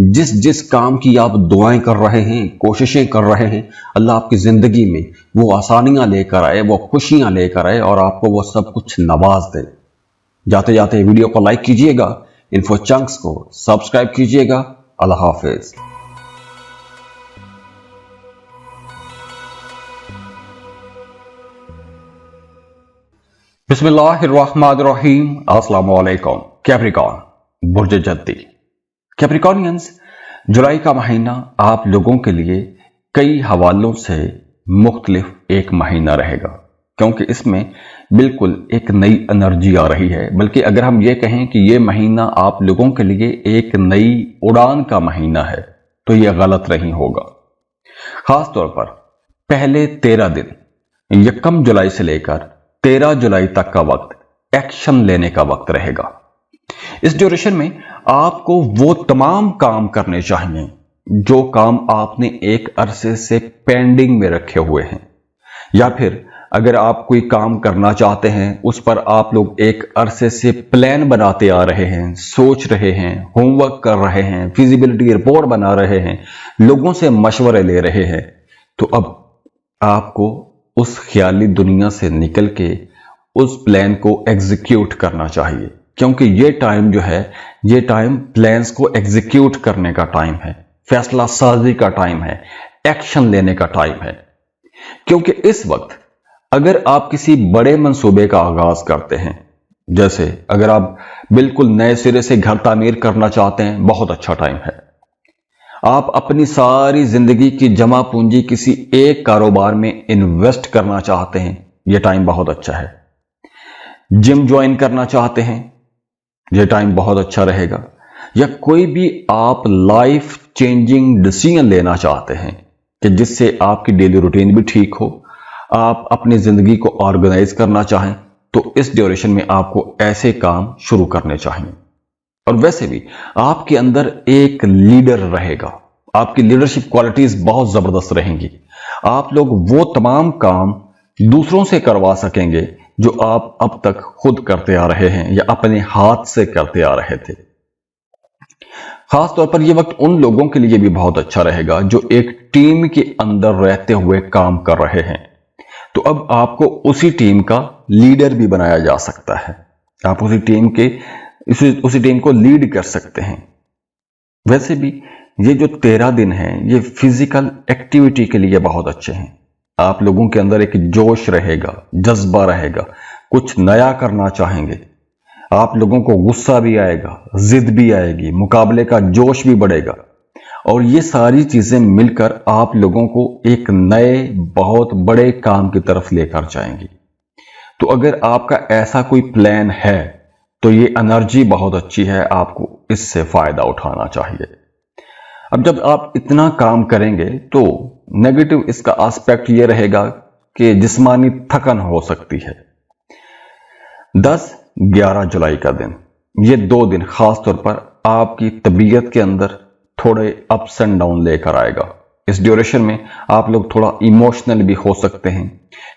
जिस जिस काम की आप दुआएं कर रहे हैं, कोशिशें कर रहे हैं, अल्लाह आपकी जिंदगी में वो आसानियां लेकर आए, वो खुशियां लेकर आए और आपको वो सब कुछ नवाज दे। जाते जाते वीडियो को लाइक कीजिएगा, इन्फो चंक्स को सब्सक्राइब कीजिएगा। अल्लाह हाफिज। बिस्मिल्लाहिर्रहमानिर्रहीम। अस्सलाम वालेकुम। कैप्रिकॉन, बुर्ज जद्दी। कैप्रिकॉनियंस, जुलाई का महीना आप लोगों के लिए कई हवालों से मुख्तलिफ एक महीना रहेगा, क्योंकि इसमें बिल्कुल एक नई एनर्जी आ रही है। बल्कि अगर हम ये कहें कि ये महीना आप लोगों के लिए एक नई उड़ान का महीना है तो ये गलत नहीं होगा। खास तौर पर पहले 13 दिन, 1 जुलाई से लेकर 13 जुलाई तक का वक्त एक्शन लेने का वक्त रहेगा। इस ड्यूरेशन में आपको वो तमाम काम करने चाहिए जो काम आपने एक अरसे से पेंडिंग में रखे हुए हैं, या फिर अगर आप कोई काम करना चाहते हैं उस पर आप लोग एक अरसे से प्लान बनाते आ रहे हैं, सोच रहे हैं, होमवर्क कर रहे हैं, फिजिबिलिटी रिपोर्ट बना रहे हैं, लोगों से मशवरे ले रहे हैं, तो अब आपको उस ख्याली दुनिया से निकल के उस प्लान को एग्जीक्यूट करना चाहिए। क्योंकि ये टाइम जो है, ये टाइम प्लान्स को एग्जीक्यूट करने का टाइम है, फैसला साजी का टाइम है, एक्शन लेने का टाइम है। क्योंकि इस वक्त अगर आप किसी बड़े मंसूबे का आगाज करते हैं, जैसे अगर आप बिल्कुल नए सिरे से घर तामीर करना चाहते हैं, बहुत अच्छा टाइम है। आप अपनी सारी जिंदगी की जमा पूंजी किसी एक कारोबार में इन्वेस्ट करना चाहते हैं, यह टाइम बहुत अच्छा है। जिम ज्वाइन करना चाहते हैं, यह टाइम बहुत अच्छा रहेगा। या कोई भी आप लाइफ चेंजिंग डिसीजन लेना चाहते हैं कि जिससे आपकी डेली रूटीन भी ठीक हो, आप अपनी जिंदगी को ऑर्गेनाइज करना चाहें तो इस ड्यूरेशन में आपको ऐसे काम शुरू करने चाहिए। और वैसे भी आपके अंदर एक लीडर रहेगा, आपकी लीडरशिप क्वालिटीज बहुत जबरदस्त रहेंगी। आप लोग वो तमाम काम दूसरों से करवा सकेंगे जो आप अब तक खुद करते आ रहे हैं या अपने हाथ से करते आ रहे थे। खास तौर पर यह वक्त उन लोगों के लिए भी बहुत अच्छा रहेगा जो एक टीम के अंदर रहते हुए काम कर रहे हैं। तो अब आपको उसी टीम का लीडर भी बनाया जा सकता है, आप उसी टीम को लीड कर सकते हैं। वैसे भी ये जो 13 दिन हैं ये फिजिकल एक्टिविटी के लिए बहुत अच्छे हैं। आप लोगों के अंदर एक जोश रहेगा, जज्बा रहेगा, कुछ नया करना चाहेंगे। आप लोगों को गुस्सा भी आएगा, जिद भी आएगी, मुकाबले का जोश भी बढ़ेगा और ये सारी चीजें मिलकर आप लोगों को एक नए बहुत बड़े काम की तरफ लेकर जाएंगी। तो अगर आपका ऐसा कोई प्लान है तो ये एनर्जी बहुत अच्छी है, आपको इससे फायदा उठाना चाहिए। अब जब आप इतना काम करेंगे तो नेगेटिव इसका एस्पेक्ट ये रहेगा कि जिस्मानी थकन हो सकती है। 10-11 जुलाई का दिन, ये 2 दिन खास तौर पर आपकी तबीयत के अंदर थोड़े अप्स एंड डाउन लेकर आएगा। इस ड्यूरेशन में आप लोग थोड़ा इमोशनल भी हो सकते हैं।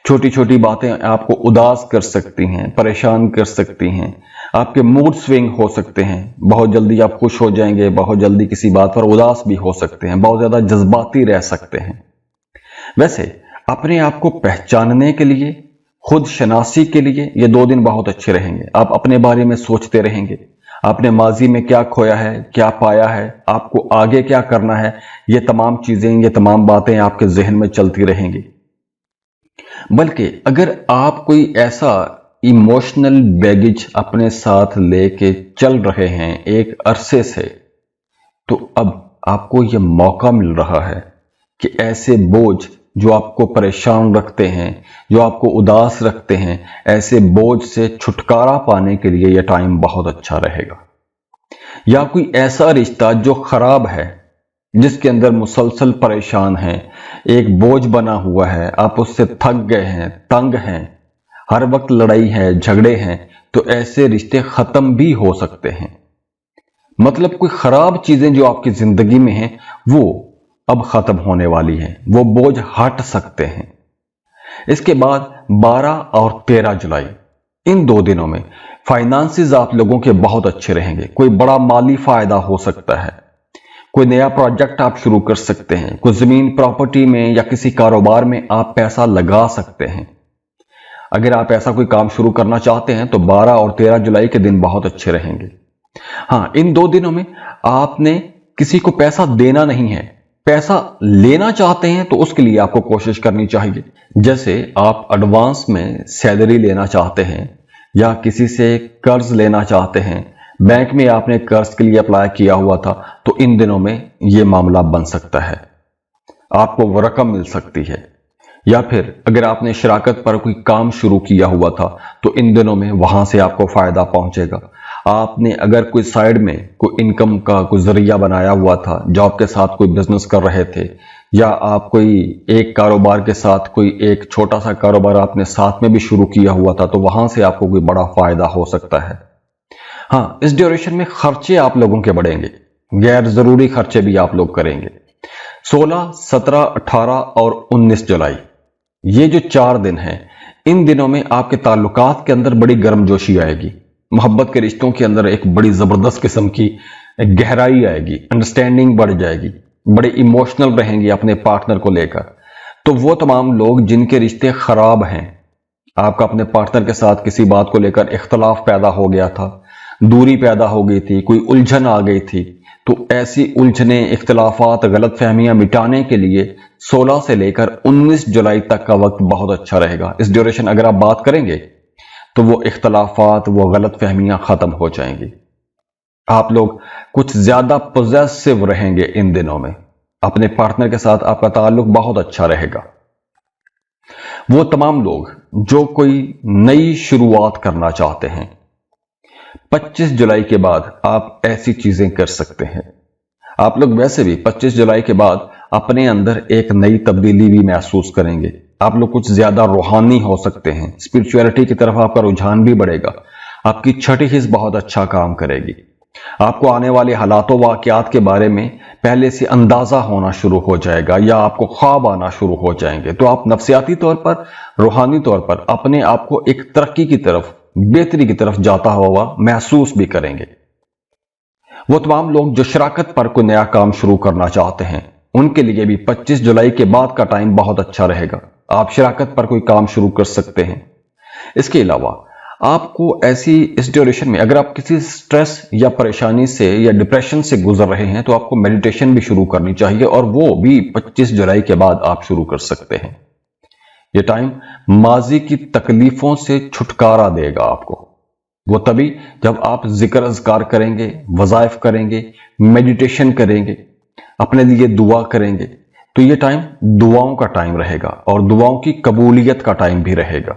छोटी छोटी बातें आपको उदास कर सकती हैं, परेशान कर सकती हैं, आपके मूड स्विंग हो सकते हैं। बहुत जल्दी आप खुश हो जाएंगे, बहुत जल्दी किसी बात पर उदास भी हो सकते हैं, बहुत ज्यादा जज्बाती रह सकते हैं। वैसे अपने आप को पहचानने के लिए, खुद शनासी के लिए ये 2 दिन बहुत अच्छे रहेंगे। आप अपने बारे में सोचते रहेंगे, आपने माजी में क्या खोया है, क्या पाया है, आपको आगे क्या करना है, ये तमाम चीजें, ये तमाम बातें आपके जहन में चलती रहेंगी। बल्कि अगर आप कोई ऐसा इमोशनल बैगेज अपने साथ लेके चल रहे हैं एक अरसे से, तो अब आपको यह मौका मिल रहा है कि ऐसे बोझ जो आपको परेशान रखते हैं, जो आपको उदास रखते हैं, ऐसे बोझ से छुटकारा पाने के लिए यह टाइम बहुत अच्छा रहेगा। या कोई ऐसा रिश्ता जो खराब है, जिसके अंदर मुसलसल परेशान है, एक बोझ बना हुआ है, आप उससे थक गए हैं, तंग हैं, हर वक्त लड़ाई है, झगड़े हैं, तो ऐसे रिश्ते खत्म भी हो सकते हैं। मतलब कोई खराब चीजें जो आपकी जिंदगी में हैं वो अब खत्म होने वाली हैं, वो बोझ हट सकते हैं। इसके बाद 12 और 13 जुलाई, इन 2 दिनों में फाइनेंसेस आप लोगों के बहुत अच्छे रहेंगे। कोई बड़ा माली फायदा हो सकता है, कोई नया प्रोजेक्ट आप शुरू कर सकते हैं, कोई जमीन प्रॉपर्टी में या किसी कारोबार में आप पैसा लगा सकते हैं। अगर आप ऐसा कोई काम शुरू करना चाहते हैं तो 12 और 13 जुलाई के दिन बहुत अच्छे रहेंगे। हाँ, इन 2 दिनों में आपने किसी को पैसा देना नहीं है, पैसा लेना चाहते हैं तो उसके लिए आपको कोशिश करनी चाहिए। जैसे आप एडवांस में सैलरी लेना चाहते हैं या किसी से कर्ज लेना चाहते हैं, बैंक में आपने कर्ज के लिए अप्लाई किया हुआ था, तो इन दिनों में यह मामला बन सकता है, आपको वो रकम मिल सकती है। या फिर अगर आपने शराकत पर कोई काम शुरू किया हुआ था तो इन दिनों में वहां से आपको फायदा पहुंचेगा। आपने अगर कोई साइड में कोई इनकम का कोई जरिया बनाया हुआ था, जॉब के साथ कोई बिजनेस कर रहे थे, या आप कोई एक कारोबार के साथ कोई एक छोटा सा कारोबार आपने साथ में भी शुरू किया हुआ था, तो वहां से आपको कोई बड़ा फायदा हो सकता है। हाँ, इस ड्यूरेशन में खर्चे आप लोगों के बढ़ेंगे, गैर जरूरी खर्चे भी आप लोग करेंगे। 16, 17, 18 और 19 जुलाई, ये जो 4 दिन हैं, इन दिनों में आपके ताल्लुकात के अंदर बड़ी गर्मजोशी आएगी, मोहब्बत के रिश्तों के अंदर एक बड़ी जबरदस्त किस्म की गहराई आएगी, अंडरस्टैंडिंग बढ़ जाएगी, बड़े इमोशनल रहेंगे अपने पार्टनर को लेकर। तो वो तमाम लोग जिनके रिश्ते खराब हैं, आपका अपने पार्टनर के साथ किसी बात को लेकर इख्तलाफ पैदा हो गया था, दूरी पैदा हो गई थी, कोई उलझन आ गई थी, तो ऐसी उलझने, इख्तलाफात, गलत फहमियां मिटाने के लिए 16 से लेकर 19 जुलाई तक का वक्त बहुत अच्छा रहेगा। इस ड्यूरेशन अगर आप बात करेंगे तो वो इख्तलाफात, वो गलत फहमियां खत्म हो जाएंगी। आप लोग कुछ ज्यादा पॉजिटिव रहेंगे इन दिनों में, अपने पार्टनर के साथ आपका ताल्लुक बहुत अच्छा रहेगा। वो तमाम लोग जो कोई नई शुरुआत करना चाहते हैं, 25 जुलाई के बाद आप ऐसी चीजें कर सकते हैं। आप लोग वैसे भी 25 जुलाई के बाद अपने अंदर एक नई तब्दीली भी महसूस करेंगे, आप लोग कुछ ज्यादा रूहानी हो सकते हैं, स्पिरिचुअलिटी की तरफ आपका रुझान भी बढ़ेगा। आपकी छठी हिस्स बहुत अच्छा काम करेगी। आपको आने वाले हालातों वाकयात के बारे में पहले से अंदाजा होना शुरू हो जाएगा या आपको ख्वाब आना शुरू हो जाएंगे। तो आप नफ्सियाती तौर पर, रूहानी तौर पर अपने आप को एक तरक्की की तरफ, बेहतरी की तरफ जाता हुआ महसूस भी करेंगे। वो तमाम लोग जो शराकत पर कोई नया काम शुरू करना चाहते हैं, उनके लिए भी 25 जुलाई के बाद का टाइम बहुत अच्छा रहेगा। आप शराकत पर कोई काम शुरू कर सकते हैं। इसके अलावा आपको इस ड्यूरेशन में अगर आप किसी स्ट्रेस या परेशानी से या डिप्रेशन से गुजर रहे हैं, तो आपको मेडिटेशन भी शुरू करनी चाहिए, और वो भी 25 जुलाई के बाद आप शुरू कर सकते हैं। ये टाइम माजी की तकलीफों से छुटकारा देगा आपको। वो तभी जब आप जिक्र अज़कार करेंगे, वज़ाइफ करेंगे, मेडिटेशन करेंगे, अपने लिए दुआ करेंगे। तो ये टाइम दुआओं का टाइम रहेगा और दुआओं की कबूलियत का टाइम भी रहेगा।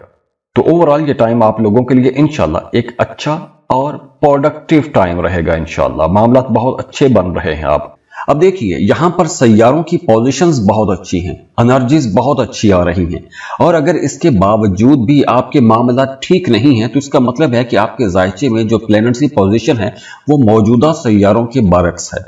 तो ओवरऑल ये टाइम आप लोगों के लिए इंशाल्लाह एक अच्छा और प्रोडक्टिव टाइम रहेगा। इंशाल्लाह मामलात बहुत अच्छे बन रहे हैं आप। अब देखिए, यहां पर सैयारों की पोजीशंस बहुत अच्छी हैं, एनर्जीज बहुत अच्छी आ रही हैं, और अगर इसके बावजूद भी आपके मामला ठीक नहीं है, तो इसका मतलब है कि आपके जायचे में जो प्लैनेट्स की पोजीशन है वो मौजूदा सैयारों के बरक्स है।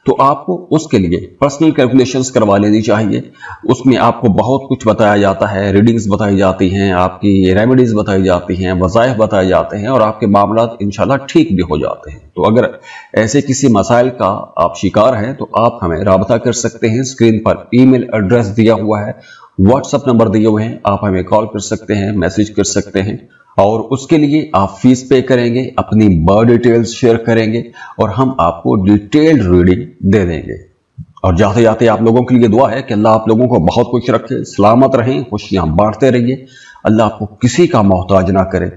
तो आपको उसके लिए पर्सनल कैलकुलेशंस करवा लेनी चाहिए। उसमें आपको बहुत कुछ बताया जाता है, रीडिंग्स बताई जाती हैं, आपकी रेमेडीज बताई जाती हैं, वज़ाइफ बताए जाते हैं, और आपके मामला इंशाल्लाह ठीक भी हो जाते हैं। तो अगर ऐसे किसी मसाइल का आप शिकार हैं, तो आप हमें राबता कर सकते हैं। स्क्रीन पर ईमेल एड्रेस दिया हुआ है, व्हाट्सएप नंबर दिए हुए हैं, आप हमें कॉल कर सकते हैं, मैसेज कर सकते हैं, और उसके लिए आप फीस पे करेंगे, अपनी बर्थ डिटेल्स शेयर करेंगे, और हम आपको डिटेल्ड रीडिंग दे देंगे। और जाते जाते आप लोगों के लिए दुआ है कि अल्लाह आप लोगों को बहुत खुश रखे, सलामत रहें, खुशियां बांटते रहिए। अल्लाह आपको किसी का मोहताज ना करे।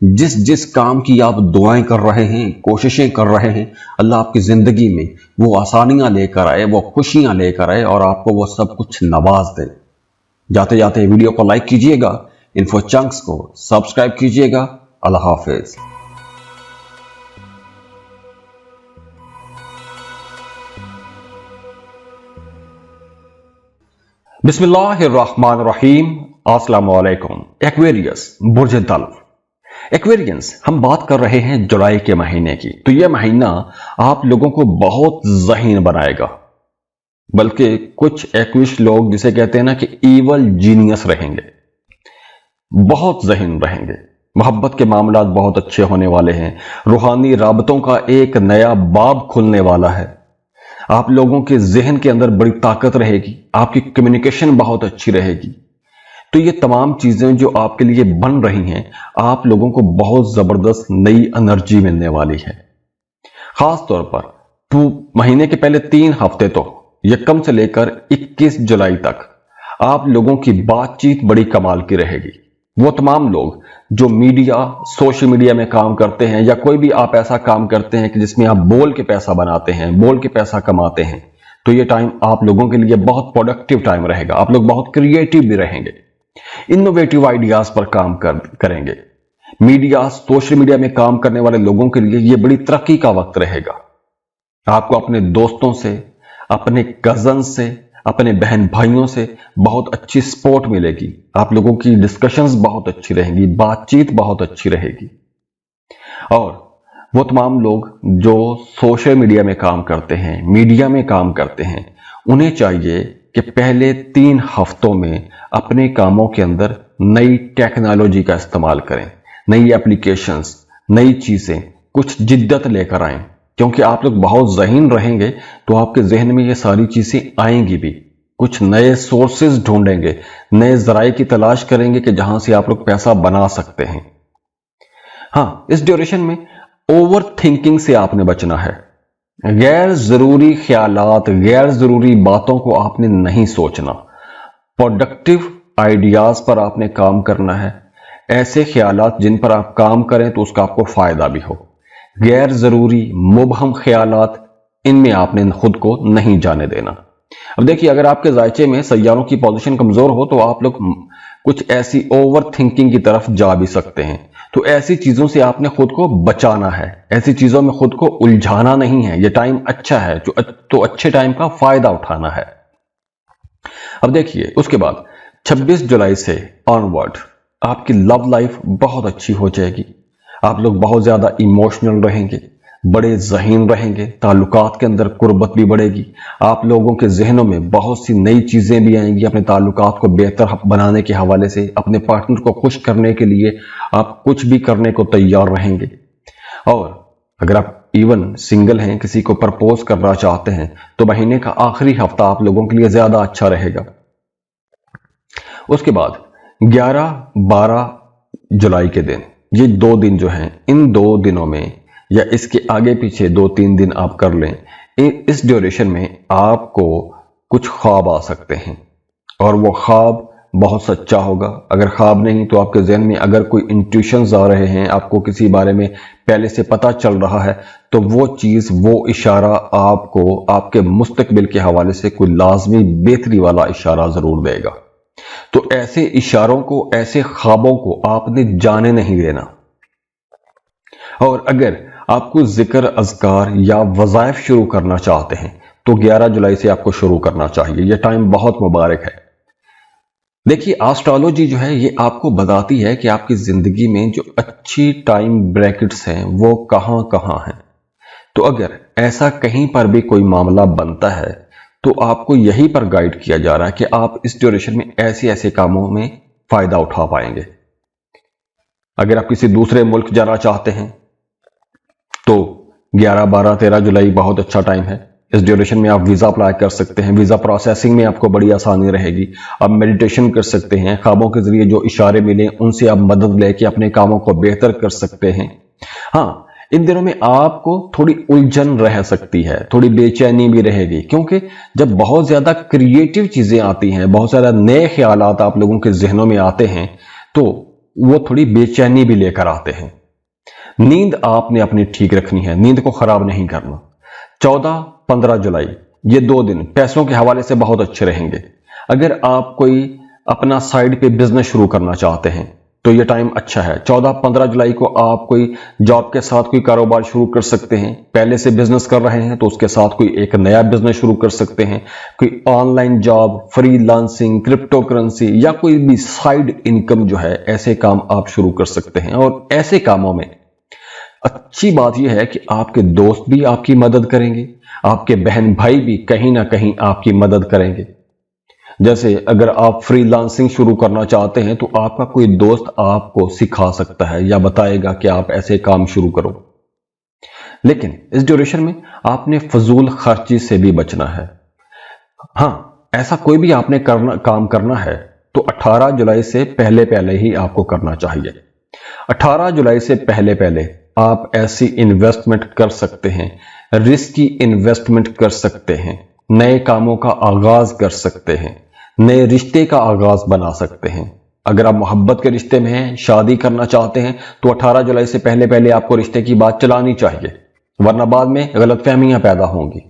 जिस जिस काम की आप दुआएं कर रहे हैं, कोशिशें कर रहे हैं, अल्लाह आपकी जिंदगी में वो आसानियां लेकर आए, वो खुशियां लेकर आए, और आपको वो सब कुछ नवाज दे। जाते जाते वीडियो को लाइक कीजिएगा, इन्फो चंक्स को सब्सक्राइब कीजिएगा। अल्लाह हाफिज। बिस्मिल्लाहिर्रहमानिर्रहीम। अस्सलाम वालेकुम। एक्वेरियस, बुर्ज तल्फ। एक्वेरियंस, हम बात कर रहे हैं जुलाई के महीने की। तो यह महीना आप लोगों को बहुत ज़हीन बनाएगा, बल्कि कुछ एक्विश लोग जिसे कहते हैं ना कि ईवल जीनियस रहेंगे, बहुत ज़हीन रहेंगे। मोहब्बत के मामलात बहुत अच्छे होने वाले हैं। रूहानी राबतों का एक नया बाब खुलने वाला है। आप लोगों के जहन के अंदर बड़ी ताकत रहेगी, आपकी कम्युनिकेशन बहुत अच्छी रहेगी। तो ये तमाम चीजें जो आपके लिए बन रही हैं, आप लोगों को बहुत जबरदस्त नई एनर्जी मिलने वाली है। खास तौर पर महीने के पहले 3 हफ्ते तो 1 से लेकर 21 जुलाई तक आप लोगों की बातचीत बड़ी कमाल की रहेगी। वो तमाम लोग जो मीडिया, सोशल मीडिया में काम करते हैं, या कोई भी आप ऐसा काम करते हैं कि जिसमें आप बोल के पैसा बनाते हैं, बोल के पैसा कमाते हैं, तो ये टाइम आप लोगों के लिए बहुत प्रोडक्टिव टाइम रहेगा। आप लोग बहुत क्रिएटिव भी रहेंगे, इनोवेटिव आइडियाज पर काम करेंगे। मीडिया, सोशल मीडिया में काम करने वाले लोगों के लिए ये बड़ी तरक्की का वक्त रहेगा। आपको अपने दोस्तों से, अपने कजन से, अपने बहन भाइयों से बहुत अच्छी सपोर्ट मिलेगी। आप लोगों की डिस्कशंस बहुत अच्छी रहेंगी, बातचीत बहुत अच्छी रहेगी। और वो तमाम लोग जो सोशल मीडिया में काम करते हैं, मीडिया में काम करते हैं, उन्हें चाहिए कि पहले 3 हफ्तों में अपने कामों के अंदर नई टेक्नोलॉजी का इस्तेमाल करें, नई एप्लीकेशंस, नई चीजें, कुछ जिद्दत लेकर आएं। क्योंकि आप लोग बहुत ज़हीन रहेंगे, तो आपके जहन में ये सारी चीजें आएंगी भी। कुछ नए सोर्सेज ढूंढेंगे, नए जराए की तलाश करेंगे कि जहां से आप लोग पैसा बना सकते हैं। हाँ, इस ड्यूरेशन में ओवर थिंकिंग से आपने बचना है। गैर जरूरी ख्यालात, गैर जरूरी बातों को आपने नहीं सोचना। प्रोडक्टिव आइडियाज पर आपने काम करना है। ऐसे ख्यालात जिन पर आप काम करें तो उसका आपको फायदा भी हो। गैर जरूरी मुबहम ख्यालात, इनमें आपने खुद को नहीं जाने देना। अब देखिए, अगर आपके जायचे में सैयारों की पोजीशन कमजोर हो, तो आप लोग कुछ ऐसी ओवर थिंकिंग की तरफ जा भी सकते हैं। तो ऐसी चीजों से आपने खुद को बचाना है, ऐसी चीजों में खुद को उलझाना नहीं है। यह टाइम अच्छा है, तो अच्छे टाइम का फायदा उठाना है। अब देखिए, उसके बाद 26 जुलाई से ऑनवर्ड आपकी लव लाइफ बहुत अच्छी हो जाएगी। आप लोग बहुत ज़्यादा इमोशनल रहेंगे, बड़े ज़हीन रहेंगे, ताल्लुकात के अंदर कुर्बत भी बढ़ेगी। आप लोगों के जहनों में बहुत सी नई चीज़ें भी आएंगी। अपने ताल्लुकात को बेहतर बनाने के हवाले से, अपने पार्टनर को खुश करने के लिए आप कुछ भी करने को तैयार रहेंगे। और अगर आप इवन सिंगल हैं, किसी को प्रपोज करना चाहते हैं, तो महीने का आखिरी हफ्ता आप लोगों के लिए ज़्यादा अच्छा रहेगा। उसके बाद 11-12 जुलाई के दिन, ये 2 दिन जो हैं, इन 2 दिनों में या इसके आगे पीछे 2-3 दिन आप कर लें, इस ड्यूरेशन में आपको कुछ ख्वाब आ सकते हैं और वो ख्वाब बहुत सच्चा होगा। अगर ख्वाब नहीं तो आपके जहन में अगर कोई इंट्यूशंस आ रहे हैं, आपको किसी बारे में पहले से पता चल रहा है, तो वो चीज़, वो इशारा आपको आपके मुस्तकबिल के हवाले से कोई लाजमी बेहतरी वाला इशारा ज़रूर देगा। तो ऐसे इशारों को, ऐसे ख्वाबों को आपने जाने नहीं देना। और अगर आपको जिक्र, अज़कार या वज़ाइफ शुरू करना चाहते हैं तो 11 जुलाई से आपको शुरू करना चाहिए। यह टाइम बहुत मुबारक है। देखिए, एस्ट्रोलॉजी जो है ये आपको बताती है कि आपकी जिंदगी में जो अच्छी टाइम ब्रैकेट्स हैं वो कहां कहां हैं। तो अगर ऐसा कहीं पर भी कोई मामला बनता है तो आपको यहीं पर गाइड किया जा रहा है कि आप इस ड्यूरेशन में ऐसे ऐसे कामों में फायदा उठा पाएंगे। अगर आप किसी दूसरे मुल्क जाना चाहते हैं तो 11, 12, 13 जुलाई बहुत अच्छा टाइम है। इस ड्यूरेशन में आप वीज़ा अप्लाई कर सकते हैं। वीज़ा प्रोसेसिंग में आपको बड़ी आसानी रहेगी। आप मेडिटेशन कर सकते हैं। ख्वाबों के जरिए जो इशारे मिले उनसे आप मदद लेके अपने कामों को बेहतर कर सकते हैं। हाँ, इन दिनों में आपको थोड़ी उलझन रह सकती है, थोड़ी बेचैनी भी रहेगी, क्योंकि जब बहुत ज़्यादा क्रिएटिव चीज़ें आती हैं, बहुत ज़्यादा नए ख्यालात आप लोगों के जहनों में आते हैं, तो वो थोड़ी बेचैनी भी लेकर आते हैं। नींद आपने अपनी ठीक रखनी है, नींद को खराब नहीं करना। 14-15 जुलाई ये 2 दिन पैसों के हवाले से बहुत अच्छे रहेंगे। अगर आप कोई अपना साइड पे बिजनेस शुरू करना चाहते हैं तो ये टाइम अच्छा है। 14-15 जुलाई को आप कोई जॉब के साथ कोई कारोबार शुरू कर सकते हैं। पहले से बिजनेस कर रहे हैं तो उसके साथ कोई एक नया बिजनेस शुरू कर सकते हैं। कोई online job, freelancing, crypto currency या कोई भी साइड इनकम जो है, ऐसे काम आप शुरू कर सकते हैं। और ऐसे कामों में अच्छी बात यह है कि आपके दोस्त भी आपकी मदद करेंगे, आपके बहन भाई भी कहीं ना कहीं आपकी मदद करेंगे। जैसे अगर आप फ्रीलांसिंग शुरू करना चाहते हैं तो आपका कोई दोस्त आपको सिखा सकता है या बताएगा कि आप ऐसे काम शुरू करो। लेकिन इस ड्यूरेशन में आपने फजूल खर्ची से भी बचना है। हाँ, ऐसा कोई भी आपने काम करना है तो 18 जुलाई से पहले पहले ही आपको करना चाहिए। 18 जुलाई से पहले पहले आप ऐसी इन्वेस्टमेंट कर सकते हैं, रिस्की इन्वेस्टमेंट कर सकते हैं, नए कामों का आगाज कर सकते हैं, नए रिश्ते का आगाज बना सकते हैं। अगर आप मोहब्बत के रिश्ते में हैं, शादी करना चाहते हैं, तो 18 जुलाई से पहले पहले आपको रिश्ते की बात चलानी चाहिए, वरना बाद में गलतफहमियां पैदा होंगी।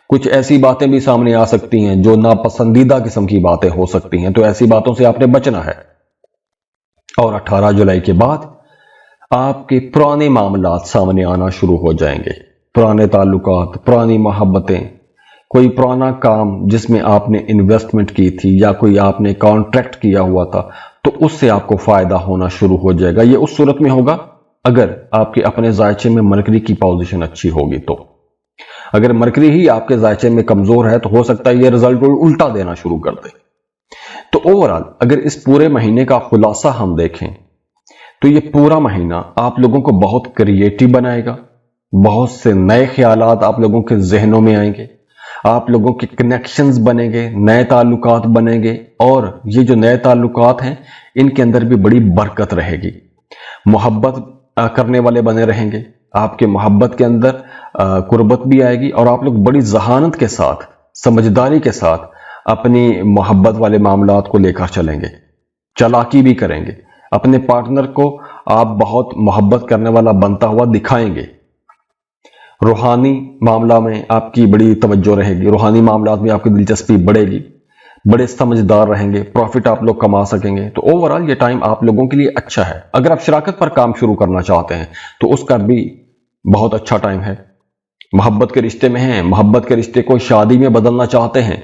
कुछ ऐसी बातें भी सामने आ सकती हैं जो नापसंदीदा किस्म की बातें हो सकती हैं, तो ऐसी बातों से आपने बचना है। और 18 जुलाई के बाद आपके पुराने मामलात सामने आना शुरू हो जाएंगे। पुराने ताल्लुकात, पुरानी मोहब्बतें, कोई पुराना काम जिसमें आपने इन्वेस्टमेंट की थी या कोई आपने कॉन्ट्रैक्ट किया हुआ था, तो उससे आपको फायदा होना शुरू हो जाएगा। ये उस सूरत में होगा अगर आपके अपने जायचे में मरकरी की पोजीशन अच्छी होगी। तो अगर मरकरी ही आपके जायचे में कमजोर है तो हो सकता है ये रिजल्ट उल्टा देना शुरू कर दे। तो ओवरऑल अगर इस पूरे महीने का खुलासा हम देखें तो ये पूरा महीना आप लोगों को बहुत क्रिएटिव बनाएगा। बहुत से नए ख्यालात आप लोगों के जहनों में आएंगे, आप लोगों के कनेक्शंस बनेंगे, नए ताल्लुकात बनेंगे। और ये जो नए ताल्लुकात हैं इनके अंदर भी बड़ी बरकत रहेगी। मोहब्बत करने वाले बने रहेंगे, आपके मोहब्बत के अंदर कुर्बत भी आएगी और आप लोग बड़ी जहानत के साथ, समझदारी के साथ अपनी मोहब्बत वाले मामलात को लेकर चलेंगे, चालाकी भी करेंगे। अपने पार्टनर को आप बहुत मोहब्बत करने वाला बनता हुआ दिखाएंगे। रूहानी मामला में आपकी बड़ी तवज्जो रहेगी, रूहानी मामलात में आपकी दिलचस्पी बढ़ेगी, बड़े समझदार रहेंगे, प्रॉफिट आप लोग कमा सकेंगे। तो ओवरऑल ये टाइम आप लोगों के लिए अच्छा है। अगर आप शराकत पर काम शुरू करना चाहते हैं तो उसका भी बहुत अच्छा टाइम है। मोहब्बत के रिश्ते में हैं, मोहब्बत के रिश्ते को शादी में बदलना चाहते हैं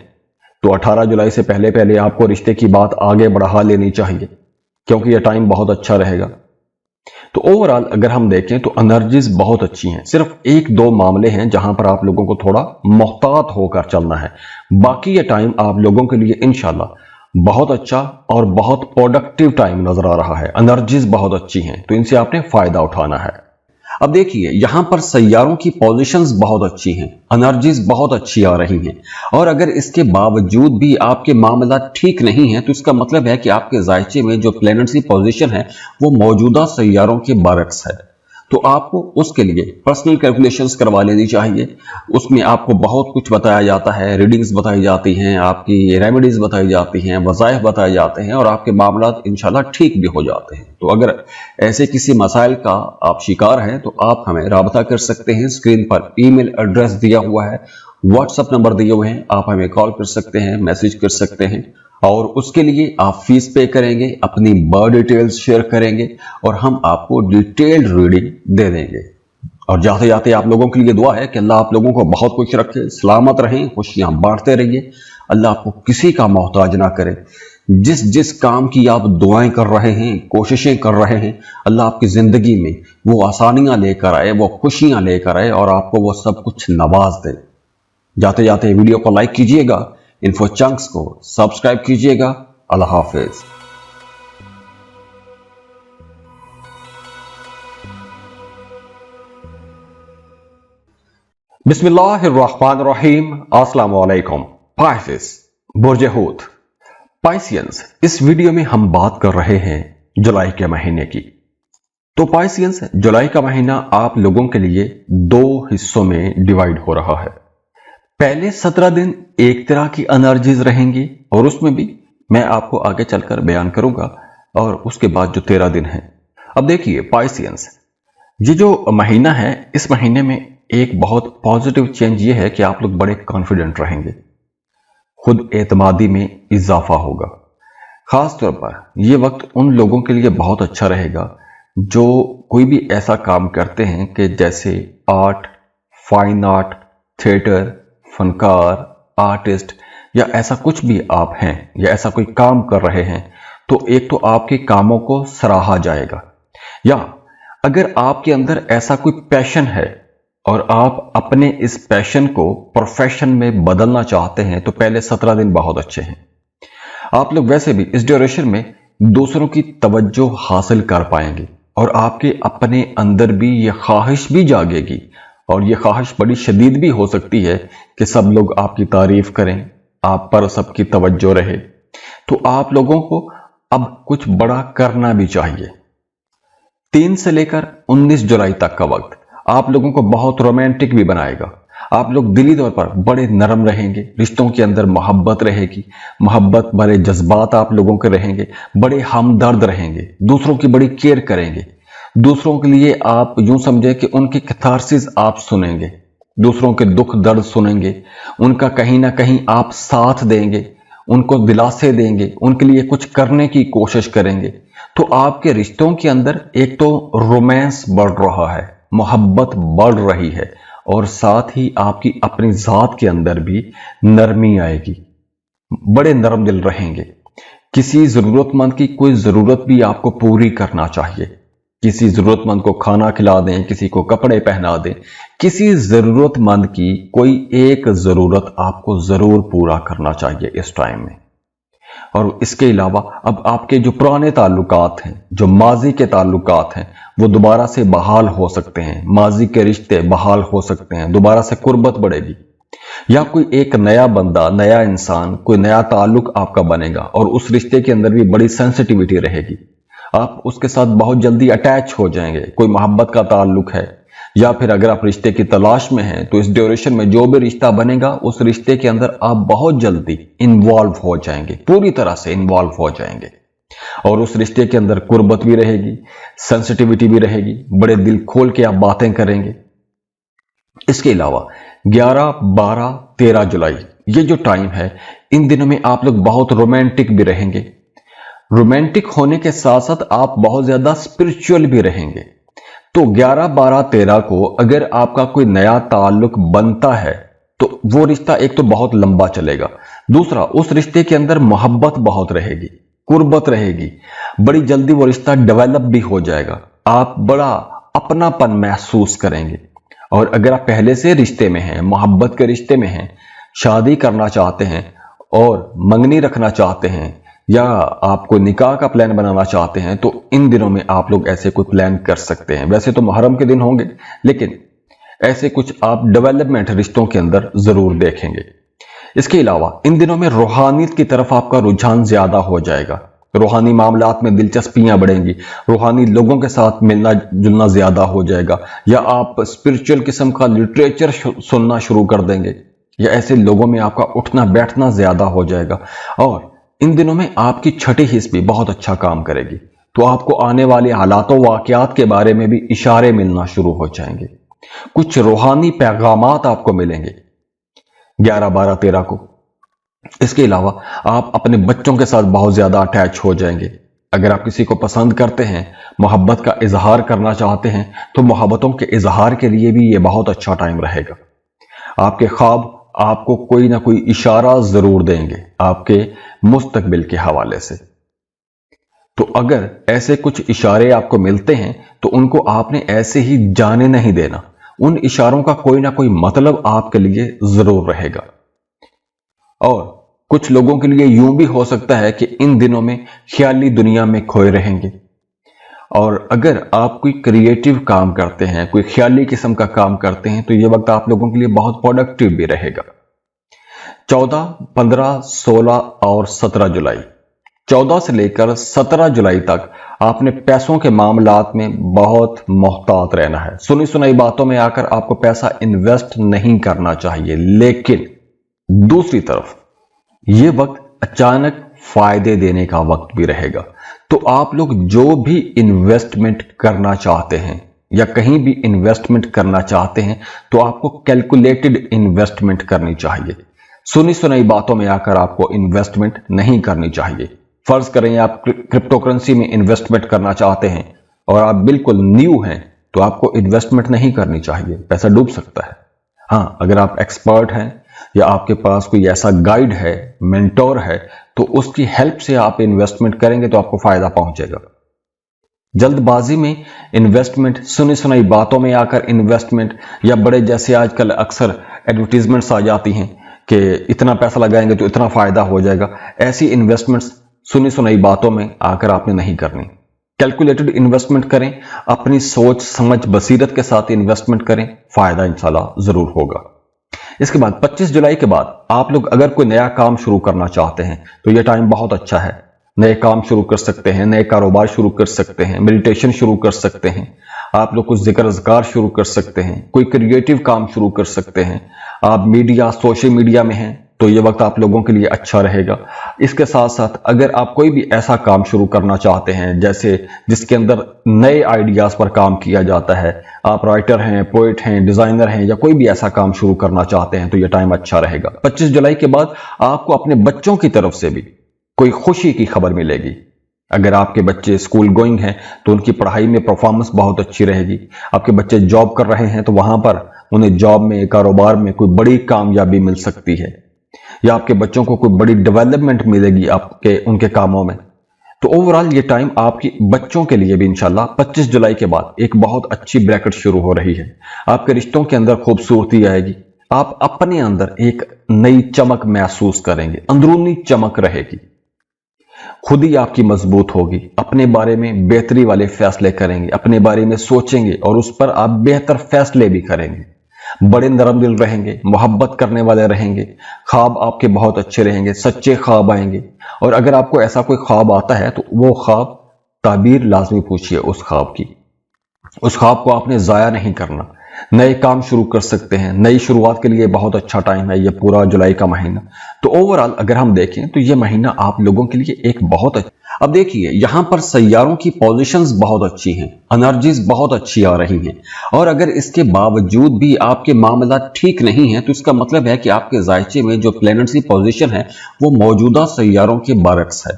तो 18 जुलाई से पहले पहले आपको रिश्ते की बात आगे बढ़ा लेनी चाहिए, क्योंकि यह टाइम बहुत अच्छा रहेगा। तो ओवरऑल अगर हम देखें तो एनर्जीज बहुत अच्छी हैं। सिर्फ एक दो मामले हैं जहां पर आप लोगों को थोड़ा मोहतात होकर चलना है। बाकी ये टाइम आप लोगों के लिए इंशाल्लाह बहुत अच्छा और बहुत प्रोडक्टिव टाइम नजर आ रहा है। एनर्जीज बहुत अच्छी हैं, तो इनसे आपने फायदा उठाना है। अब देखिए यहां पर सैयारों की पोजीशंस बहुत अच्छी हैं, एनर्जीज बहुत अच्छी आ रही हैं, और अगर इसके बावजूद भी आपके मामला ठीक नहीं है तो इसका मतलब है कि आपके जायचे में जो प्लैनेट्स की पोजीशन है वो मौजूदा सैयारों के बरक्स है। तो आपको उसके लिए पर्सनल कैलकुलेशंस करवा लेनी चाहिए। उसमें आपको बहुत कुछ बताया जाता है, रीडिंग्स बताई जाती हैं, आपकी रेमेडीज बताई जाती हैं, वज़ाइफ बताए जाते हैं, और आपके मामला इंशाल्लाह ठीक भी हो जाते हैं। तो अगर ऐसे किसी मसाइल का आप शिकार हैं तो आप हमें राब्ता कर सकते हैं। स्क्रीन पर ईमेल एड्रेस दिया हुआ है, व्हाट्सएप नंबर दिए हुए हैं, आप हमें कॉल कर सकते हैं, मैसेज कर सकते हैं, और उसके लिए आप फीस पे करेंगे, अपनी बर्थ डिटेल्स शेयर करेंगे, और हम आपको डिटेल्ड रीडिंग दे देंगे। और जाते जाते आप लोगों के लिए दुआ है कि अल्लाह आप लोगों को बहुत खुश रखे, सलामत रहें, खुशियां बांटते रहिए, अल्लाह आपको किसी का मोहताज ना करे। जिस जिस काम की आप दुआएं कर रहे हैं, कोशिशें कर रहे हैं, अल्लाह आपकी जिंदगी में वो आसानियां लेकर आए, वो खुशियां लेकर आए, और आपको वो सब कुछ नवाज दे। जाते जाते वीडियो को लाइक कीजिएगा, इन्फो चंक्स को सब्सक्राइब कीजिएगा। अल्लाह हाफिज। बिस्मिल्लाहिर्रहमानिर्रहीम। अस्सलाम वालेकुम। पाइसेस, बुर्ज हूत, पाइसियंस। इस वीडियो में हम बात कर रहे हैं जुलाई के महीने की। तो पाइसियंस, जुलाई का महीना आप लोगों के लिए दो हिस्सों में डिवाइड हो रहा है। पहले 17 दिन एक तरह की एनर्जीज रहेंगी, और उसमें भी मैं आपको आगे चलकर बयान करूंगा, और उसके बाद जो 13 दिन हैं। अब देखिए पाइसियंस, ये जो महीना है, इस महीने में एक बहुत पॉजिटिव चेंज ये है कि आप लोग बड़े कॉन्फिडेंट रहेंगे, खुद एतमादी में इजाफा होगा। खास तौर पर यह वक्त उन लोगों के लिए बहुत अच्छा रहेगा जो कोई भी ऐसा काम करते हैं कि जैसे आर्ट, फाइन आर्ट, थिएटर, फनकार, आर्टिस्ट, या ऐसा कुछ भी आप हैं या ऐसा कोई काम कर रहे हैं, तो एक तो आपके कामों को सराहा जाएगा। या अगर आपके अंदर ऐसा कोई पैशन है और आप अपने इस पैशन को प्रोफेशन में बदलना चाहते हैं, तो पहले 17 दिन बहुत अच्छे हैं। आप लोग वैसे भी इस ड्यूरेशन में दूसरों की तवज्जो हासिल कर पाएंगे, और आपके अपने अंदर भी ये ख्वाहिश भी जागेगी, और ये ख्वाहिश बड़ी शदीद भी हो सकती है कि सब लोग आपकी तारीफ करें, आप पर सबकी तवज्जो रहे। तो आप लोगों को अब कुछ बड़ा करना भी चाहिए। 3 से लेकर 19 जुलाई तक का वक्त आप लोगों को बहुत रोमांटिक भी बनाएगा। आप लोग दिली तौर पर बड़े नरम रहेंगे, रिश्तों के अंदर मोहब्बत रहेगी, मोहब्बत भरे जज्बात आप लोगों के रहेंगे, बड़े हमदर्द रहेंगे, दूसरों की बड़ी केयर करेंगे। दूसरों के लिए आप यूं समझे कि उनकी कैथारसिस आप सुनेंगे, दूसरों के दुख दर्द सुनेंगे, उनका कहीं ना कहीं आप साथ देंगे, उनको दिलासे देंगे, उनके लिए कुछ करने की कोशिश करेंगे। तो आपके रिश्तों के अंदर एक तो रोमांस बढ़ रहा है, मोहब्बत बढ़ रही है, और साथ ही आपकी अपनी जात के अंदर भी नरमी आएगी, बड़े नरम दिल रहेंगे। किसी जरूरतमंद की कोई जरूरत भी आपको पूरी करना चाहिए। किसी जरूरतमंद को खाना खिला दें, किसी को कपड़े पहना दें, किसी जरूरतमंद की कोई एक जरूरत आपको जरूर पूरा करना चाहिए इस टाइम में। और इसके अलावा अब आपके जो पुराने ताल्लुकात हैं, जो माजी के ताल्लुकात हैं, वो दोबारा से बहाल हो सकते हैं। माजी के रिश्ते बहाल हो सकते हैं, दोबारा से कुर्बत बढ़ेगी, या कोई एक नया बंदा, नया इंसान, कोई नया ताल्लुक आपका बनेगा, और उस रिश्ते के अंदर भी बड़ी सेंसिटिविटी रहेगी। आप उसके साथ बहुत जल्दी अटैच हो जाएंगे। कोई मोहब्बत का ताल्लुक है, या फिर अगर आप रिश्ते की तलाश में हैं, तो इस ड्यूरेशन में जो भी रिश्ता बनेगा उस रिश्ते के अंदर आप बहुत जल्दी इन्वॉल्व हो जाएंगे, पूरी तरह से इन्वॉल्व हो जाएंगे, और उस रिश्ते के अंदर कुर्बत भी रहेगी, सेंसिटिविटी भी रहेगी, बड़े दिल खोल के आप बातें करेंगे। इसके अलावा 11, 12, 13 जुलाई ये जो टाइम है, इन दिनों में आप लोग बहुत रोमांटिक भी रहेंगे। रोमांटिक होने के साथ साथ आप बहुत ज्यादा स्पिरिचुअल भी रहेंगे। तो 11, 12, 13 को अगर आपका कोई नया ताल्लुक बनता है तो वो रिश्ता एक तो बहुत लंबा चलेगा, दूसरा, उस रिश्ते के अंदर मोहब्बत बहुत रहेगी, कुर्बत रहेगी, बड़ी जल्दी वो रिश्ता डेवलप भी हो जाएगा, आप बड़ा अपनापन महसूस करेंगे। और अगर आप पहले से रिश्ते में हैं, मोहब्बत के रिश्ते में हैं, शादी करना चाहते हैं और मंगनी रखना चाहते हैं या आपको निकाह का प्लान बनाना चाहते हैं, तो इन दिनों में आप लोग ऐसे कोई प्लान कर सकते हैं। वैसे तो मुहर्रम के दिन होंगे, लेकिन ऐसे कुछ आप डेवलपमेंट रिश्तों के अंदर जरूर देखेंगे। इसके अलावा इन दिनों में रूहानियत की तरफ आपका रुझान ज्यादा हो जाएगा, रूहानी मामलात में दिलचस्पियां बढ़ेंगी, रूहानी लोगों के साथ मिलना जुलना ज्यादा हो जाएगा, या आप स्पिरिचुअल किस्म का लिटरेचर सुनना शुरू कर देंगे, या ऐसे लोगों में आपका उठना बैठना ज्यादा हो जाएगा। और इन दिनों में आपकी छठी हिस्स भी बहुत अच्छा काम करेगी, तो आपको आने वाले हालातों वाकयात के बारे में भी इशारे मिलना शुरू हो जाएंगे, कुछ रूहानी पैगामात आपको मिलेंगे 11, 12, 13 को। इसके अलावा आप अपने बच्चों के साथ बहुत ज्यादा अटैच हो जाएंगे। अगर आप किसी को पसंद करते हैं, मोहब्बत का इजहार करना चाहते हैं, तो मोहब्बतों के इजहार के लिए भी ये बहुत अच्छा टाइम रहेगा। आपके ख्वाब आपको कोई ना कोई इशारा जरूर देंगे आपके मुस्तकबिल के हवाले से। तो अगर ऐसे कुछ इशारे आपको मिलते हैं तो उनको आपने ऐसे ही जाने नहीं देना, उन इशारों का कोई ना कोई मतलब आपके लिए जरूर रहेगा। और कुछ लोगों के लिए यूं भी हो सकता है कि इन दिनों में ख्याली दुनिया में खोए रहेंगे, और अगर आप कोई क्रिएटिव काम करते हैं, कोई ख्याली किस्म का काम करते हैं, तो यह वक्त आप लोगों के लिए बहुत प्रोडक्टिव भी रहेगा। 14, 15, 16 और 17 जुलाई, 14 से लेकर 17 जुलाई तक आपने पैसों के मामलात में बहुत मोहतात रहना है। सुनी सुनाई बातों में आकर आपको पैसा इन्वेस्ट नहीं करना चाहिए, लेकिन दूसरी तरफ यह वक्त अचानक फायदे देने का वक्त भी रहेगा। तो आप लोग जो भी इन्वेस्टमेंट करना चाहते हैं या कहीं भी इन्वेस्टमेंट करना चाहते हैं, तो आपको कैलकुलेटेड इन्वेस्टमेंट करनी चाहिए। सुनी सुनाई बातों में आकर आपको इन्वेस्टमेंट नहीं करनी चाहिए। फर्ज करें आप क्रिप्टो करेंसी में इन्वेस्टमेंट करना चाहते हैं और आप बिल्कुल न्यू हैं, तो आपको इन्वेस्टमेंट नहीं करनी चाहिए, पैसा डूब सकता है। हाँ, अगर आप एक्सपर्ट हैं या आपके पास कोई ऐसा गाइड है, मेंटोर है, तो उसकी हेल्प से आप इन्वेस्टमेंट करेंगे तो आपको फायदा पहुंचेगा। जल्दबाजी में इन्वेस्टमेंट, सुनी सुनाई बातों में आकर इन्वेस्टमेंट, या बड़े जैसे आजकल अक्सर एडवर्टीजमेंट्स आ जाती हैं कि इतना पैसा लगाएंगे तो इतना फायदा हो जाएगा, ऐसी इन्वेस्टमेंट्स सुनी सुनाई बातों में आकर आपने नहीं करनी। कैलकुलेटेड इन्वेस्टमेंट करें, अपनी सोच समझ बसीरत के साथ इन्वेस्टमेंट करें, फायदा इंशाल्लाह जरूर होगा। इसके बाद 25 जुलाई के बाद आप लोग अगर कोई नया काम शुरू करना चाहते हैं तो यह टाइम बहुत अच्छा है। नए काम शुरू कर सकते हैं, नए कारोबार शुरू कर सकते हैं, मेडिटेशन शुरू कर सकते हैं, आप लोग कुछ जिक्र अज़कार शुरू कर सकते हैं, कोई क्रिएटिव काम शुरू कर सकते हैं। आप मीडिया, सोशल मीडिया में हैं तो ये वक्त आप लोगों के लिए अच्छा रहेगा। इसके साथ साथ अगर आप कोई भी ऐसा काम शुरू करना चाहते हैं जैसे जिसके अंदर नए आइडियाज पर काम किया जाता है, आप राइटर हैं, पोइट हैं, डिजाइनर हैं, या कोई भी ऐसा काम शुरू करना चाहते हैं, तो यह टाइम अच्छा रहेगा। 25 जुलाई के बाद आपको अपने बच्चों की तरफ से भी कोई खुशी की खबर मिलेगी। अगर आपके बच्चे स्कूल गोइंग हैं तो उनकी पढ़ाई में परफॉर्मेंस बहुत अच्छी रहेगी। आपके बच्चे जॉब कर रहे हैं तो वहां पर उन्हें जॉब में, कारोबार में कोई बड़ी कामयाबी मिल सकती है, या आपके बच्चों को कोई बड़ी डेवलपमेंट मिलेगी आपके उनके कामों में। तो ओवरऑल ये टाइम आपकी बच्चों के लिए भी इंशाल्लाह 25 जुलाई के बाद एक बहुत अच्छी ब्रैकेट शुरू हो रही है। आपके रिश्तों के अंदर खूबसूरती आएगी, आप अपने अंदर एक नई चमक महसूस करेंगे, अंदरूनी चमक रहेगी, खुद ही आपकी मजबूत होगी, अपने बारे में बेहतरी वाले फैसले करेंगे, अपने बारे में सोचेंगे और उस पर आप बेहतर फैसले भी करेंगे। बड़े नरम दिल रहेंगे, मोहब्बत करने वाले रहेंगे, ख्वाब आपके बहुत अच्छे रहेंगे, सच्चे ख्वाब आएंगे। और अगर आपको ऐसा कोई ख्वाब आता है तो वो ख्वाब ताबीर लाजमी पूछिए उस ख्वाब की, उस ख्वाब को आपने जाया नहीं करना। नए काम शुरू कर सकते हैं, नई शुरुआत के लिए बहुत अच्छा टाइम है ये पूरा जुलाई का महीना। तो ओवरऑल अगर हम देखें तो ये महीना आप लोगों के लिए एक बहुत अच्छा। अब देखिए यहां पर सैयारों की पोजीशंस बहुत अच्छी हैं, एनर्जीज बहुत अच्छी आ रही हैं, और अगर इसके बावजूद भी आपके मामला ठीक नहीं है तो इसका मतलब है कि आपके जायचे में जो प्लैनेट्स की पोजीशन है वो मौजूदा सैयारों के बरक्स है।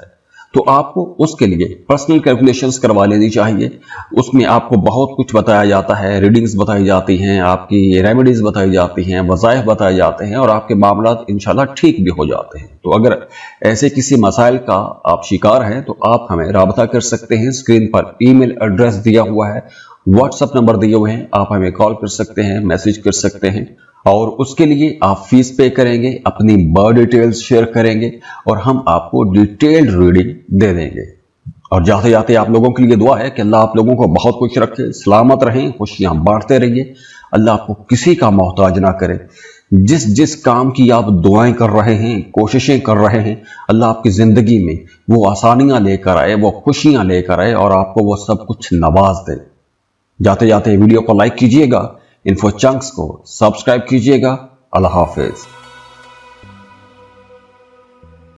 तो आपको उसके लिए पर्सनल कैलकुलेशंस करवा लेनी चाहिए। उसमें आपको बहुत कुछ बताया जाता है, रीडिंग्स बताई जाती हैं, आपकी रेमेडीज बताई जाती हैं, वज़ाइफ बताए जाते हैं और आपके मामला इंशाल्लाह ठीक भी हो जाते हैं। तो अगर ऐसे किसी मसाइल का आप शिकार हैं तो आप हमें राब्ता कर सकते हैं। स्क्रीन पर ईमेल एड्रेस दिया हुआ है, व्हाट्सएप नंबर दिए हुए हैं, आप हमें कॉल कर सकते हैं, मैसेज कर सकते हैं और उसके लिए आप फीस पे करेंगे, अपनी बर्थ डिटेल्स शेयर करेंगे और हम आपको डिटेल्ड रीडिंग दे देंगे। और जाते जाते आप लोगों के लिए दुआ है कि अल्लाह आप लोगों को बहुत खुश रखे, सलामत रहें, खुशियां बांटते रहिए, अल्लाह आपको किसी का मोहताज ना करे। जिस जिस काम की आप दुआएं कर रहे हैं, कोशिशें कर रहे हैं, अल्लाह आपकी जिंदगी में वो आसानियां लेकर आए, वो खुशियां लेकर आए और आपको वो सब कुछ नवाज दे। जाते जाते वीडियो को लाइक कीजिएगा, इन्फो चंक्स को सब्सक्राइब कीजिएगा। अल्लाह हाफिज।